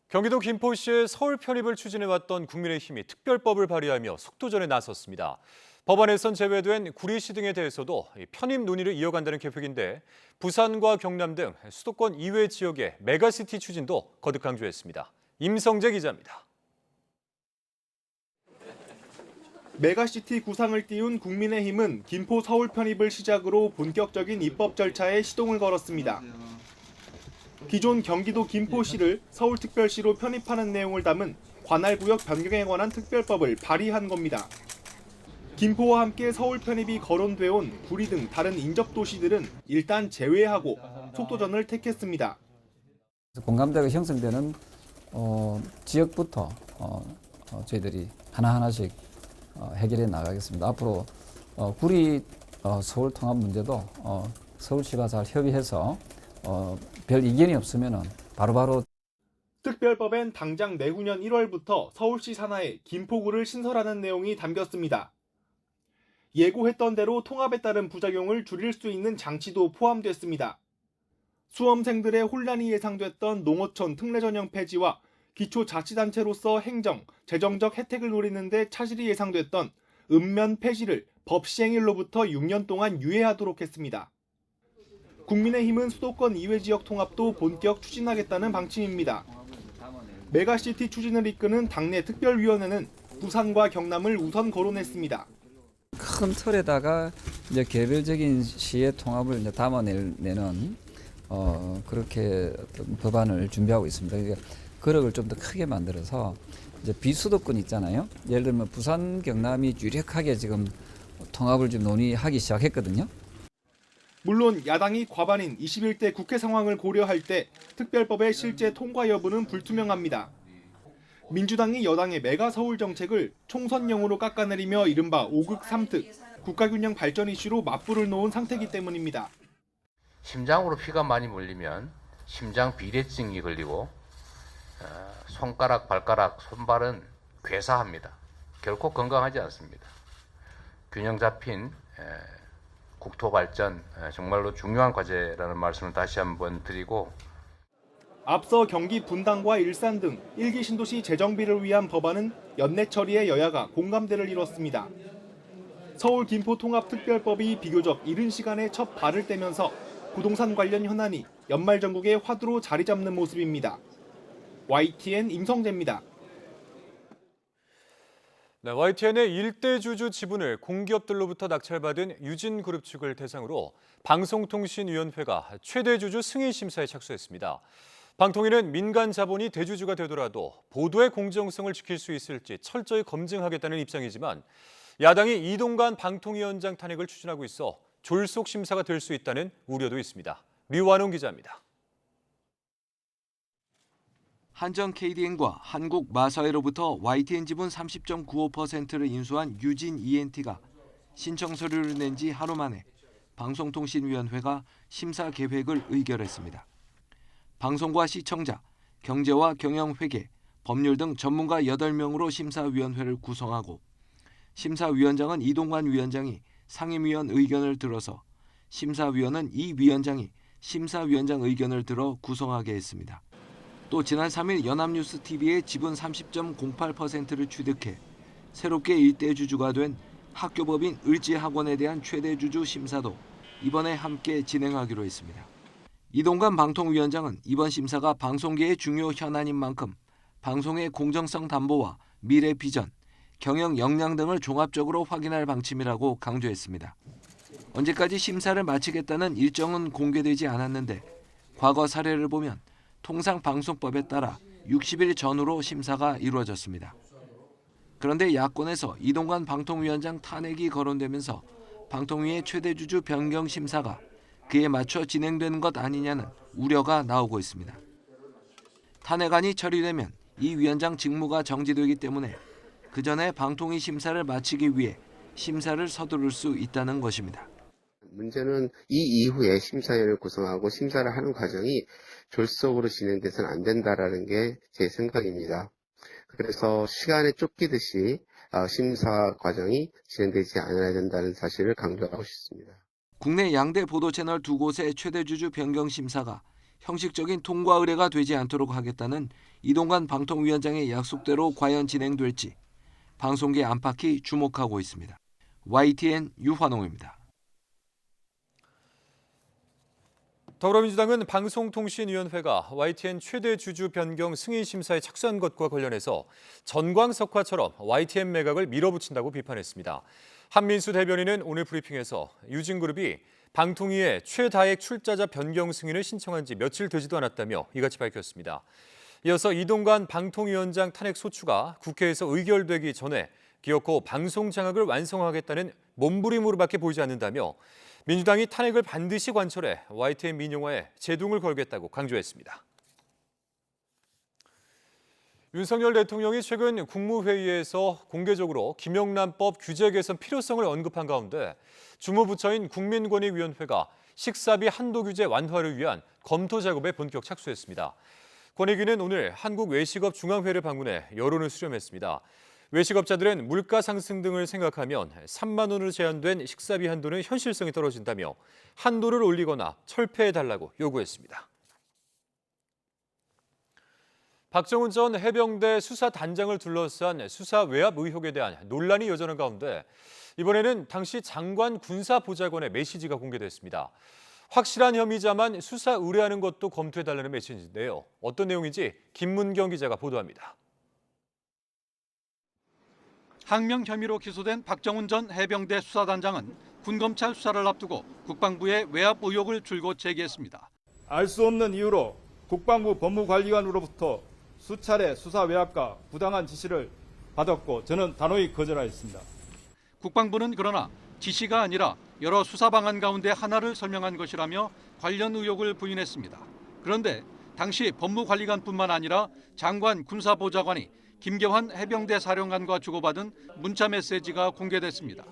경기도 김포시의 서울 편입을 추진해왔던 국민의힘이 특별법을 발의하며 속도전에 나섰습니다. 법안에선 제외된 구리시 등에 대해서도 편입 논의를 이어간다는 계획인데 부산과 경남 등 수도권 이외 지역의 메가시티 추진도 거듭 강조했습니다. 임성재 기자입니다. 메가시티 구상을 띄운 국민의힘은 김포 서울 편입을 시작으로 본격적인 입법 절차에 시동을 걸었습니다. 기존 경기도 김포시를 서울특별시로 편입하는 내용을 담은 관할구역 변경에 관한 특별법을 발의한 겁니다. 김포와 함께 서울 편입이 거론돼 온 구리 등 다른 인접도시들은 일단 제외하고 속도전을 택했습니다. 공감대가 형성되는 지역부터 저희들이 하나하나씩 해결해 나가겠습니다. 앞으로 구리 서울 통합 문제도 서울시가 잘 협의해서 별 이견이 없으면 바로바로. 특별법엔 당장 내후년 1월부터 서울시 산하에 김포구를 신설하는 내용이 담겼습니다. 예고했던 대로 통합에 따른 부작용을 줄일 수 있는 장치도 포함됐습니다. 수험생들의 혼란이 예상됐던 농어촌 특례 전형 폐지와 기초자치단체로서 행정, 재정적 혜택을 노리는 데 차질이 예상됐던 읍면 폐지를 법 시행일로부터 6년 동안 유예하도록 했습니다. 국민의힘은 수도권 이외 지역 통합도 본격 추진하겠다는 방침입니다. 메가시티 추진을 이끄는 당내 특별위원회는 부산과 경남을 우선 거론했습니다. 큰 틀에다가 이제 개별적인 시의 통합을 이제 담아내는 그렇게 어떤 법안을 준비하고 있습니다. 그러니까 그릇을 좀 더 크게 만들어서 이제 비수도권 있잖아요. 예를 들면 부산, 경남이 유력하게 지금 통합을 좀 논의하기 시작했거든요. 물론 야당이 과반인 21대 국회 상황을 고려할 때 특별법의 실제 통과 여부는 불투명합니다. 민주당이 여당의 메가 서울 정책을 총선용으로 깎아내리며 이른바 5극 3특, 국가균형 발전 이슈로 맞불을 놓은 상태이기 때문입니다. 심장으로 피가 많이 몰리면 심장 비대증이 걸리고 손가락, 발가락, 손발은 괴사합니다. 결코 건강하지 않습니다. 균형 잡힌 국토 발전 정말로 중요한 과제라는 말씀을 다시 한번 드리고, 앞서 경기 분당과 일산 등 1기 신도시 재정비를 위한 법안은 연내 처리에 여야가 공감대를 이뤘습니다. 서울 김포통합특별법이 비교적 이른 시간에 첫 발을 떼면서 부동산 관련 현안이 연말 전국의 화두로 자리 잡는 모습입니다. YTN 임성재입니다. 네, YTN의 일대주주 지분을 공기업들로부터 낙찰받은 유진그룹 측을 대상으로 방송통신위원회가 최대주주 승인 심사에 착수했습니다. 방통위는 민간 자본이 대주주가 되더라도 보도의 공정성을 지킬 수 있을지 철저히 검증하겠다는 입장이지만 야당이 이동관 방통위원장 탄핵을 추진하고 있어 졸속 심사가 될 수 있다는 우려도 있습니다. 류완웅 기자입니다. 한전 KDN과 한국 마사회로부터 YTN 지분 30.95%를 인수한 유진 ENT가 신청 서류를 낸 지 하루 만에 방송통신위원회가 심사 계획을 의결했습니다. 방송과 시청자, 경제와 경영회계, 법률 등 전문가 8명으로 심사위원회를 구성하고 심사위원장은 이동관 위원장이 상임위원 의견을 들어서 심사위원은 이 위원장이 심사위원장 의견을 들어 구성하게 했습니다. 또 지난 3일 연합뉴스TV의 지분 30.08%를 취득해 새롭게 일대주주가 된 학교법인 을지학원에 대한 최대주주 심사도 이번에 함께 진행하기로 했습니다. 이동관 방통위원장은 이번 심사가 방송계의 중요 현안인 만큼 방송의 공정성 담보와 미래 비전, 경영 역량 등을 종합적으로 확인할 방침이라고 강조했습니다. 언제까지 심사를 마치겠다는 일정은 공개되지 않았는데 과거 사례를 보면 통상 방송법에 따라 60일 전후로 심사가 이루어졌습니다. 그런데 야권에서 이동관 방통위원장 탄핵이 거론되면서 방통위의 최대주주 변경 심사가 그에 맞춰 진행되는 것 아니냐는 우려가 나오고 있습니다. 탄핵안이 처리되면 이 위원장 직무가 정지되기 때문에 그 전에 방통위 심사를 마치기 위해 심사를 서두를 수 있다는 것입니다. 문제는 이 이후에 심사위원을 구성하고 심사를 하는 과정이 졸속으로 진행돼서는 안 된다라는 게 제 생각입니다. 그래서 시간에 쫓기듯이 심사 과정이 진행되지 않아야 된다는 사실을 강조하고 싶습니다. 국내 양대 보도 채널 2곳의 최대주주 변경 심사가 형식적인 통과 의뢰가 되지 않도록 하겠다는 이동관 방통위원장의 약속대로 과연 진행될지 방송계 안팎이 주목하고 있습니다. YTN 유환홍입니다. 더불어민주당은 방송통신위원회가 YTN 최대주주 변경 승인 심사에 착수한 것과 관련해서 전광석화처럼 YTN 매각을 밀어붙인다고 비판했습니다. 한민수 대변인은 오늘 브리핑에서 유진그룹이 방통위에 최다액 출자자 변경 승인을 신청한 지 며칠 되지도 않았다며 이같이 밝혔습니다. 이어서 이동관 방통위원장 탄핵 소추가 국회에서 의결되기 전에 기어코 방송 장악을 완성하겠다는 몸부림으로밖에 보이지 않는다며 민주당이 탄핵을 반드시 관철해 YTN 민영화에 제동을 걸겠다고 강조했습니다. 윤석열 대통령이 최근 국무회의에서 공개적으로 김영란법 규제 개선 필요성을 언급한 가운데 주무부처인 국민권익위원회가 식사비 한도 규제 완화를 위한 검토 작업에 본격 착수했습니다. 권익위는 오늘 한국외식업 중앙회를 방문해 여론을 수렴했습니다. 외식업자들은 물가 상승 등을 생각하면 3만 원으로 제한된 식사비 한도는 현실성이 떨어진다며 한도를 올리거나 철폐해달라고 요구했습니다. 박정훈 전 해병대 수사단장을 둘러싼 수사 외압 의혹에 대한 논란이 여전한 가운데 이번에는 당시 장관 군사보좌관의 메시지가 공개됐습니다. 확실한 혐의자만 수사 의뢰하는 것도 검토해달라는 메시지인데요. 어떤 내용인지 김문경 기자가 보도합니다. 항명 혐의로 기소된 박정훈 전 해병대 수사단장은 군검찰 수사를 앞두고 국방부에 외압 의혹을 줄곧 제기했습니다. 알 수 없는 이유로 국방부 법무관리관으로부터 수차례 수사 외압과 부당한 지시를 받았고 저는 단호히 거절하였습니다. 국방부는 그러나 지시가 아니라 여러 수사 방안 가운데 하나를 설명한 것이라며 관련 의혹을 부인했습니다. 그런데 당시 법무관리관뿐만 아니라 장관 군사보좌관이 김계환 해병대 사령관과 주고받은 문자 메시지가 공개됐습니다.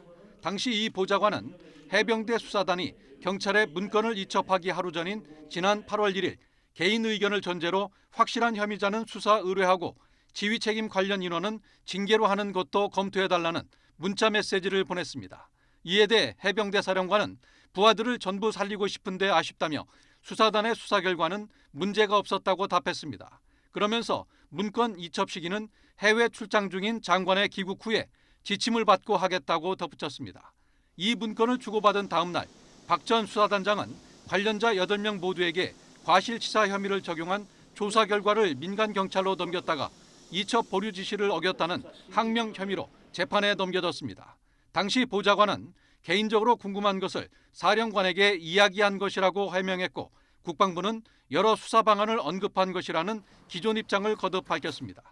당시 이 보좌관은 해병대 수사단이 경찰에 문건을 이첩하기 하루 전인 지난 8월 1일 개인 의견을 전제로 확실한 혐의자는 수사 의뢰하고 지휘 책임 관련 인원은 징계로 하는 것도 검토해달라는 문자 메시지를 보냈습니다. 이에 대해 해병대 사령관은 부하들을 전부 살리고 싶은데 아쉽다며 수사단의 수사 결과는 문제가 없었다고 답했습니다. 그러면서 문건 이첩 시기는 해외 출장 중인 장관의 귀국 후에 지침을 받고 하겠다고 덧붙였습니다. 이 문건을 주고받은 다음 날 박 전 수사단장은 관련자 8명 모두에게 과실치사 혐의를 적용한 조사 결과를 민간경찰로 넘겼다가 이첩 보류 지시를 어겼다는 항명 혐의로 재판에 넘겨졌습니다. 당시 보좌관은 개인적으로 궁금한 것을 사령관에게 이야기한 것이라고 해명했고 국방부는 여러 수사 방안을 언급한 것이라는 기존 입장을 거듭 밝혔습니다.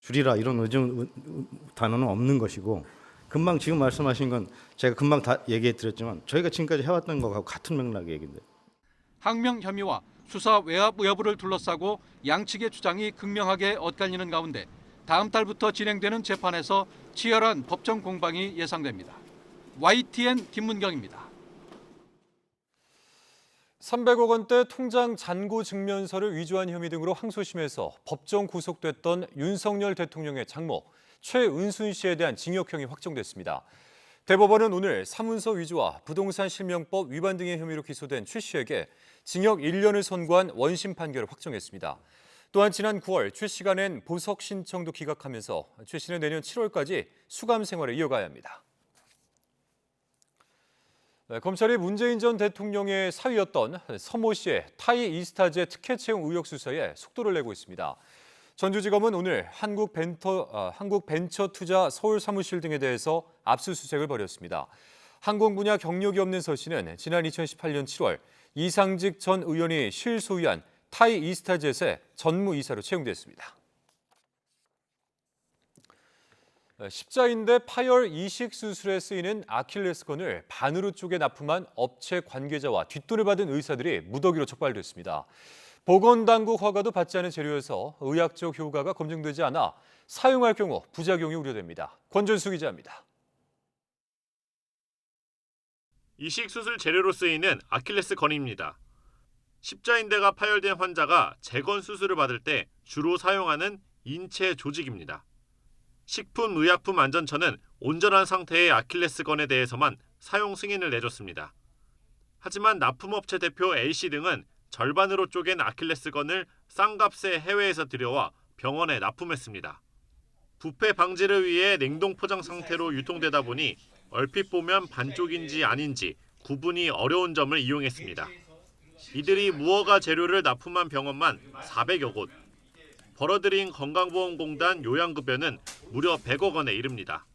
줄이라 이런 단어는 없는 것이고 금방 지금 말씀하신 건 제가 금방 다 얘기해 드렸지만 저희가 지금까지 해왔던 것하고 같은 맥락의 얘기인데. 항명 혐의와 수사 외압 여부를 둘러싸고 양측의 주장이 극명하게 엇갈리는 가운데 다음 달부터 진행되는 재판에서 치열한 법정 공방이 예상됩니다. YTN 김문경입니다. 300억 원대 통장 잔고 증명서를 위조한 혐의 등으로 항소심에서 법정 구속됐던 윤석열 대통령의 장모 최은순 씨에 대한 징역형이 확정됐습니다. 대법원은 오늘 사문서 위조와 부동산 실명법 위반 등의 혐의로 기소된 최 씨에게 징역 1년을 선고한 원심 판결을 확정했습니다. 또한 지난 9월 최 씨가 낸 보석 신청도 기각하면서 최 씨는 내년 7월까지 수감 생활을 이어가야 합니다. 검찰이 문재인 전 대통령의 사위였던 서모 씨의 타이 이스타제 특혜 채용 의혹 수사에 속도를 내고 있습니다. 전주지검은 오늘 한국벤처투자 서울사무실 등에 대해서 압수수색을 벌였습니다. 항공 분야 경력이 없는 서 씨는 지난 2018년 7월 이상직 전 의원이 실소유한 타이 이스타젯의 전무이사로 채용됐습니다. 십자인대 파열 이식 수술에 쓰이는 아킬레스건을 반으로 쪼개 납품한 업체 관계자와 뒷돈을 받은 의사들이 무더기로 적발됐습니다. 보건당국 허가도 받지 않은 재료여서 의학적 효과가 검증되지 않아 사용할 경우 부작용이 우려됩니다. 권준수 기자입니다. 이식 수술 재료로 쓰이는 아킬레스건입니다. 십자인대가 파열된 환자가 재건 수술을 받을 때 주로 사용하는 인체 조직입니다. 식품의약품안전처는 온전한 상태의 아킬레스건에 대해서만 사용 승인을 내줬습니다. 하지만 납품업체 대표 A씨 등은 절반으로 쪼갠 아킬레스건을 싼 값에 해외에서 들여와 병원에 납품했습니다. 부패 방지를 위해 냉동 포장 상태로 유통되다 보니 얼핏 보면 반쪽인지 아닌지 구분이 어려운 점을 이용했습니다. 이들이 무허가 재료를 납품한 병원만 400여 곳, 벌어들인 건강보험공단 요양급여는 무려 100억 원에 이릅니다.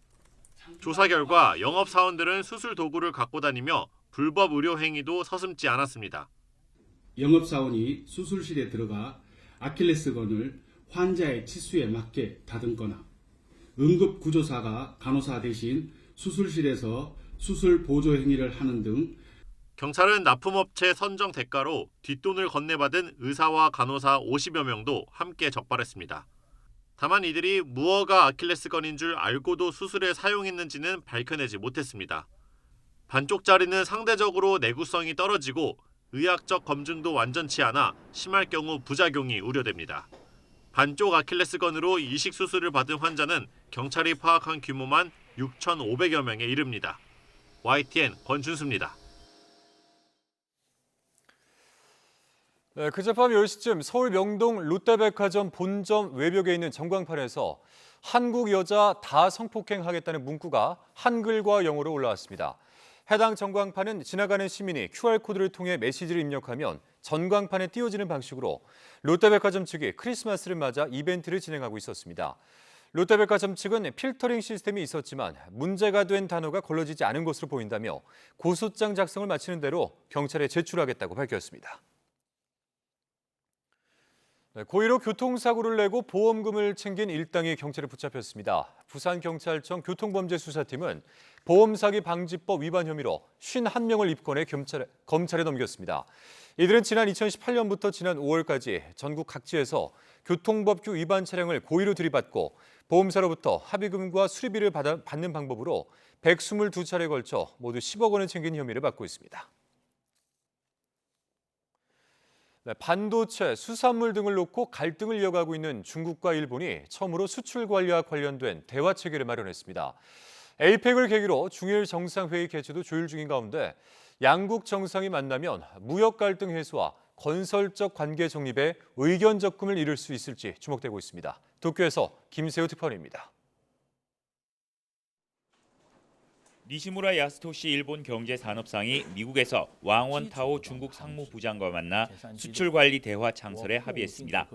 조사 결과 영업사원들은 수술 도구를 갖고 다니며 불법 의료 행위도 서슴지 않았습니다. 영업사원이 수술실에 들어가 아킬레스건을 환자의 치수에 맞게 다듬거나 응급구조사가 간호사 대신 수술실에서 수술 보조 행위를 하는 등 경찰은 납품업체 선정 대가로 뒷돈을 건네받은 의사와 간호사 50여 명도 함께 적발했습니다. 다만 이들이 무허가 아킬레스건인 줄 알고도 수술에 사용했는지는 밝혀내지 못했습니다. 반쪽짜리는 상대적으로 내구성이 떨어지고 의학적 검증도 완전치 않아 심할 경우 부작용이 우려됩니다. 반쪽 아킬레스건으로 이식 수술을 받은 환자는 경찰이 파악한 규모만 6,500여 명에 이릅니다. YTN 권준수입니다. 그제밤 10시쯤 서울 명동 롯데백화점 본점 외벽에 있는 전광판에서 한국 여자 다 성폭행하겠다는 문구가 한글과 영어로 올라왔습니다. 해당 전광판은 지나가는 시민이 QR코드를 통해 메시지를 입력하면 전광판에 띄워지는 방식으로 롯데백화점 측이 크리스마스를 맞아 이벤트를 진행하고 있었습니다. 롯데백화점 측은 필터링 시스템이 있었지만 문제가 된 단어가 걸러지지 않은 것으로 보인다며 고소장 작성을 마치는 대로 경찰에 제출하겠다고 밝혔습니다. 고의로 교통사고를 내고 보험금을 챙긴 일당이 경찰에 붙잡혔습니다. 부산경찰청 교통범죄수사팀은 보험사기 방지법 위반 혐의로 51명을 입건해 검찰에 넘겼습니다. 이들은 지난 2018년부터 지난 5월까지 전국 각지에서 교통법규 위반 차량을 고의로 들이받고 보험사로부터 합의금과 수리비를 받는 방법으로 122차례에 걸쳐 모두 10억 원을 챙긴 혐의를 받고 있습니다. 네, 반도체, 수산물 등을 놓고 갈등을 이어가고 있는 중국과 일본이 처음으로 수출 관리와 관련된 대화 체계를 마련했습니다. 에이펙을 계기로 중일 정상회의 개최도 조율 중인 가운데 양국 정상이 만나면 무역 갈등 해소와 건설적 관계 정립에 의견 접근을 이룰 수 있을지 주목되고 있습니다. 도쿄에서 김세호 특파원입니다. 니시무라 야스토시 일본 경제산업상이 미국에서 왕원타오 중국 상무부장과 만나 수출관리 대화 창설에 합의했습니다.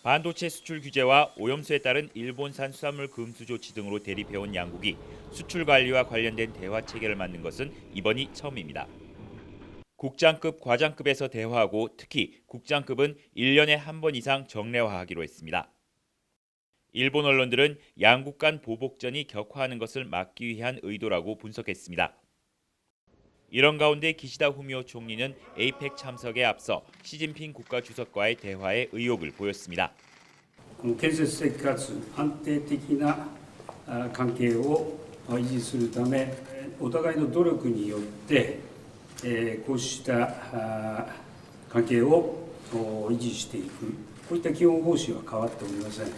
반도체 수출 규제와 오염수에 따른 일본산 수산물 금수 조치 등으로 대립해온 양국이 수출관리와 관련된 대화 체계를 만든 것은 이번이 처음입니다. 국장급, 과장급에서 대화하고 특히 국장급은 1년에 한 번 이상 정례화하기로 했습니다. 일본 언론들은 양국 간 보복전이 격화하는 것을 막기 위한 의도라고 분석했습니다. 이런 가운데 기시다 후미오 총리는 에이펙 참석에 앞서 시진핑 국가주석과의 대화에 의욕을 보였습니다. 建設的かつ安定的な関係を維持するため、お互いの努力によってこうした関係を維持していく、こういった基本方針は変わっておりません。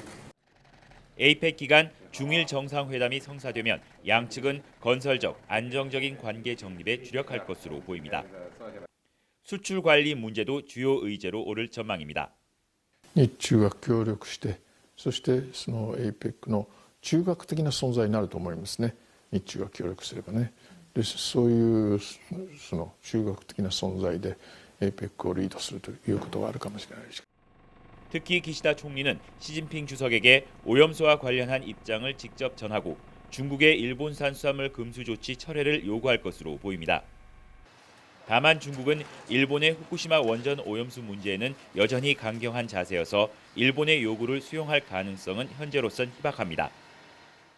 에이펙 기간 중일 정상회담이 성사되면 양측은 건설적, 안정적인 관계 정립에 주력할 것으로 보입니다. 수출 관리 문제도 주요 의제로 오를 전망입니다. 日中が協力して、そしてその APEC の中核的な存在になると思いますね。日中が協力すればね。で、そういうその中核的な存在で APEC をリードするということがあるかもしれないです。 특히 기시다 총리는 시진핑 주석에게 오염수와 관련한 입장을 직접 전하고 중국의 일본산 수산물 금수 조치 철회를 요구할 것으로 보입니다. 다만 중국은 일본의 후쿠시마 원전 오염수 문제에는 여전히 강경한 자세여서 일본의 요구를 수용할 가능성은 현재로선 희박합니다.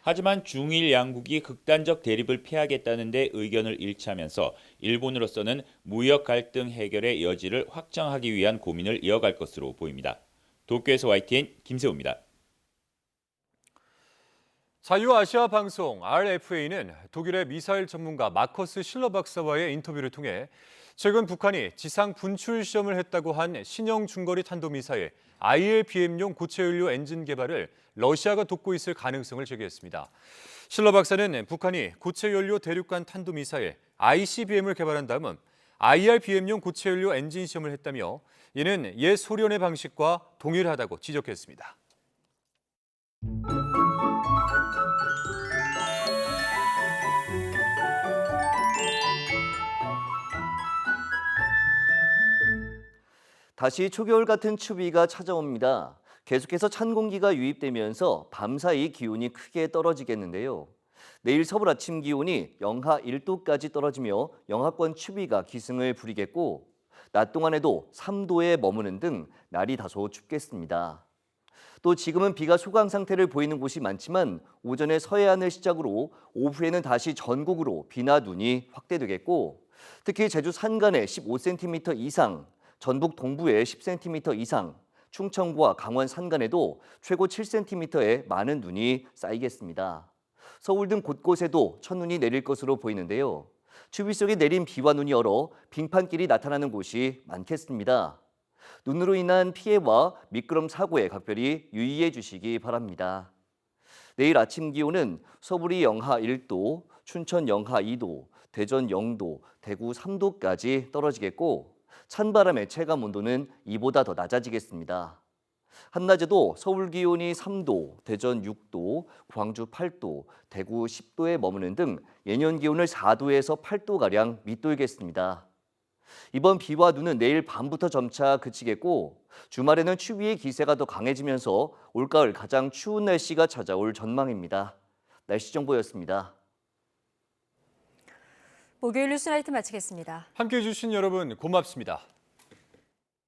하지만 중일 양국이 극단적 대립을 피하겠다는 데 의견을 일치하면서 일본으로서는 무역 갈등 해결의 여지를 확장하기 위한 고민을 이어갈 것으로 보입니다. 도쿄에서 YTN 김세호입니다. 자유아시아 방송 RFA는 독일의 미사일 전문가 마커스 실러 박사와의 인터뷰를 통해 최근 북한이 지상 분출 시험을 했다고 한 신형 중거리 탄도미사일 ILBM용 고체연료 엔진 개발을 러시아가 돕고 있을 가능성을 제기했습니다. 실러 박사는 북한이 고체연료 대륙간 탄도미사일 ICBM을 개발한 다음은 IRBM용 고체연료 엔진 시험을 했다며 이는 옛 소련의 방식과 동일하다고 지적했습니다. 다시 초겨울 같은 추위가 찾아옵니다. 계속해서 찬 공기가 유입되면서 밤사이 기온이 크게 떨어지겠는데요. 내일 서울 아침 기온이 영하 1도까지 떨어지며 영하권 추위가 기승을 부리겠고 낮 동안에도 3도에 머무는 등 날이 다소 춥겠습니다. 또 지금은 비가 소강 상태를 보이는 곳이 많지만 오전에 서해안을 시작으로 오후에는 다시 전국으로 비나 눈이 확대되겠고 특히 제주 산간에 15cm 이상, 전북 동부에 10cm 이상, 충청과 강원 산간에도 최고 7cm의 많은 눈이 쌓이겠습니다. 서울 등 곳곳에도 첫눈이 내릴 것으로 보이는데요. 추위 속에 내린 비와 눈이 얼어 빙판길이 나타나는 곳이 많겠습니다. 눈으로 인한 피해와 미끄럼 사고에 각별히 유의해 주시기 바랍니다. 내일 아침 기온은 서울이 영하 1도, 춘천 영하 2도, 대전 0도, 대구 3도까지 떨어지겠고 찬바람의 체감 온도는 이보다 더 낮아지겠습니다. 한낮에도 서울 기온이 3도, 대전 6도, 광주 8도, 대구 10도에 머무는 등 예년 기온을 4도에서 8도가량 밑돌겠습니다. 이번 비와 눈은 내일 밤부터 점차 그치겠고 주말에는 추위의 기세가 더 강해지면서 올가을 가장 추운 날씨가 찾아올 전망입니다. 날씨 정보였습니다. 목요일 뉴스나이트 마치겠습니다. 함께해 주신 여러분 고맙습니다.